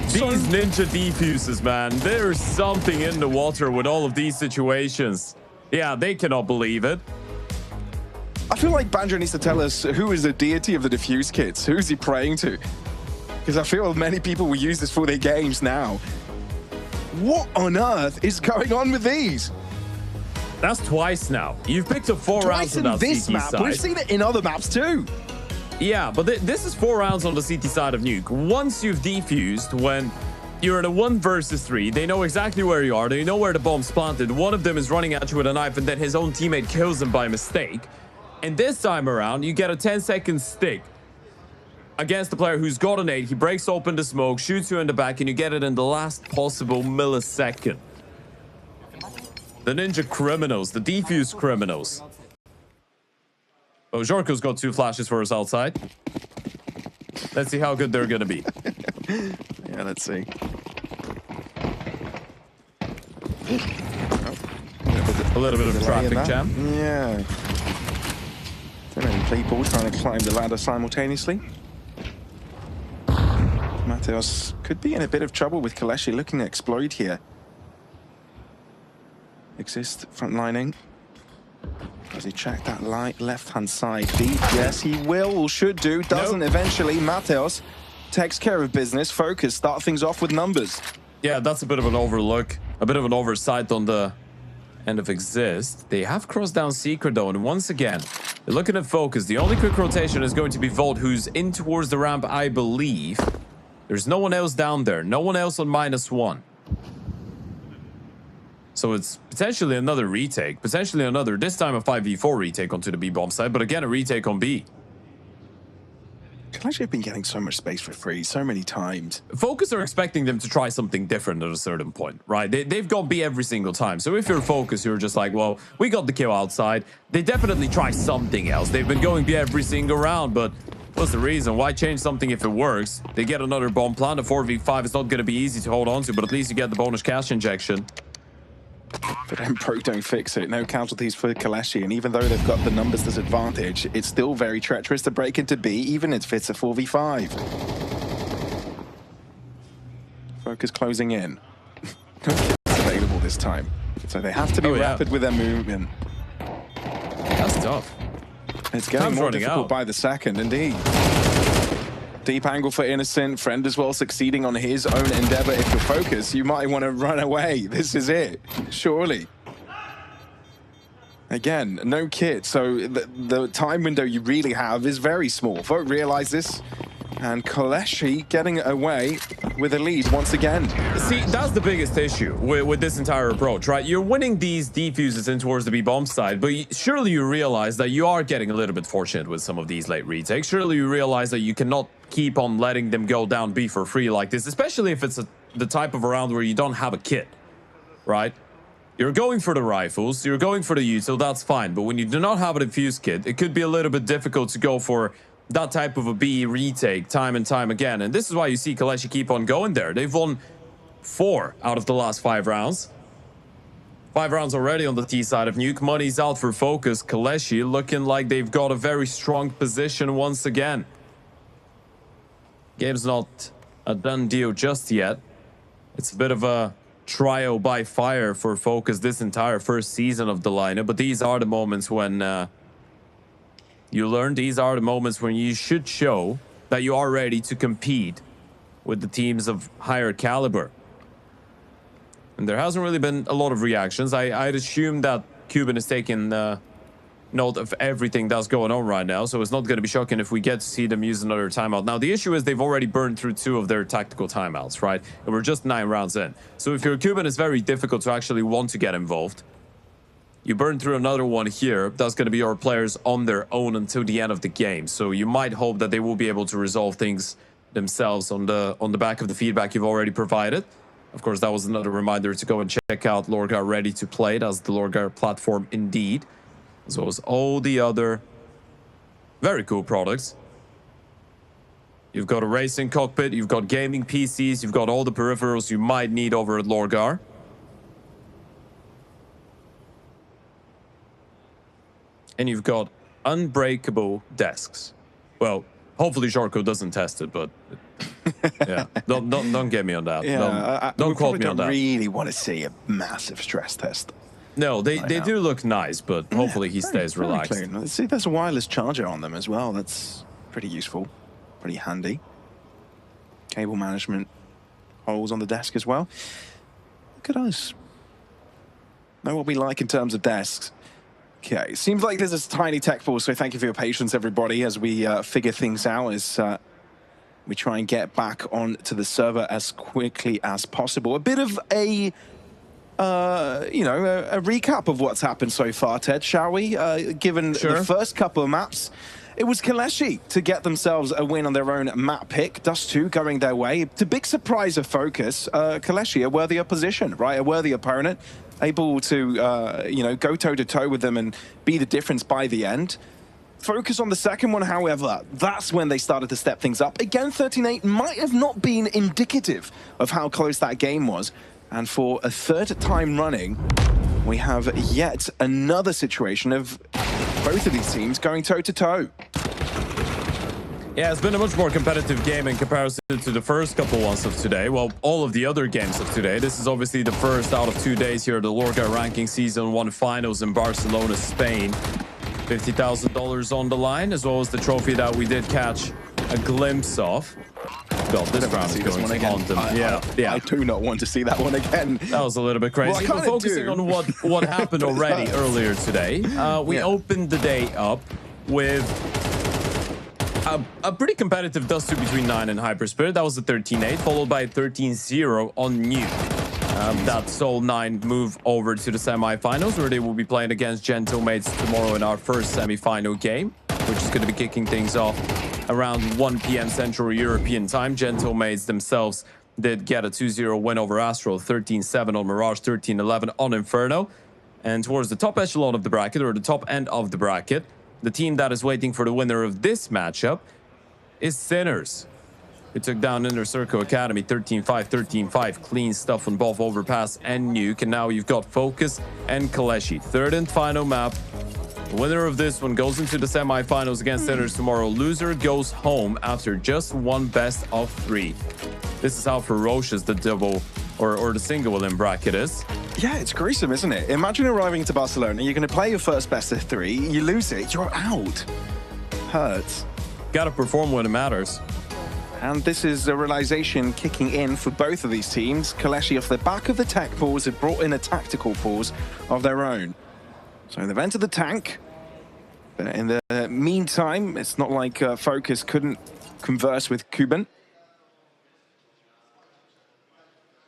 [SPEAKER 2] These ninja defuses, man. There's something in the water with all of these situations. Yeah, they cannot believe it.
[SPEAKER 1] I feel like Banjo needs to tell us who is the deity of the defuse kits. Who's he praying to? Because I feel many people will use this for their games now. What on earth is going on with these?
[SPEAKER 2] That's twice now. You've picked up 4 rounds on that
[SPEAKER 1] this
[SPEAKER 2] CT
[SPEAKER 1] map.
[SPEAKER 2] side.
[SPEAKER 1] We've seen it in other maps too.
[SPEAKER 2] Yeah, but this is 4 rounds on the CT side of Nuke. Once you've defused, when you're in a 1 versus 3, they know exactly where you are. They know where the bomb's planted. One of them is running at you with a knife, and then his own teammate kills him by mistake. And this time around, you get a 10-second stick against the player who's got an 8. He breaks open the smoke, shoots you in the back, and you get it in the last possible millisecond. The ninja criminals, the defuse criminals. Oh, Jorko's got 2 flashes for us outside. Let's see how good they're gonna be.
[SPEAKER 1] Yeah, let's see.
[SPEAKER 2] A little bit of traffic jam.
[SPEAKER 1] Yeah. Too many people trying to climb the ladder simultaneously. Mateos could be in a bit of trouble with KOLESIE looking to exploit here. Exist frontlining. Does he check that light left-hand side deep? Yes, he will or should do. Doesn't eventually. Mateos takes care of business. Focus, start things off with numbers.
[SPEAKER 2] Yeah, that's a bit of an overlook. A bit of an oversight on the end of Exist. They have crossed down Secret though, and once again, they're looking at Focus. The only quick rotation is going to be Volt, who's in towards the ramp, I believe. There's no one else down there. No one else on -1. So it's potentially another retake, potentially another, this time a 5v4 retake onto the B bomb side, but again, a retake on B.
[SPEAKER 1] KOLESIE have been getting so much space for free so many times.
[SPEAKER 2] Focus are expecting them to try something different at a certain point, right? They've got B every single time. So if you're Focus, you're just like, well, we got the kill outside. They definitely try something else. They've been going B every single round, but what's the reason? Why change something if it works? They get another bomb plan. The 4v5 is not going to be easy to hold on to, but at least you get the bonus cash injection.
[SPEAKER 1] But then Broke don't fix it. No casualties for KOLESIE, and even though they've got the numbers disadvantage, it's still very treacherous to break into B, even if it's a 4v5. Focus closing in. No kills available this time, so they have to be rapid with their movement.
[SPEAKER 2] That's tough.
[SPEAKER 1] It's getting more difficult by the second, indeed. Deep angle for Innocent. Friend as well succeeding on his own endeavor. If you're Focus, you might want to run away. This is it, surely. Again, no kit, so the time window you really have is very small. Vote realize this, and KOLESIE getting away with a lead once again.
[SPEAKER 2] See, that's the biggest issue with this entire approach, right? You're winning these defuses in towards the B-bomb side, but surely you realize that you are getting a little bit fortunate with some of these late retakes. Surely you realize that you cannot keep on letting them go down B for free like this, especially if it's the type of a round where you don't have a kit, right? You're going for the rifles, you're going for the util, that's fine, but when you do not have a defuse kit, it could be a little bit difficult to go for that type of a B retake time and time again. And this is why you see KOLESIE keep on going there. They've won 4 out of the last 5 rounds. 5 rounds already on the T side of Nuke. Money's out for FOKUS. KOLESIE looking like they've got a very strong position once again. Game's not a done deal just yet. It's a bit of a trial by fire for FOKUS this entire first season of the lineup. But these are the moments when you learn. These are the moments when you should show that you are ready to compete with the teams of higher caliber. And there hasn't really been a lot of reactions. I'd assume that Cuban is taking note of everything that's going on right now, so it's not going to be shocking if we get to see them use another timeout. Now, the issue is they've already burned through 2 of their tactical timeouts, right? And we're just 9 rounds in. So if you're Cuban, it's very difficult to actually want to get involved. You burn through another one here. That's going to be your players on their own until the end of the game. So you might hope that they will be able to resolve things themselves on the back of the feedback you've already provided. Of course, that was another reminder to go and check out LORGAR Ready to Play. That's the LORGAR platform indeed, as well as all the other very cool products. You've got a racing cockpit, you've got gaming PCs, you've got all the peripherals you might need over at LORGAR. And you've got unbreakable desks. Well, hopefully Jarko doesn't test it, but yeah, don't get me on that.
[SPEAKER 1] Yeah,
[SPEAKER 2] don't quote me on that.
[SPEAKER 1] I really want to see a massive stress test.
[SPEAKER 2] No, they do look nice, but hopefully he stays relaxed.
[SPEAKER 1] Clean. See, there's a wireless charger on them as well. That's pretty useful, pretty handy. Cable management holes on the desk as well. Look at us. Know what we like in terms of desks. Okay, seems like there's a tiny tech pause, so thank you for your patience, everybody, as we figure things out, as we try and get back onto the server as quickly as possible. A bit of a, a recap of what's happened so far, Ted, shall we? Given the first couple of maps, it was KOLESIE to get themselves a win on their own map pick. Dust2 going their way. To big surprise of FOKUS, KOLESIE, a worthy opposition, right? A worthy opponent, able to, go toe-to-toe with them and be the difference by the end. FOKUS on the second one, however, that's when they started to step things up. Again, 13-8 might have not been indicative of how close that game was. And for a third time running, we have yet another situation of both of these teams going toe-to-toe.
[SPEAKER 2] Yeah, it's been a much more competitive game in comparison to the first couple ones of today. Well, all of the other games of today. This is obviously the first out of 2 days here at the LORGAR Ranking Season 1 Finals in Barcelona, Spain. $50,000 on the line, as well as the trophy that we did catch a glimpse of. Well, this round is going to haunt them.
[SPEAKER 1] I do not want to see that one again.
[SPEAKER 2] That was a little bit crazy. But focusing on what happened already earlier today, we opened the day up with a pretty competitive Dust2 between 9 and Hyperspirit. That was a 13-8, followed by a 13-0 on Nuke. That saw 9 move over to the semi-finals, where they will be playing against Gentlemates tomorrow in our first semi-final game, which is going to be kicking things off around 1 p.m. Central European time. Gentlemates themselves did get a 2-0 win over Astral, 13-7 on Mirage, 13-11 on Inferno. And towards the top echelon of the bracket, or the top end of the bracket, the team that is waiting for the winner of this matchup is Sinners, who took down Inner Circle Academy 13-5, 13-5. Clean stuff on both Overpass and Nuke. And now you've got FOKUS and KOLESIE. Third and final map. The winner of this one goes into the semi-finals against Sinners tomorrow. Loser goes home after just one best of 3. This is how ferocious the double or the single win bracket is.
[SPEAKER 1] Yeah, it's gruesome, isn't it? Imagine arriving to Barcelona, you're going to play your first best of 3, you lose it, you're out. Hurts.
[SPEAKER 2] Gotta perform when it matters.
[SPEAKER 1] And this is a realization kicking in for both of these teams. KOLESIE, off the back of the tech pause, have brought in a tactical pause of their own. So they've entered the tank. But in the meantime, it's not like FOKUS couldn't converse with Cuban.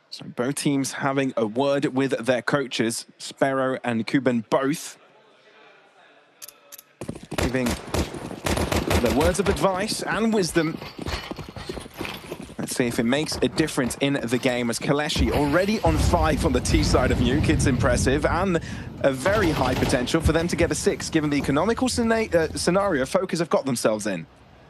[SPEAKER 1] So both teams having a word with their coaches, Sparrow and Cuban both, giving their words of advice and wisdom. Let's see if it makes a difference in the game, as KOLESIE already on 5 on the T side of Nuke. It's impressive, and a very high potential for them to get a 6, given the economical scenario FOKUS have got themselves in.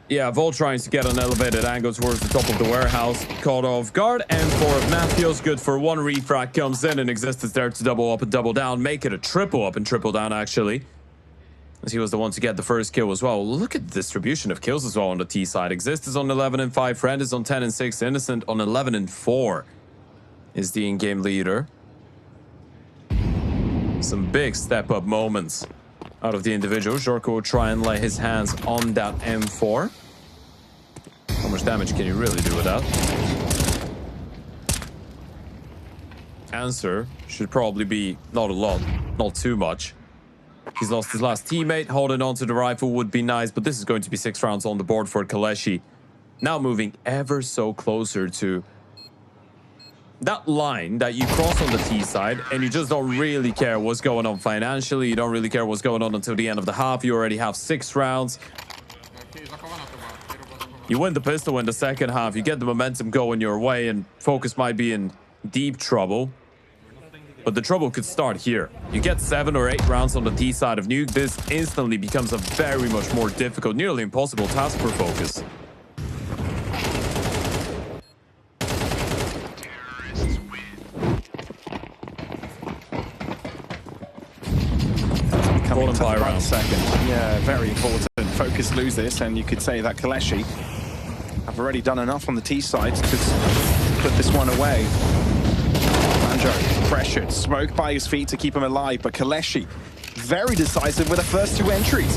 [SPEAKER 2] Yeah, Volt trying to get an elevated angle towards the top of the warehouse. Caught off guard. M4 Matthews good for one refrag. Comes in and Existence there to double up and double down. Make it a triple up and triple down, actually. As he was the one to get the first kill as well. Look at the distribution of kills as well on the T side. Exist is on 11 and 5. Friend is on 10 and 6. Innocent on 11 and 4 is the in-game leader. Some big step-up moments out of the individual. Jorko will try and lay his hands on that M4. How much damage can you really do with that? Answer should probably be not a lot, not too much. He's lost his last teammate. Holding on to the rifle would be nice, but this is going to be 6 rounds on the board for KOLESIE. Now moving ever so closer to that line that you cross on the T side, and you just don't really care what's going on financially. You don't really care what's going on until the end of the half. You already have 6 rounds. You win the pistol in the second half. You get the momentum going your way, and Focus might be in deep trouble. But the trouble could start here. You get 7 or 8 rounds on the T side of Nuke. This instantly becomes a very much more difficult, nearly impossible task for Focus.
[SPEAKER 1] Coming to the right second. Yeah, very important. Focus lose this, and you could say that KOLESIE have already done enough on the T side to put this one away. Manjo pressured, smoke by his feet to keep him alive, but KOLESIE very decisive with the first 2 entries.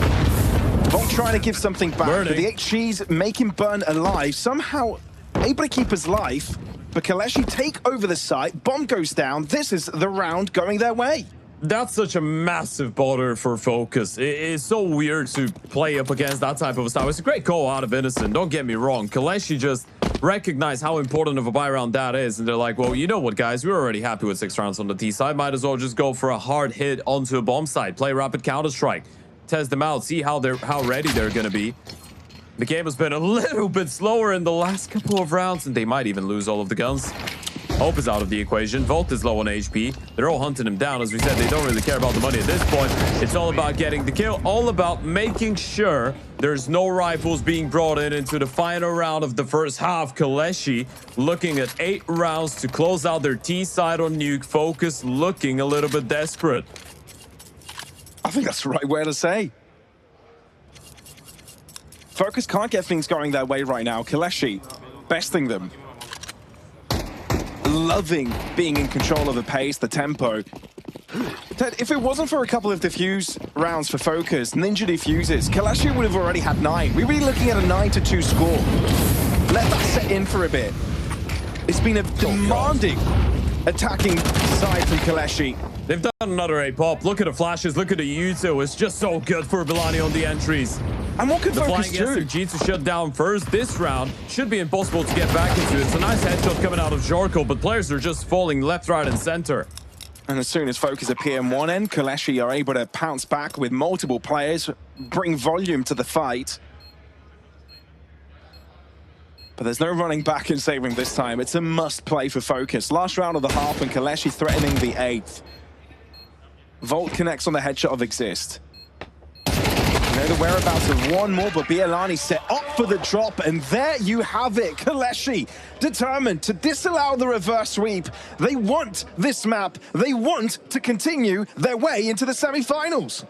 [SPEAKER 1] Volt trying to give something back, but the HGs make him burn alive, somehow able to keep his life, but KOLESIE take over the site, bomb goes down, this is the round going their way.
[SPEAKER 2] That's such a massive bother for Focus. It's so weird to play up against that type of a style. It's a great call out of Innocent, don't get me wrong. KOLESIE just recognize how important of a buy round that is, and they're like, well, you know what, guys, we're already happy with 6 rounds on the T side. Might as well just go for a hard hit onto a bomb site, play rapid Counter-Strike, test them out, see how ready they're gonna be. The game has been a little bit slower in the last couple of rounds, and they might even lose all of the guns. Hope is out of the equation. Volt is low on HP. They're all hunting him down. As we said, they don't really care about the money at this point. It's all about getting the kill, all about making sure there's no rifles being brought in into the final round of the first half. KOLESIE looking at 8 rounds to close out their T side on Nuke. Focus looking a little bit desperate.
[SPEAKER 1] I think that's the right way to say. Focus can't get things going their way right now. KOLESIE besting them. Loving being in control of the pace, the tempo. If it wasn't for a couple of defuse rounds for Focus, Ninja defuses, KOLESIE would have already had 9. We'd be looking at a 9-2 score. Let that set in for a bit. It's been a demanding attacking side from KOLESIE.
[SPEAKER 2] They've done another A-pop. Look at the flashes, look at the U2. It's just so good for Bilani on the entries.
[SPEAKER 1] And what could
[SPEAKER 2] the
[SPEAKER 1] Focus do?
[SPEAKER 2] flying SMG to shut down first. This round should be impossible to get back into. It's a nice headshot coming out of Jorko, but players are just falling left, right, and center.
[SPEAKER 1] And as soon as Focus appear on one end, KOLESIE are able to pounce back with multiple players, bring volume to the fight. But there's no running back and saving this time. It's a must-play for Focus. Last round of the half, and KOLESIE threatening the 8th. Volt connects on the headshot of Exist. You know the whereabouts of one more, but Bialani set up for the drop, and there you have it. KOLESIE determined to disallow the reverse sweep. They want this map. They want to continue their way into the semi-finals.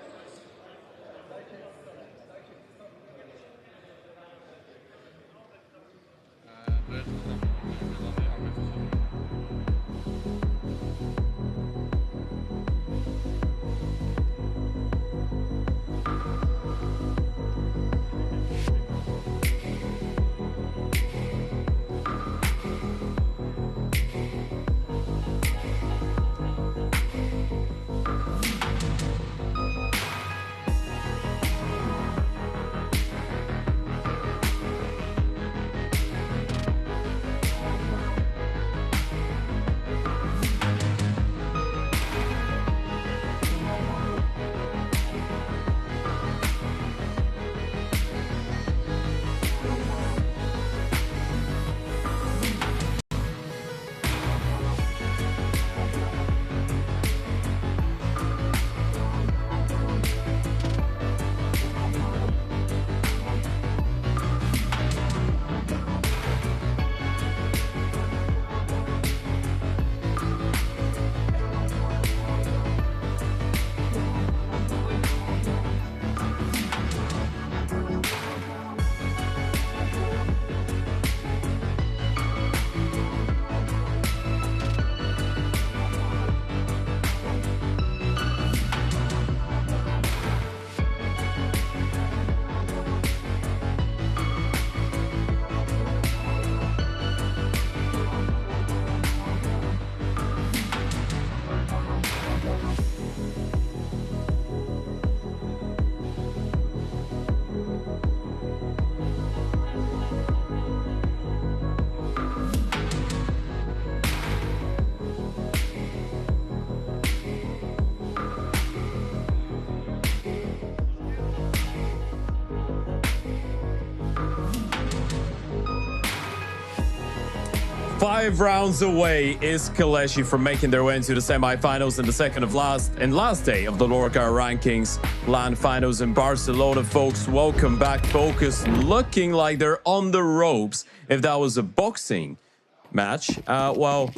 [SPEAKER 2] 5 rounds away is KOLESIE from making their way into the semifinals in the second of last day of the LORGAR Rankings LAN Finals in Barcelona. Folks, welcome back. FOKUS looking like they're on the ropes. If that was a boxing match, well,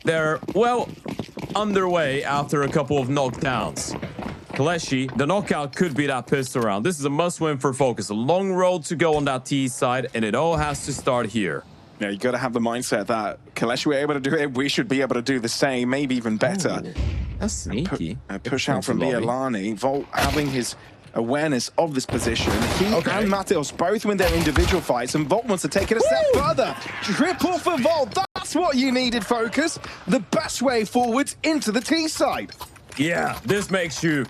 [SPEAKER 2] they're well underway after a couple of knockdowns. KOLESIE, the knockout could be that pistol round. This is a must-win for FOKUS. A long road to go on that T side, and it all has to start here.
[SPEAKER 1] Yeah, you got to have the mindset that KOLESIE were able to do it. We should be able to do the same, maybe even better.
[SPEAKER 2] Oh, that's sneaky.
[SPEAKER 1] Push out from Bialani. Volt having his awareness of this position. He and Mateos both win their individual fights, and Volt wants to take it a step further. Triple for Volt. That's what you needed, FOKUS. The best way forwards into the T side.
[SPEAKER 2] Yeah, this makes you,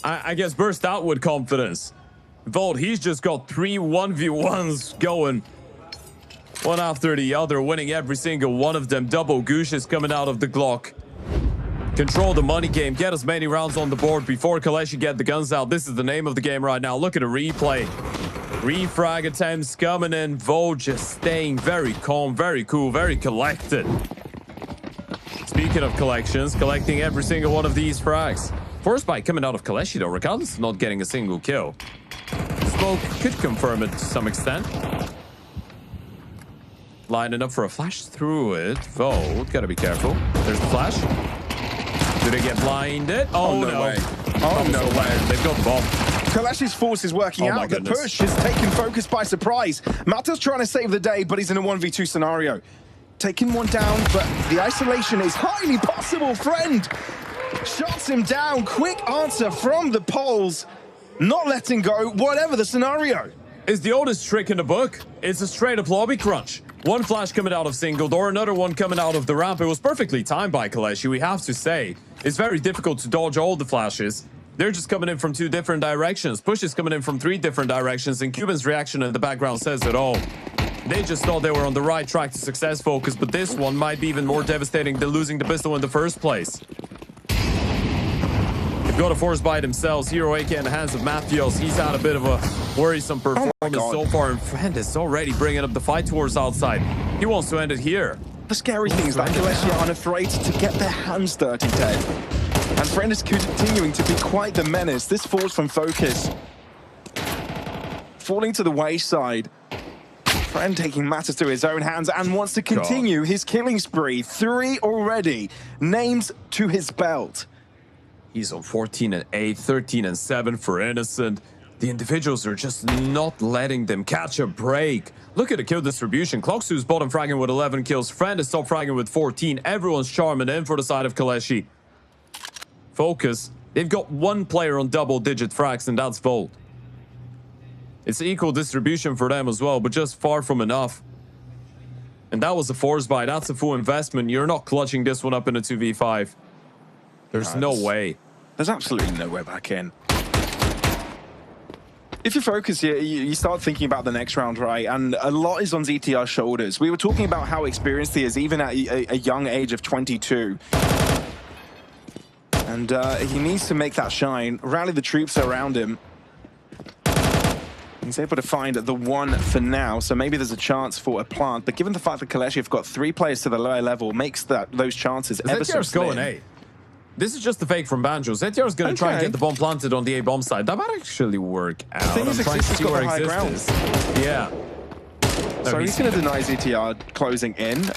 [SPEAKER 2] I guess, burst out with confidence. Volt, he's just got 3 1v1s going. One after the other, winning every single one of them. Double Gooshes coming out of the Glock. Control the money game. Get as many rounds on the board before KOLESIE get the guns out. This is the name of the game right now. Look at the replay. Refrag attempts coming in. Volt just staying very calm, very cool, very collected. Speaking of collections, collecting every single one of these frags. Force bite coming out of KOLESIE though, regardless of not getting a single kill. Smoke could confirm it to some extent. Lining up for a flash through it. Volt, gotta be careful. There's the flash. Do they get blinded? Oh, no way.
[SPEAKER 1] Oh, no way.
[SPEAKER 2] They've got the bomb.
[SPEAKER 1] KOLESIE's force is working out. The push is taking FOKUS by surprise. Mateos trying to save the day, but he's in a 1v2 scenario. Taking one down, but the isolation is highly possible. Friend shots him down. Quick answer from the Poles. Not letting go, whatever the scenario.
[SPEAKER 2] It's the oldest trick in the book. It's a straight-up lobby crunch. One flash coming out of single door, another one coming out of the ramp. It was perfectly timed by KOLESIE, we have to say. It's very difficult to dodge all the flashes. They're just coming in from 2 different directions. Push is coming in from 3 different directions, and Cuban's reaction in the background says it all. They just thought they were on the right track to success, FOKUS, but this one might be even more devastating than losing the pistol in the first place. They've got a force by themselves. Hero AK in the hands of Mateos. He's had a bit of a worrisome performance so far, and Friend is already bringing up the fight towards outside. He wants to end it here.
[SPEAKER 1] The scary thing is that KOLESIE are unafraid to get their hands dirty, Ted. And Friend is continuing to be quite the menace. This force from FOKUS falling to the wayside. Friend taking matters to his own hands and wants to continue his killing spree. 3 already. Names to his belt.
[SPEAKER 2] He's on 14 and 8, 13 and 7 for Innocent. The individuals are just not letting them catch a break. Look at the kill distribution. Clocksu's bottom fragging with 11 kills. Friend is top fragging with 14. Everyone's charming in for the side of KOLESIE. FOKUS, they've got 1 player on double-digit frags, and that's Volt. It's equal distribution for them as well, but just far from enough. And that was a force buy. That's a full investment. You're not clutching this one up in a 2v5. There's no way.
[SPEAKER 1] There's absolutely no way back in. If you focus here, you start thinking about the next round, right? And a lot is on ZTR's shoulders. We were talking about how experienced he is, even at a young age of 22. And he needs to make that shine, rally the troops around him. He's able to find the one for now, so maybe there's a chance for a plant. But given the fact that KOLESIE have got 3 players to the lower level, makes those chances ever so slim.
[SPEAKER 2] Going A. This is just the fake from Banjo. ZTR's going to try and get the bomb planted on the A bomb side. That might actually work out.
[SPEAKER 1] The thing is, Exist has got the high ground.
[SPEAKER 2] Yeah.
[SPEAKER 1] So he's going to deny ZTR closing in,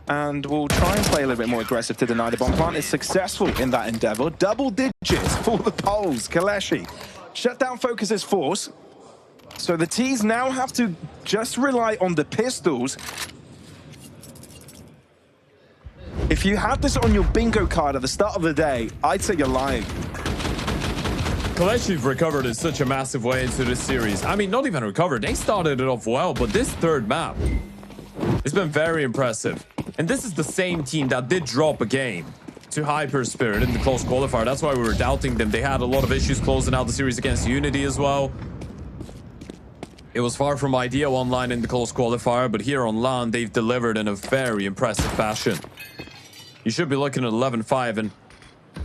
[SPEAKER 1] and we'll try and play a little bit more aggressive to deny the bomb plant. Is successful in that endeavor. Double digits for the Poles. KOLESIE shut down FOKUS's force. So the T's now have to just rely on the pistols. If you had this on your bingo card at the start of the day, I'd say you're lying.
[SPEAKER 2] KOLESIE recovered in such a massive way into this series. I mean, not even recovered. They started it off well, but this third map, it's been very impressive. And this is the same team that did drop a game to Hyper Spirit in the close qualifier. That's why we were doubting them. They had a lot of issues closing out the series against Unity as well. It was far from ideal online in the close qualifier, but here on LAN, they've delivered in a very impressive fashion. You should be looking at 11-5, and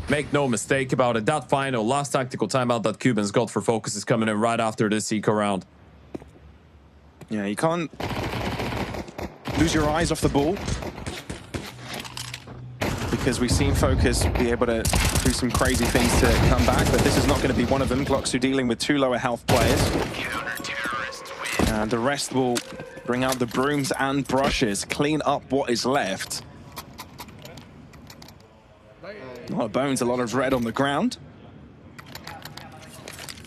[SPEAKER 2] make no mistake about it, that final last tactical timeout that Cubans got for FOKUS is coming in right after this eco round.
[SPEAKER 1] Yeah, you can't lose your eyes off the ball. Because we've seen FOKUS be able to do some crazy things to come back, but this is not going to be one of them. Glocksu dealing with 2 lower health players. And the rest will bring out the brooms and brushes, clean up what is left. A lot of bones, a lot of red on the ground.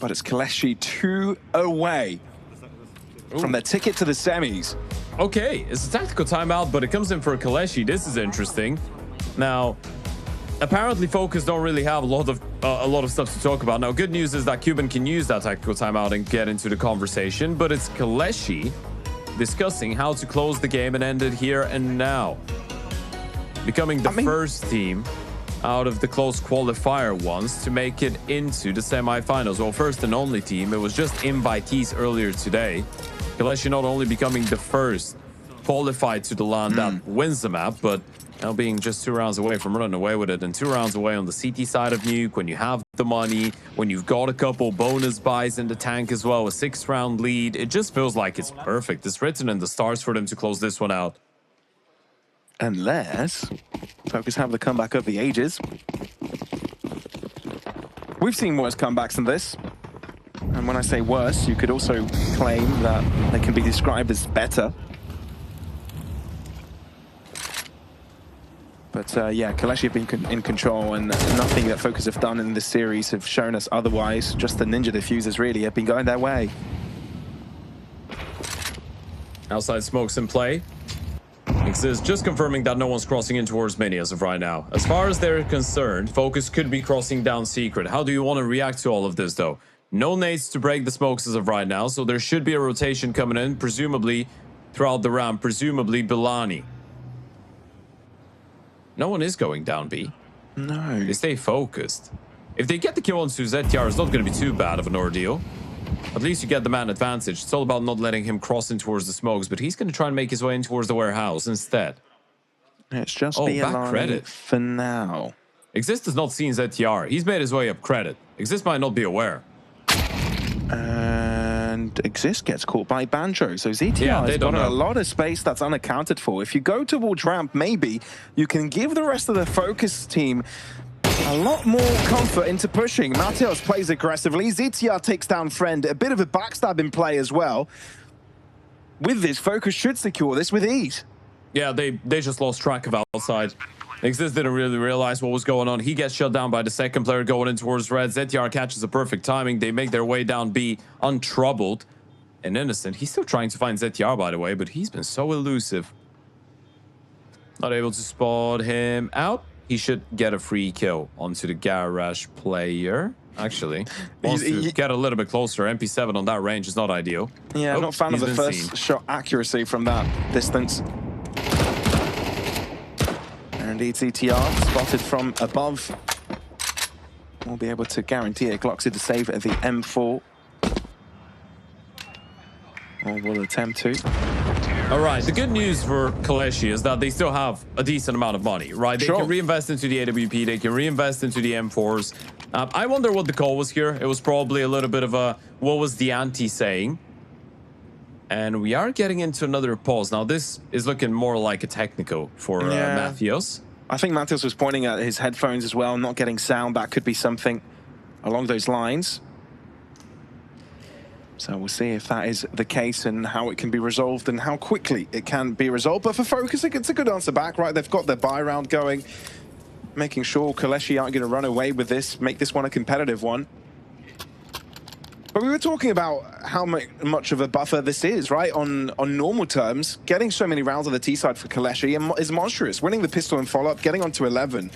[SPEAKER 1] But it's KOLESIE 2 away from their ticket to the semis.
[SPEAKER 2] Okay, it's a tactical timeout, but it comes in for KOLESIE. This is interesting. Now, apparently FOKUS don't really have a lot of stuff to talk about. Now, good news is that Cuban can use that tactical timeout and get into the conversation, but it's KOLESIE discussing how to close the game and end it here and now. Becoming the first team out of the close qualifier ones to make it into the semifinals. Well, first and only team. It was just invitees earlier today. KOLESIE not only becoming the first qualified to the LAN that wins the map, but now being just 2 rounds away from running away with it, and 2 rounds away on the CT side of Nuke, when you have the money, when you've got a couple bonus buys in the tank as well, a 6-round lead, it just feels like it's perfect. It's written in the stars for them to close this one out.
[SPEAKER 1] Unless FOKUS have the comeback of the ages. We've seen worse comebacks than this. And when I say worse, you could also claim that they can be described as better. But yeah, KOLESIE have been in control, and nothing that FOKUS have done in this series have shown us otherwise. Just the Ninja Diffusers really have been going their way.
[SPEAKER 2] Outside smokes in play. Exist just confirming that no one's crossing in towards mini as of right now. As far as they're concerned, FOKUS could be crossing down secret. How do you want to react to all of this though? No nades to break the smokes as of right now, so there should be a rotation coming in, presumably throughout the round, presumably Bilani. No one is going down B.
[SPEAKER 1] No.
[SPEAKER 2] They stay focused. If they get the kill onto ZTR, it's not going to be too bad of an ordeal. At least you get the man advantage. It's all about not letting him cross in towards the smokes, but he's going to try and make his way in towards the warehouse instead.
[SPEAKER 1] It's just
[SPEAKER 2] back credit
[SPEAKER 1] for now.
[SPEAKER 2] Exist has not seen ZTR. He's made his way up credit. Exist might not be aware.
[SPEAKER 1] And Exist gets caught by Banjo. So ZTR has got a lot of space that's unaccounted for. If you go towards ramp, maybe you can give the rest of the FOKUS team a lot more comfort into pushing. Mateos plays aggressively. ZTR takes down Friend. A bit of a backstab in play as well. With this, FOKUS should secure this with ease.
[SPEAKER 2] Yeah, they just lost track of outside. Exist didn't really realize what was going on. He gets shut down by the second player going in towards red. ZTR catches a perfect timing. They make their way down B untroubled and innocent. He's still trying to find ZTR, by the way, but he's been so elusive. Not able to spot him out. He should get a free kill onto the garage player. Actually, wants to get a little bit closer. MP7 on that range is not ideal.
[SPEAKER 1] Yeah, not a fan of the first shot accuracy from that distance. And indeed, ZTR spotted from above. We'll be able to guarantee a Glocksu to save at the M4. Or will attempt to.
[SPEAKER 2] All right, the good news for KOLESIE is that they still have a decent amount of money, right? They can reinvest into the AWP, they can reinvest into the M4s. I wonder what the call was here. It was probably a little bit of a, what was the ante saying? And we are getting into another pause. Now, this is looking more like a technical for Mateos.
[SPEAKER 1] I think Mateos was pointing at his headphones as well, not getting sound. That could be something along those lines. So we'll see if that is the case and how it can be resolved and how quickly it can be resolved. But for FOKUS, it's a good answer back, right? They've got their buy round going, making sure KOLESIE aren't going to run away with this, make this one a competitive one. But we were talking about how much of a buffer this is, right? On normal terms, getting so many rounds on the T side for KOLESIE is monstrous. Winning the pistol and follow-up, getting onto 11.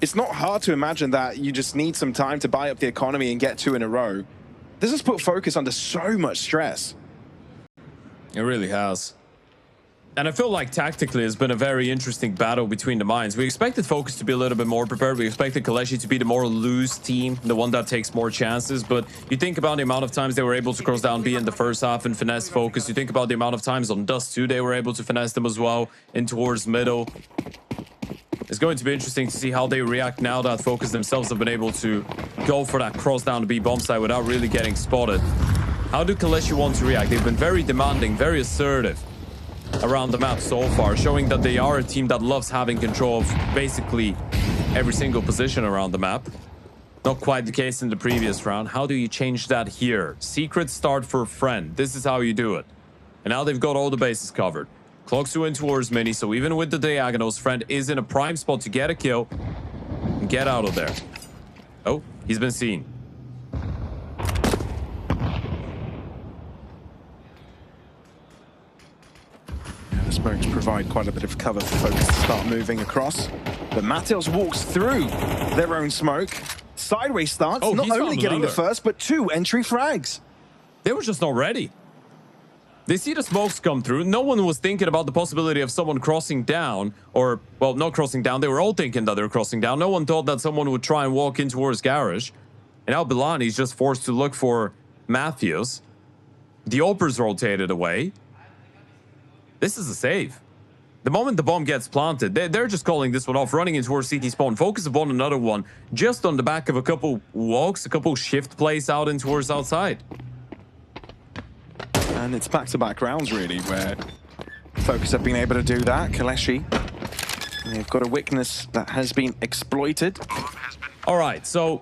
[SPEAKER 1] It's not hard to imagine that you just need some time to buy up the economy and get 2 in a row. This has put FOKUS under so much stress.
[SPEAKER 2] It really has. And I feel like tactically it's been a very interesting battle between the minds. We expected FOKUS to be a little bit more prepared. We expected KOLESIE to be the more loose team, the one that takes more chances. But you think about the amount of times they were able to cross down B in the first half and finesse FOKUS. You think about the amount of times on Dust2 they were able to finesse them as well in towards middle. It's going to be interesting to see how they react now that FOKUS themselves have been able to go for that cross down to B bomb site without really getting spotted. How do KOLESIE want to react? They've been very demanding, very assertive. around the map so far, showing that they are a team that loves having control of basically every single position around the map. Not quite the case in the previous round. How do you change that here? Secret start for friend. This is how you do it. And now they've got all the bases covered. Clocks you in towards mini, so even with the diagonals, friend is in a prime spot to get a kill and get out of there. Oh, he's been seen.
[SPEAKER 1] The smokes provide quite a bit of cover for Focus to start moving across. But Matils walks through their own smoke. Sideways starts, not only getting the first, but 2 entry frags.
[SPEAKER 2] They were just not ready. They see the smokes come through. No one was thinking about the possibility of someone crossing down, or, well, not crossing down. They were all thinking that they were crossing down. No one thought that someone would try and walk in towards Garage. And now Bilani's just forced to look for Matthews. The Opers rotated away. This is a save. The moment the bomb gets planted, they're just calling this one off, running in towards CT spawn. Focus upon another one, just on the back of a couple walks, a couple shift plays out in towards outside.
[SPEAKER 1] And it's back-to-back rounds, really, where Focus have been able to do that. KOLESIE, they've got a weakness that has been exploited.
[SPEAKER 2] All right, so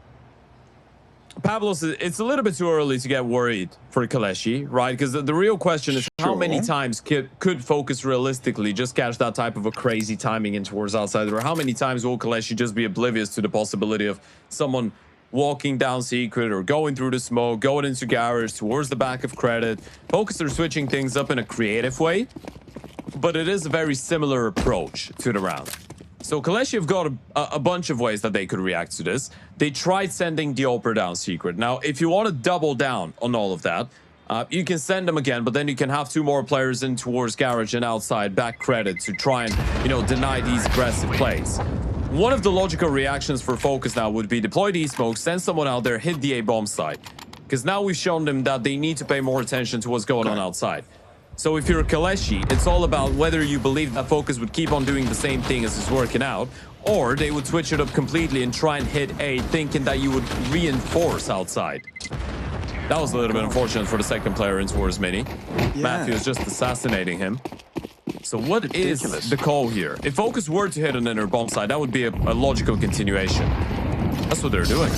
[SPEAKER 2] Pavlos, it's a little bit too early to get worried for KOLESIE, right? Because the real question is how many times could Focus realistically just catch that type of a crazy timing in towards outside, or how many times will KOLESIE just be oblivious to the possibility of someone walking down secret or going through the smoke, going into Garage towards the back of credit. Focus are switching things up in a creative way, but it is a very similar approach to the round. So KOLESIE have got a bunch of ways that they could react to this. They tried sending the Oper down secret. Now, if you want to double down on all of that, you can send them again, but then you can have 2 more players in towards Garage and outside back credit to try and, you know, deny these aggressive plays. One of the logical reactions for Focus now would be deploy the smoke, send someone out there, hit the A-bomb site. Because now we've shown them that they need to pay more attention to what's going on outside. So if you're a KOLESIE, it's all about whether you believe that Focus would keep on doing the same thing as it's working out, or they would switch it up completely and try and hit A, thinking that you would reinforce outside. That was a little bit unfortunate for the second player in towards mini. Yeah. Matthews just assassinating him. So what is the call here? If Focus were to hit an inner bomb side, that would be a logical continuation. That's what they're doing.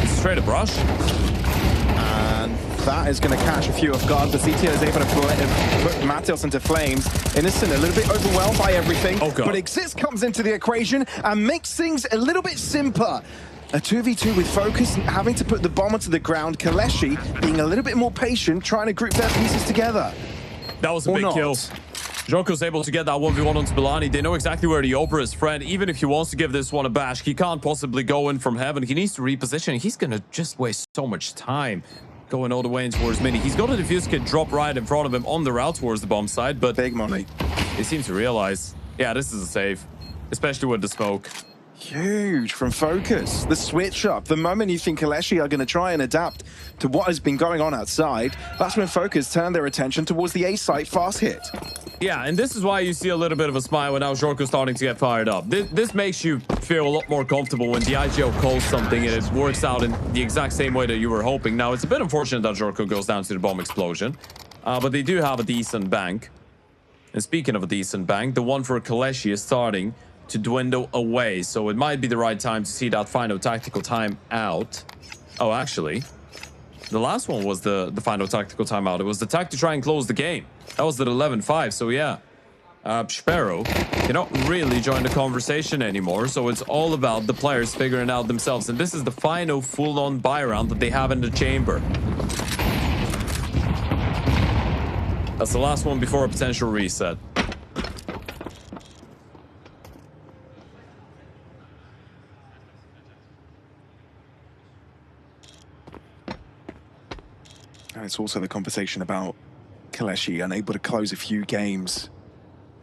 [SPEAKER 2] Straight up rush.
[SPEAKER 1] And that is going to catch a few off guard. The CTO is able to put Matils into flames. Innocent, a little bit overwhelmed by everything. Oh, but Exist comes into the equation and makes things a little bit simpler. A 2v2 with Focus having to put the bomb onto the ground. KOLESIE being a little bit more patient, trying to group their pieces together.
[SPEAKER 2] That was a big kill. Joko's able to get that 1v1 onto Bilani. They know exactly where the Oper is, friend. Even if he wants to give this one a bash, he can't possibly go in from heaven. He needs to reposition. He's going to just waste so much time going all the way in towards mini. He's got a defuse kit drop right in front of him on the route towards the bomb side, but
[SPEAKER 1] big money.
[SPEAKER 2] He seems to realize, yeah, this is a save, especially with the smoke.
[SPEAKER 1] Huge from Focus. The switch up. The moment you think KOLESIE are going to try and adapt to what has been going on outside, that's when Focus turn their attention towards the A site fast hit.
[SPEAKER 2] Yeah, and this is why you see a little bit of a smile when now Jorko's starting to get fired up. This makes you feel a lot more comfortable when the IGL calls something and it works out in the exact same way that you were hoping. Now, it's a bit unfortunate that Jorko goes down to the bomb explosion, but they do have a decent bank. And speaking of a decent bank, the one for KOLESIE is starting to dwindle away, so it might be the right time to see that final tactical time out. Oh, actually, the last one was the final tactical timeout. It was the tack to try and close the game. That was at 11-5, so yeah. Sparrow cannot really join the conversation anymore, so it's all about the players figuring out themselves, and this is the final full-on buy round that they have in the chamber. That's the last one before a potential reset.
[SPEAKER 1] And it's also the conversation about KOLESIE unable to close a few games,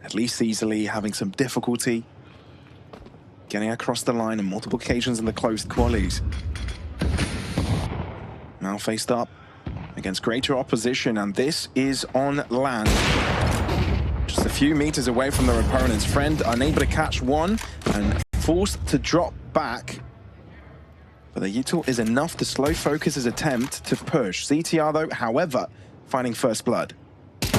[SPEAKER 1] at least easily, having some difficulty getting across the line on multiple occasions in the closed qualies. Now faced up against greater opposition, and this is on land. Just a few meters away from their opponent's friend, unable to catch one and forced to drop back. But the util is enough to slow Focus's attempt to push. CTR, though, however, finding first blood.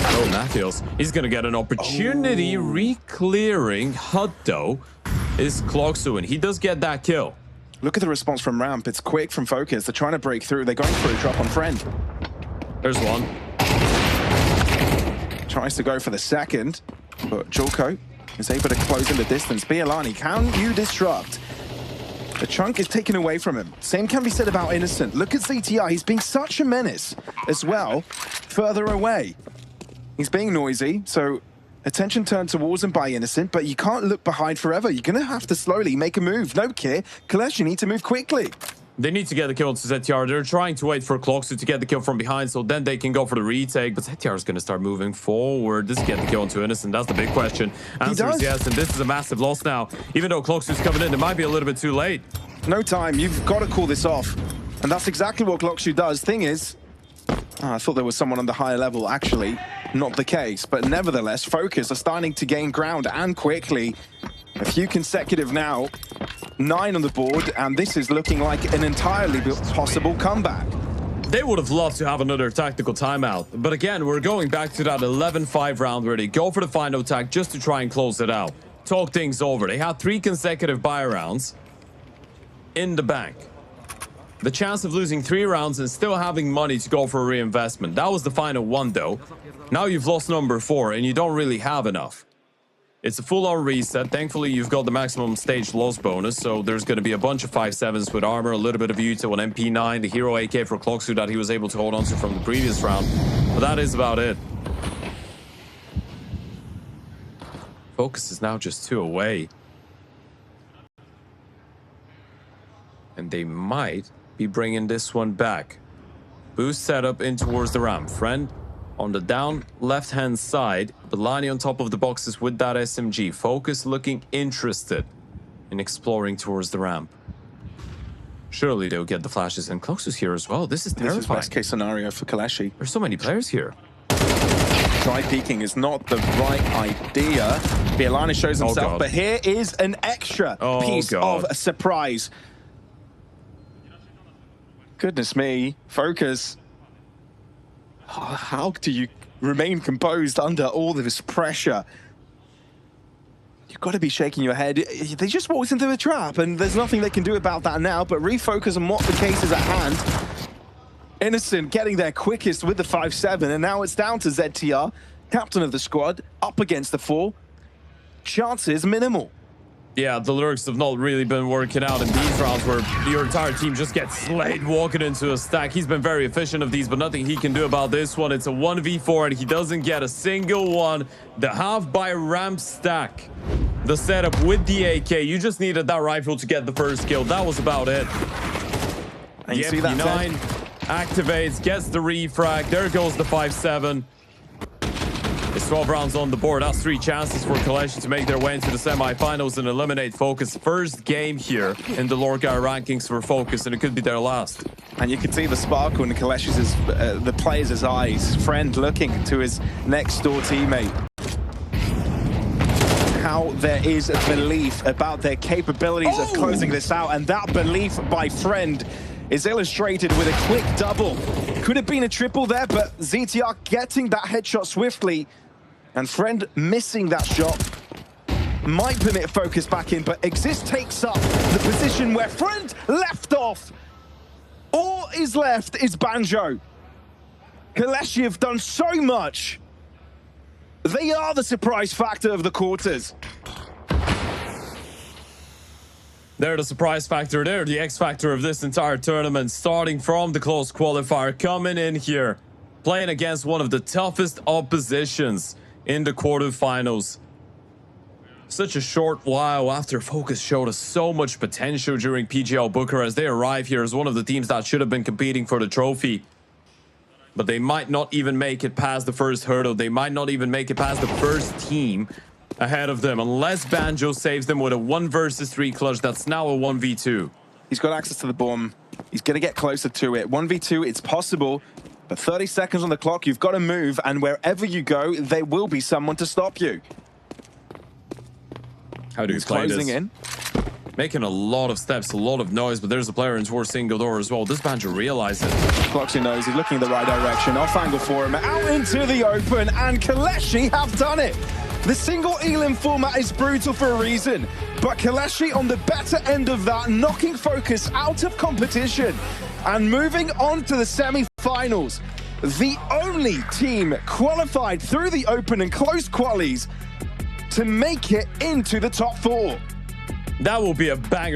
[SPEAKER 2] Oh, Matthews. He's going to get an opportunity. Re-clearing HUD, though, is Clocksu, and he does get that kill.
[SPEAKER 1] Look at the response from Ramp. It's quick from Focus. They're trying to break through. They're going for a drop on Friend.
[SPEAKER 2] There's one.
[SPEAKER 1] Tries to go for the second, but Julko is able to close in the distance. Bialani, can you disrupt? The chunk is taken away from him. Same can be said about Innocent. Look at ZTR. He's being such a menace as well, further away. He's being noisy, so attention turned towards him by Innocent, but you can't look behind forever. You're going to have to slowly make a move. No care. KOLESIE, you need to move quickly.
[SPEAKER 2] They need to get the kill into ZTR. They're trying to wait for Clocksu to get the kill from behind, so then they can go for the retake. But ZTR is going to start moving forward. Does he get the kill into Innocent? That's the big question. Answer is yes, and this is a massive loss now. Even though Clocksu's coming in, it might be a little bit too late.
[SPEAKER 1] No time. You've got to call this off. And that's exactly what Clocksu does. Thing is, I thought there was someone on the higher level. Actually, not the case. But nevertheless, Focus are starting to gain ground, and quickly. A few consecutive now. 9 on the board, and this is looking like an entirely possible comeback.
[SPEAKER 2] They would have loved to have another tactical timeout. But again, we're going back to that 11-5 round where they go for the final attack just to try and close it out. Talk things over. They had 3 consecutive buy rounds in the bank. The chance of losing 3 rounds and still having money to go for a reinvestment. That was the final one, though. Now you've lost number 4, and you don't really have enough. It's a full-on reset. Thankfully, you've got the maximum stage loss bonus, so there's going to be a bunch of 5.7s with armor, a little bit of util, an MP9, the hero AK for Clocksu that he was able to hold on to from the previous round. But that is about it. Focus is now just 2 away. And they might be bringing this one back. Boost setup in towards the ramp. Friend on the down left-hand side, Bialani on top of the boxes with that SMG. Focus looking interested in exploring towards the ramp. Surely they'll get the flashes, and Clocksu's here as well. This is terrifying.
[SPEAKER 1] This is best case scenario for KOLESIE.
[SPEAKER 2] There's so many players here.
[SPEAKER 1] Try peeking is not the right idea. Bialani shows himself, but here is an extra piece of a surprise. Goodness me, Focus. How do you remain composed under all of this pressure? You've got to be shaking your head. They just walked into a trap, and there's nothing they can do about that now, but refocus on what the case is at hand. Innocent getting there quickest with the 5.7, and now it's down to ZTR, captain of the squad, up against the 4. Chances minimal.
[SPEAKER 2] Yeah, the Lurks have not really been working out in these rounds where your entire team just gets slayed walking into a stack. He's been very efficient of these, but nothing he can do about this one. It's a 1v4, and he doesn't get a single one. The half by ramp stack. The setup with the AK. You just needed that rifle to get the first kill. That was about it.
[SPEAKER 1] And you see that
[SPEAKER 2] MP9 activates, gets the refrag. There goes the 5.7. It's 12 rounds on the board. That's 3 chances for KOLESIE to make their way into the semi-finals and eliminate Focus. First game here in the LORGAR rankings for Focus, and it could be their last.
[SPEAKER 1] And you can see the sparkle in KOLESIE's, the players' eyes. Friend looking to his next-door teammate. How there is a belief about their capabilities of closing this out, and that belief by Friend is illustrated with a quick double. Could have been a triple there, but ZTR getting that headshot swiftly, and Friend missing that shot might permit Focus back in, but Exist takes up the position where Friend left off. All is left is Banjo. KOLESIE have done so much. They are the surprise factor of the quarters.
[SPEAKER 2] They're the surprise factor. They're the X factor of this entire tournament, starting from the close qualifier, coming in here, playing against one of the toughest oppositions in the quarterfinals. Such a short while after Focus showed us so much potential during PGL Bucharest, they arrive here as one of the teams that should have been competing for the trophy. But they might not even make it past the first hurdle. They might not even make it past the first team ahead of them, unless Banjo saves them with a 1 versus 3 clutch. That's now a 1v2.
[SPEAKER 1] He's got access to the bomb. He's going to get closer to it. 1v2, it's possible, but 30 seconds on the clock. You've got to move, and wherever you go, there will be someone to stop you.
[SPEAKER 2] How do you play this?
[SPEAKER 1] Closing in.
[SPEAKER 2] making a lot of steps, a lot of noise, but there's a player in towards single door as well. This Banjo realizes.
[SPEAKER 1] Cloxy knows he's looking in the right direction. Off angle for him, out into the open, and KOLESIE have done it. The single Elim format is brutal for a reason, but KOLESIE on the better end of that, knocking FOKUS out of competition and moving on to the semi-finals. The only team qualified through the open and close qualies to make it into the top 4.
[SPEAKER 2] That will be a banger.